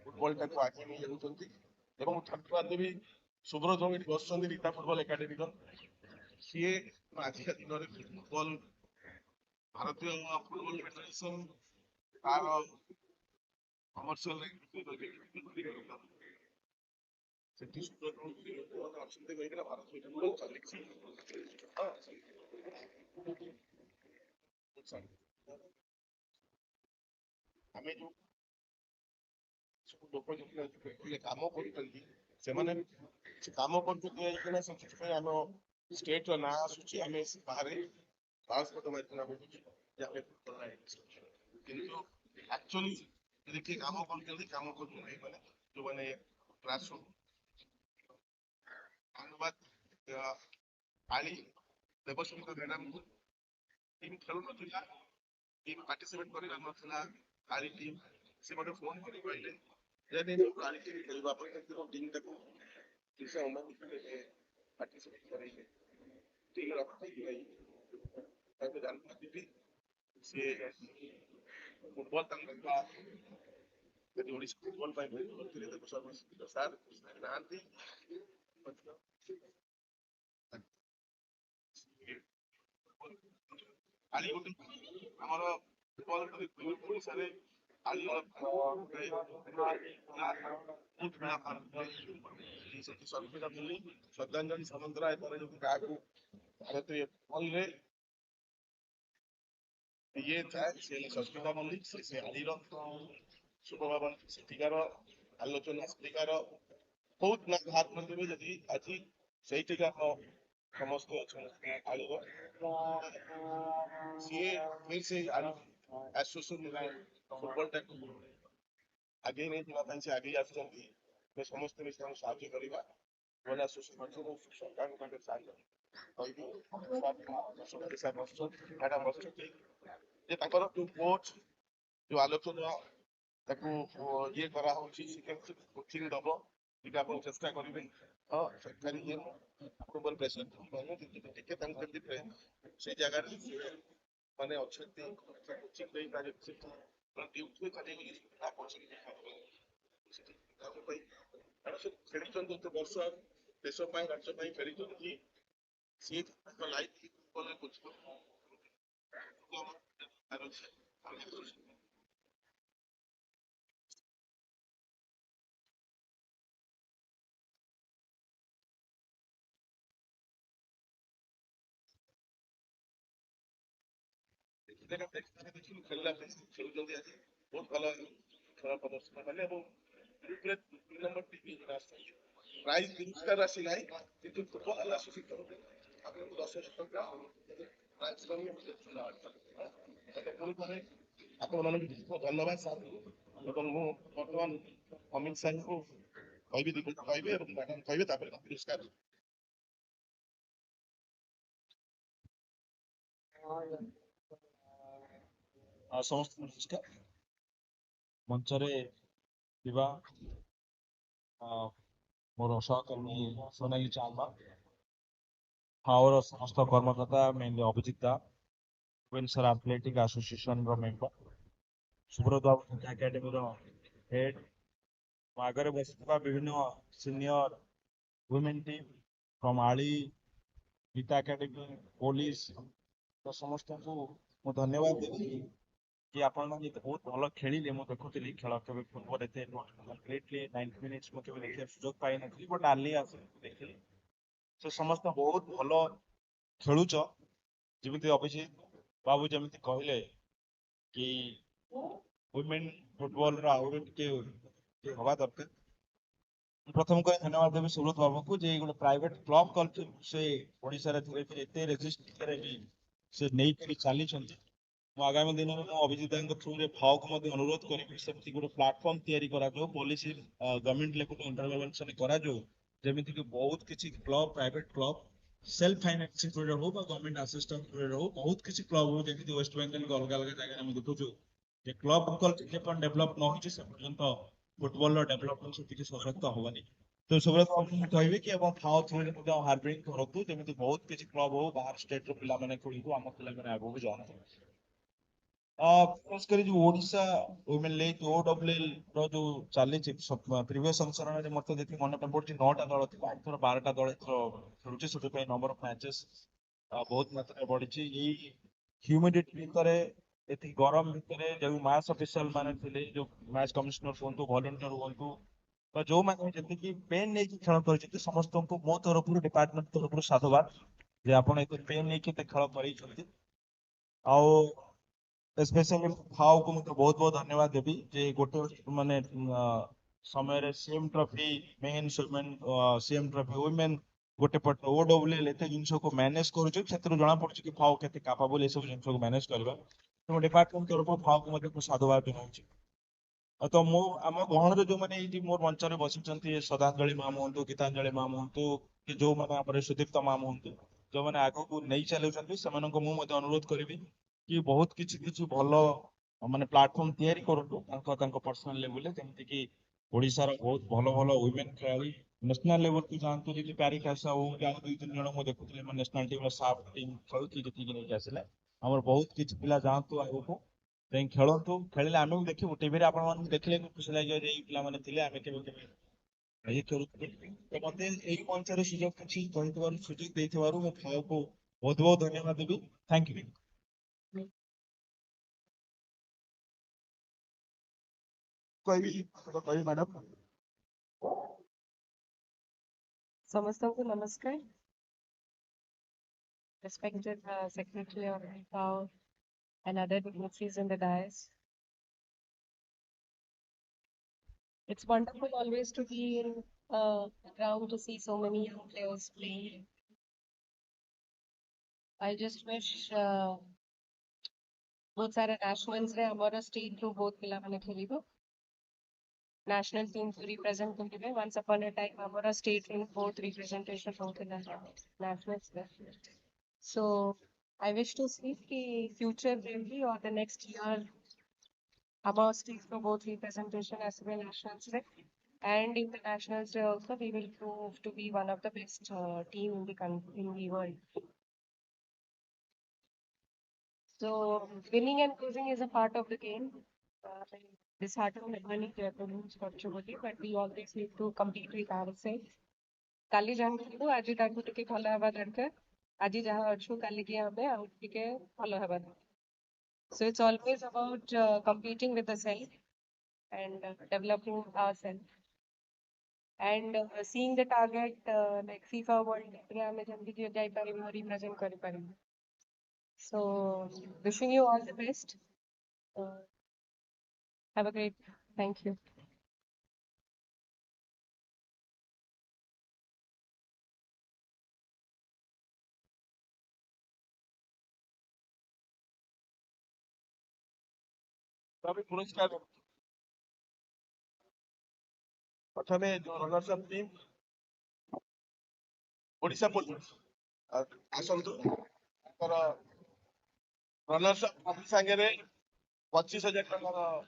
[SPEAKER 3] फुटबल टाक आगे नहीं जाऊँगी धन्यवाद देवी सुब्रत जो बस रीता फुटबल एकाडेमी सी आजिका दिन में फुटबल भारतीय फुटबल फेडरेशन तार कमर्शियल आम जो लोक कम कम स्टेट ना आसूची आम बाहर पासपोर्ट माध्यम एक्चुअली देखिए कम कर जो मैंने क्लासरूम धन्यवाद आली देवस्मिता मैडम को टीम खेलु नथिला टीम पार्टिसिपेट करि नथिला आली टीम से मते फोन करि कहले जे नहीं आली टीम खेलबा पर टीम तक किसे हम पार्टिसिपेट करेंगे टीम रखते गई ताके जानकारी दीदी से फुटबॉल तंग यदि ओडिशा फुटबॉल पाई करथिले तो सर्विस सर नांती आली गोटे हमर फुटबॉल ओडिशा रे आली श्रद्धांजलि समंतराय भारतीय फुटबॉल रे ये था संस्कृता मल्लिक से आली शुभभावन सेठिकार आलोचना सेठिकार बहुत ना बाहर करदेवे जदि आज से समस्त आली सी फिर से एसोसिएशन फुटबॉल टाक आगे नहीं जावाई से आगे आसुचंती समस्त मिश्रण साहाय्य करवा सरकार साहाय्य ମ୍ୟାଡାମ ବସିଛନ୍ତି ଯେ ତାଙ୍କର ଯୋଉ କୋଚ୍ ଯୋଉ ଆଲୋଚନା ତାକୁ ଇଏ କରାହଉଛି ସେ କେମିତି କୋଚିଂ ଦବ ଟିକେ ଆପଣ ଚେଷ୍ଟା କରିବେ ହଁ ସରକାରୀ ଇଏ ଆପଣଙ୍କର ପ୍ରେସର ଟିକେ ତାଙ୍କୁ କେମିତି ସେଇ ଜାଗାରେ ମାନେ ଅଛନ୍ତି କୋଚିଂ ଦେଇପାରିବେ ସେଠି ଡ୍ୟୁଟି ଖାଲି କୋଚିଂ ଖେଳିଛନ୍ତି ଏତେ ବର୍ଷ ଦେଶ ପାଇଁ ରାଜ୍ୟ ପାଇଁ ଖେଳିଛନ୍ତି ସିଏ ତାଙ୍କ ଲାଇଫ୍ କଲେ କୋଚିଂ ଦେଖିଲୁ ଖେଳିଲା ଖେଳୁଛନ୍ତି ଆଜି ବହୁତ ଭଲ ଖେଳ ପ୍ରଦର୍ଶନ କଲେ ଏବଂ ଗ୍ରୁପରେ 2 ନମ୍ବର ଟିମ୍ ଆସିଛନ୍ତି ପ୍ରାଇଜ ପୁରସ୍କାର ଆସିନାହିଁ କିନ୍ତୁ ଫୁଟବଲ ଆସୁଛି ଆପଣଙ୍କୁ 10,000 ଟଙ୍କା ପ୍ରାଇଜ ଆପଣମାନଙ୍କୁ ଧନ୍ୟବାଦ ସାର୍ ଏବଂ ମୁଁ ବର୍ତ୍ତମାନ ଅମିତ ସାର୍ଙ୍କୁ କହିବି ଦୁଇ କଥା କହିବେ ଏବଂ ମ୍ୟାଡାମ କହିବେ ତାପରେ ପୁରସ୍କାର
[SPEAKER 2] ସମସ୍ତ ନମସ୍କାର ମଞ୍ଚରେ ଥିବା ମୋର ସହକର୍ମୀ ସୋନାଲି ଚାଲମା ଫାଓର ସମସ୍ତ କର୍ମକର୍ତ୍ତା ମେନଲି ଅଭିଜିତ ଦା ଭୁବନେଶ୍ୱର ଆଥଲେଟିକ୍ ଆସୋସିଏସନର ମେମ୍ବର ସୁବ୍ରତ ବାବୁ ଏକାଡେମୀର ହେଡ୍ ମୋ ଆଗରେ ବସିଥିବା ବିଭିନ୍ନ ସିନିୟର ୱିମେନ୍ ଟିମ୍ ଫ୍ରମ୍ ଆଳି NITA ଏକାଡେମୀ ପୋଲିସ ତ ସମସ୍ତଙ୍କୁ ମୁଁ ଧନ୍ୟବାଦ ଦେବି କି ଆପଣମାନେ ଏତେ ବହୁତ ଭଲ ଖେଳିଲେ ମୁଁ ଦେଖୁଥିଲି ଖେଳ କେବେ ଫୁଟବଲ ଏତେ କମ୍ପ୍ଲିଟଲି 90 ମିନିଟ୍ସ ମୁଁ କେବେ ଦେଖିବା ସୁଯୋଗ ପାଇନଥିଲି ବଟ୍ ଆଲି ଆସି ଦେଖିଲି ସେ ସମସ୍ତେ ବହୁତ ଭଲ ଖେଳୁଛ ଯେମିତି ଅଭିଜିତ ବାବୁ ଯେମିତି କହିଲେ କି ୱିମେନ୍ ଫୁଟବଲର ଆହୁରି ଟିକେ ହବା ଦରକାର ମୁଁ ପ୍ରଥମ କରି ଧନ୍ୟବାଦ ଦେବି ସୁବ୍ରତ ବାବୁଙ୍କୁ ଯେ ଗୋଟେ ପ୍ରାଇଭେଟ କ୍ଲବ କଲ୍ଚର ସେ ଓଡ଼ିଶାରେ ଧୀରେ ଧୀରେ ଏତେ ରେଜିଷ୍ଟରେ ବି ସେ ନେଇକରି ଚାଲିଛନ୍ତି ମୁଁ ଆଗାମୀ ଦିନରେ ମୁଁ ଅଭିଜିତଙ୍କ ଥ୍ରୁରେ ଫାଓକୁ ମଧ୍ୟ ଅନୁରୋଧ କରିବି ସେମିତି ଗୋଟେ ପ୍ଲାଟଫର୍ମ ତିଆରି କରାଯାଉ ପଲିସି ଗଭର୍ଣ୍ଣମେଣ୍ଟ ଲେଭେଲ ଇଣ୍ଟରଭେନସନ କରାଯାଉ ଯେମିତିକି ବହୁତ କିଛି club private club self financing ଥ୍ରୁରେ ହଉ ବା ଗଭର୍ଣ୍ଣମେଣ୍ଟ ଆସିଷ୍ଟାନ୍ସ ଥ୍ରୁରେ ହଉ ବହୁତ କିଛି କ୍ଲବ ହଉ ଯେମିତି ୱେଷ୍ଟବେଙ୍ଗଲ ଅଲଗା ଅଲଗା ଜାଗାରେ ଆମେ ଦେଖୁଛୁ ଯେ କ୍ଲବ ଯେ ପର୍ଯ୍ୟନ୍ତ ଡେଭଲପ ନ ହେଉଛି ସେ ପର୍ଯ୍ୟନ୍ତ ଫୁଟବଲର ଡେଭଲପମେଣ୍ଟ ସେତିକି ସଶକ୍ତ ହବନି ତ ସୁବ୍ରତ ବାବୁ ମୁଁ କହିବି କି ଏବଂ ଫାଓ ଥ୍ରୁରେ ମଧ୍ୟ ହାର୍ଡରିଂ କରନ୍ତୁ ଯେମିତି ବହୁତ କିଛି କ୍ଲବ ହଉ ବାହାର ଷ୍ଟେଟର ପିଲାମାନେ ଖେଳିବୁ ଆମ ପିଲାମାନେ ଆଗକୁ ଯାଆନ୍ତୁ ଖାସ କରି ଯୋଉ ଓଡିଶା ୱିମେନ୍ ଲିଗ୍ OWL ର ଯୋଉ ଚାଲିଛି ପ୍ରିଭିୟସ ସଂସ୍କରଣରେ ମତେ ଯେତିକି ମନେ ପଡୁଛି 9ଟା ଦଳ ଥିଲା ଏଥର 12ଟା ଦଳ ଏଥର ଖେଳୁଛି ସେଥିପାଇଁ ନମ୍ବର ଅଫ ମ୍ୟାଚେସ୍ ବହୁତ ମାତ୍ରାରେ ବଢିଛି ଏଇ ହ୍ୟୁମିଡିଟି ଭିତରେ ଏତିକି ଗରମ ଭିତରେ ଯୋଉ ମ୍ୟାଚ୍ ଅଫିସିଆଲ ମାନେ ଥିଲେ ଯୋଉ ମ୍ୟାଚ୍ କମିଶନର ହୁଅନ୍ତୁ ଭଲେଣ୍ଟିୟର ହୁଅନ୍ତୁ ବା ଯୋଉମାନେ ଯେତିକି ପେନ୍ ନେଇକି ଖେଳ କରିଛନ୍ତି ସମସ୍ତଙ୍କୁ ମୋ ତରଫରୁ ଡିପାର୍ଟମେଣ୍ଟ ତରଫରୁ ସାଧୁବାଦ ଯେ ଆପଣ ଏତେ ପେନ୍ ନେଇକି ଏତେ ଖେଳ କରିଛନ୍ତି ଆଉ ସ୍ପେଶାଲି ଫାଓକୁ ମୁଁ ବହୁତ ବହୁତ ଧନ୍ୟବାଦ ଦେବି ଯେ ଗୋଟେ ମାନେ ସମୟରେ CM trophy main CM trophy women ଗୋଟେ ପଟେ OWL ଏତେ ଜିନିଷକୁ ମ୍ୟାନେଜ କରୁଛି ସେଥିରୁ ଜଣା ପଡୁଛି କି ଫାଓ କେତେ କାପାବୁଲ ଏସବୁ ଜିନିଷକୁ ମ୍ୟାନେଜ କରିବା ତେଣୁ ଡିପାର୍ଟମେଣ୍ଟ ତରଫରୁ ଫାଓକୁ ମଧ୍ୟ ମୁଁ ସାଧୁବାଦ ଜଣାଉଛି ତ ମୁଁ ଆମ ଗହଣରେ ଯୋଉମାନେ ଏଇଠି ମୋର ମଞ୍ଚରେ ବସିଛନ୍ତି ଶ୍ରଦ୍ଧାଞ୍ଜଳି ମା ହୁଅନ୍ତୁ ଗୀତାଞ୍ଜଳି ମା ହୁଅନ୍ତୁ କି ଯୋଉମାନେ ଆମର ସୁଦୀପ୍ତ ମା ହୁଅନ୍ତୁ ଯୋଉମାନେ ଆଗକୁ ନେଇ ଚାଲୁଛନ୍ତି ସେମାନଙ୍କୁ ମୁଁ ମଧ୍ୟ ଅନୁରୋଧ କରିବି କି ବହୁତ କିଛି କିଛି ଭଲ ମାନେ ପ୍ଲାଟଫର୍ମ ତିଆରି କରନ୍ତୁ ତାଙ୍କ ପର୍ସନାଲ ଲେଭେଲରେ ଯେମିତିକି ଓଡ଼ିଶାର ବହୁତ ଭଲ ଭଲ ୱିମେନ୍ ଖେଳାଳି ନ୍ୟାସନାଲ ଲେଭେଲକୁ ଯାଆନ୍ତୁ ଯେମିତି ପ୍ୟାରିକାସ ହଉ ଆଉ 2-3 ଜଣ ମୁଁ ଦେଖୁଥିଲି ନ୍ୟାସନାଲ ଟିମ୍ର ସାଫ୍ ଟିମ୍ ଖେଳୁଛି ଯେତିକି ନେଇକି ଆସିଲେ ଆମର ବହୁତ କିଛି ପିଲା ଯାଆନ୍ତୁ ଆଗକୁ ଯାଇ ଖେଳନ୍ତୁ ଖେଳିଲେ ଆମେ ବି ଦେଖିବୁ ଟିଭିରେ ଆପଣମାନଙ୍କୁ ଦେଖିଲେ ଖୁସି ଲାଗିବ ଯେ ଏଇ ପିଲାମାନେ ଥିଲେ ଆମେ କେବେ କେବେ ଏଇ ଖେଳୁଥିଲେ ତ ମତେ ଏଇ ମଞ୍ଚରେ ସୁଯୋଗ କିଛି କହିଥିବାରୁ ସୁଯୋଗ ଦେଇଥିବାରୁ ମୁଁ ଫାଓକୁ ବହୁତ ବହୁତ ଧନ୍ୟବାଦ ଦେବି ଥ୍ୟାଙ୍କ ୟୁ କହିବି ମ୍ୟାଡାମ
[SPEAKER 4] ସମସ୍ତଙ୍କୁ ନମସ୍କାର respected secretary of FAO and other dignitaries in the dais. It's wonderful always to be in the ground to see so many young players playing. I just wish बहुत सारे nationals रे हमारा state through बहुत पिला मैंने खेली तो national team to represent India. Once upon a time, our state in both representation both in the national level. So I wish to see the future maybe or the next year our states for both representation as well nationals day. And in the nationals day also we will prove to be one of the best team in the country in the world. So winning and losing is a part of the game. Disheartened money lose virtually, but we always need to compete with ourselves. କାଲି ଯାହା ଥିଲୁ ଆଜି ତାଠୁ ଟିକେ ଭଲ ହେବା ଦରକାର ଆଜି ଯାହା ଅଛୁ କାଲିକି ଆମେ ଆଉ ଟିକେ ଭଲ ହେବା ଦରକାର so it's always about competing with the self and developing ourselves and seeing the target like FIFA World Cup ରେ ଆମେ ଯେମିତି ଯାଇପାରିବୁ represent କରିପାରିବୁ so wishing you all the best uh, have a great thank you
[SPEAKER 3] तभी पुरस्कार प्रथमे जो runners up team Odisha police आसंतु ताकर रनर्स अप ट्रॉफी संगे 25,000 टंकार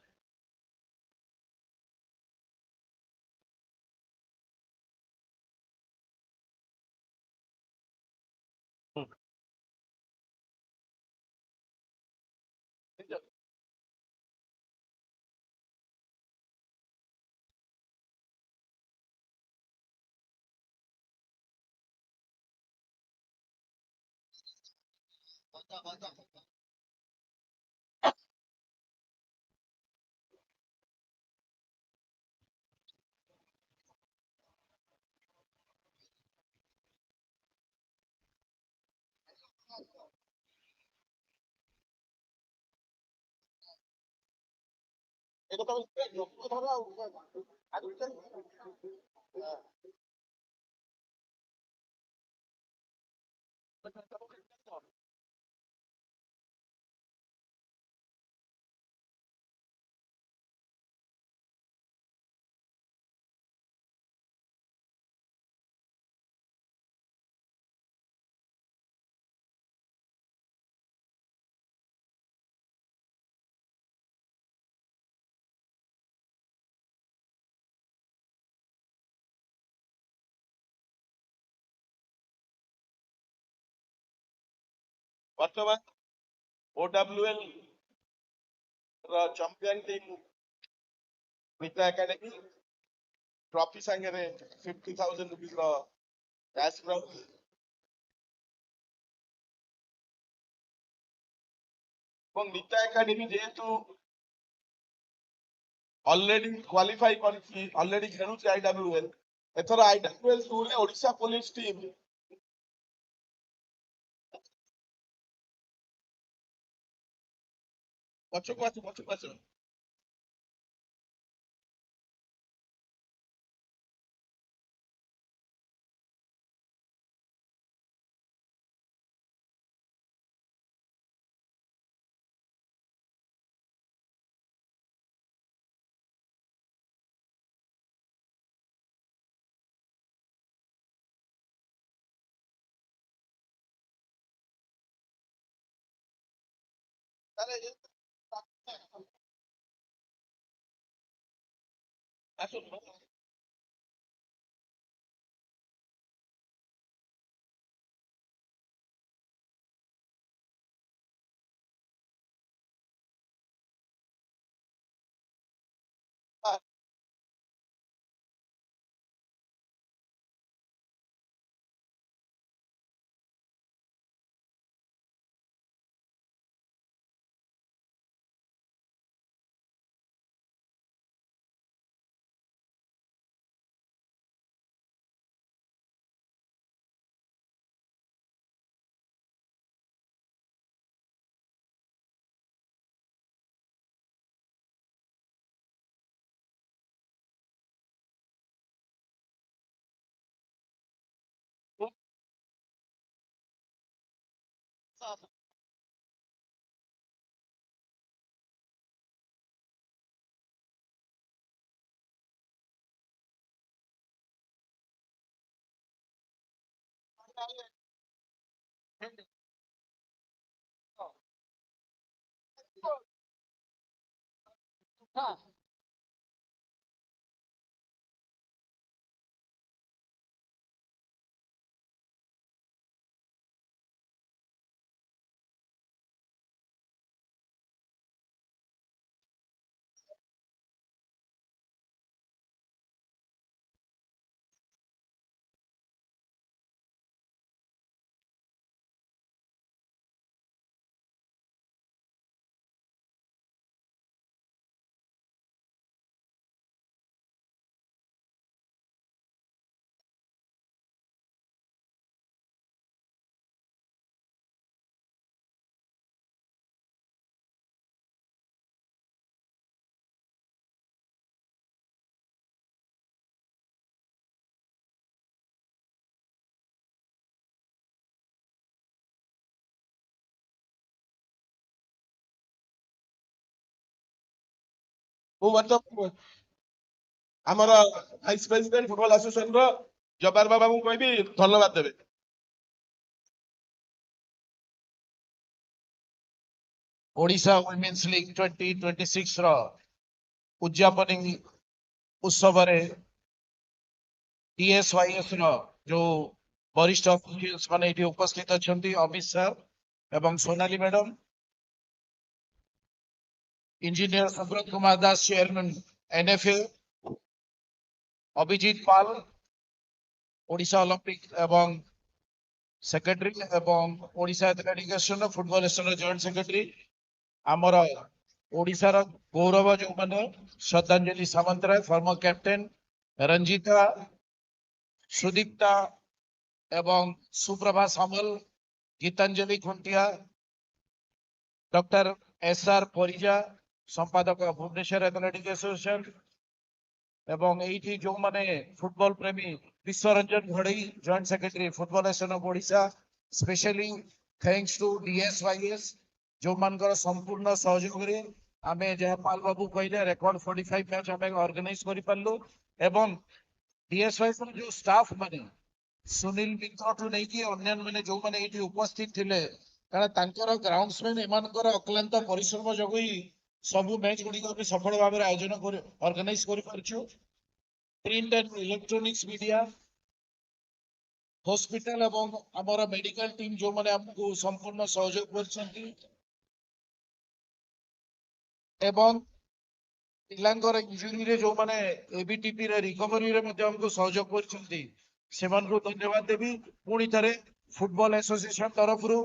[SPEAKER 3] এটা তো লক্ষ্য ধরা আগে वर्तमान OWL ର champion team NITA academy trophy संगे 50,000 रुपीस ର कैश प्राइज এবং NITA एकाडेमी जेहेतु ऑलरेडी क्वालिफाई करछि ऑलरेडी खेलुछि IWL एथर IWL 2 रे ओडिशा पुलिस टीम पछुक तारे आसु ମୁଁ ବର୍ତ୍ତମାନ ଆମର ଭାଇସ୍ ପ୍ରେସିଡେଣ୍ଟ ଫୁଟବଲ ଆସୋସିଏସନ ର ଜବାର ବାବାଙ୍କୁ କହିବି ଧନ୍ୟବାଦ ଦେବେ।
[SPEAKER 2] ओडिशा वुमेन्स लीग 2026 ର उद्यापनी उत्सव रे TSYS ର जो वरिष्ठ ऑफिशियल्स माने एठी उपस्थित अछंती अमित सर एवं Sonali madam, engineer Subrat Kumar Das chairman NFA, Abhijit पाल ओडिशा ओलंपिक एवं सेक्रेटरी एवं Odisha athletic association football association joint secretary आमर ओडिशार गौरव जो माने श्रद्धांजलि सामंतराय फॉर्मर कैप्टेन रंजीता सुदीप्ता एवं सुप्रभा सामल गीतांजलि खुंटिया डॉक्टर SR परिजा संपादक भुवनेश्वर एथलेटिक एसोसिएशन एवं एठी जो माने फुटबॉल प्रेमी Biswaranjan Ghadei joint secretary football association of Odisha specially thanks to DSYS जो मानकर संपूर्ण सहयोग रे आमे जे पाल बाबू कहले रिकॉर्ड 45 मैच आमे ऑर्गेनाइज करि पारलो एवं DSYS रो जो स्टाफ माने सुनील मित्र ठू नै कि अन्य माने जो माने एठी उपस्थित थिले कारण तांकर ग्राउंड्समैन एमानकर अक्लांत परिश्रम जगई सबु मैच गुडी को सफल भाव आयोजन कर ऑर्गेनाइज करि परछु। Print and electronics media hospital एवं आमर मेडिकल टीम जो माने हमको संपूर्ण सहयोग करछंती एवं पिलांकर इंजुरी रे जो माने एबीटीपी रे रिकवरी रे मध्ये हमको सहयोग करछंती सेमान को धन्यवाद देबी। पुणी थरे फुटबॉल एसोसिएशन तरफ रु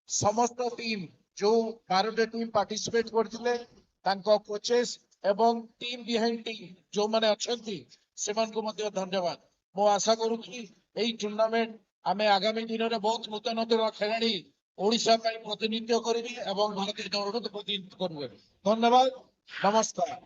[SPEAKER 2] समस्त टीम जो 12 टीम पार्टिसिपेट करथिले तांको कोचेस एवं टीम बिहाइंड टीम जो माने अछंती सेमान को मध्ये धन्यवाद। मो आशा करू कि एई टूर्नामेंट आमे आगामी दिन रे बहुत नूतन नूतन खेलाड़ी ओडिशा पाई प्रतिनिधित्व करिबी एवं भारतीय दल को प्रतिनिधित्व करबे। धन्यवाद, नमस्कार।